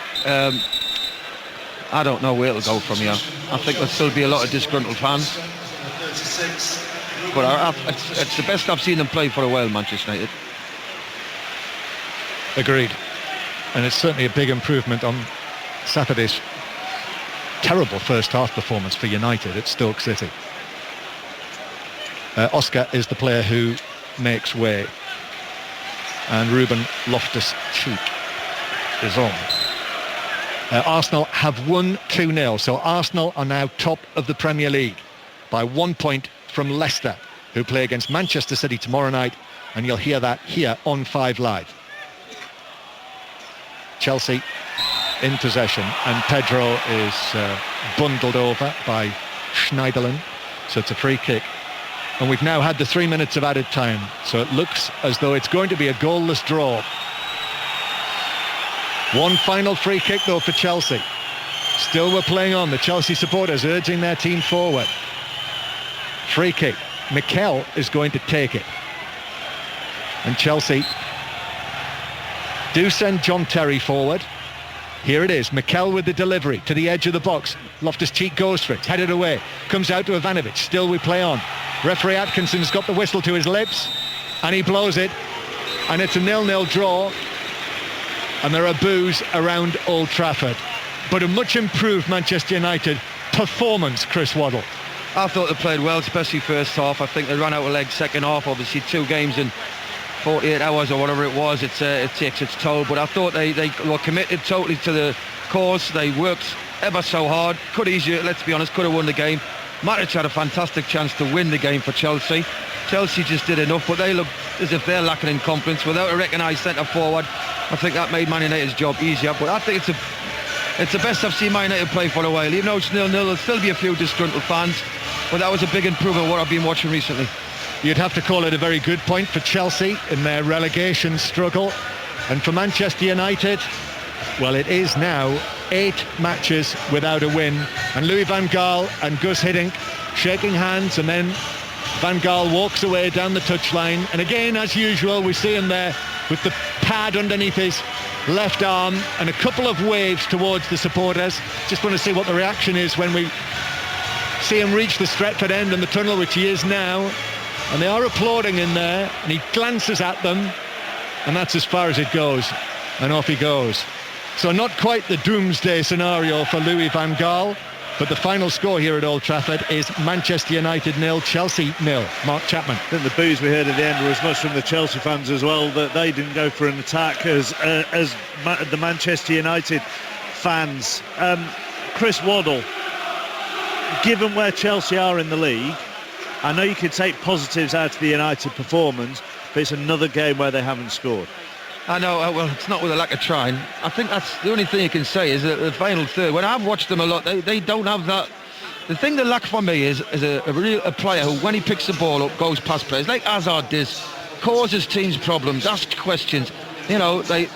I don't know where it'll go from here. I think there'll still be a lot of disgruntled fans. But it's the best I've seen them play for a while, Manchester United. Agreed. And it's certainly a big improvement on Saturday's terrible first half performance for United at Stoke City. Oscar is the player who makes way. And Ruben Loftus-Cheek is on. Arsenal have won 2-0, so Arsenal are now top of the Premier League by 1 point from Leicester, who play against Manchester City tomorrow night, and you'll hear that here on 5 Live. Chelsea in possession, and Pedro is bundled over by Schneiderlin, so it's a free kick. And we've now had the 3 minutes of added time, so it looks as though it's going to be a goalless draw. One final free kick though for Chelsea. Still we're playing on, the Chelsea supporters urging their team forward. Free kick. Mikel is going to take it. And Chelsea do send John Terry forward. Here it is, Mikel with the delivery to the edge of the box. Loftus-Cheek goes for it, headed away. Comes out to Ivanovic, still we play on. Referee Atkinson's got the whistle to his lips, and he blows it. And it's a 0-0 draw. And there are boos around Old Trafford. But a much improved Manchester United performance, Chris Waddle. I thought they played well, especially first half. I think they ran out of legs second half. Obviously 2 games in 48 hours or whatever it was. It takes its toll. But I thought they were committed totally to the cause. They worked ever so hard. Could easier, let's be honest, could have won the game. Matic had a fantastic chance to win the game for Chelsea. Chelsea just did enough, but they look as if they're lacking in confidence. Without a recognised centre forward, I think that made Man United's job easier. But I think it's It's the best I've seen Man United play for a while. Even though it's 0-0, there'll still be a few disgruntled fans, but that was a big improvement what I've been watching recently. You'd have to call it a very good point for Chelsea in their relegation struggle. And for Manchester United, well, it is now 8 matches without a win. And Louis van Gaal and Gus Hiddink shaking hands, and then Van Gaal walks away down the touchline. And again, as usual, we see him there with the pad underneath his left arm and a couple of waves towards the supporters. Just want to see what the reaction is when we see him reach the Stretford end and the tunnel, which he is now. And they are applauding in there, and he glances at them, and that's as far as it goes. And off he goes. So not quite the doomsday scenario for Louis van Gaal, but the final score here at Old Trafford is Manchester United 0, Chelsea 0. Mark Chapman. I think the boos we heard at the end were as much from the Chelsea fans as well, that they didn't go for an attack as the Manchester United fans. Chris Waddle, given where Chelsea are in the league, I know you could take positives out of the United performance, but it's another game where they haven't scored. I know, well, it's not with a lack of trying. I think that's the only thing you can say is that the final third, when I've watched them a lot, they don't have that. The thing they lack for me is a player who, when he picks the ball up, goes past players, like Hazard does, causes teams problems, asks questions. You know, they've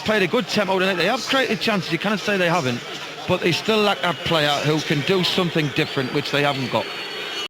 played a good tempo tonight. They have created chances, you can't say they haven't, but they still lack that player who can do something different, which they haven't got.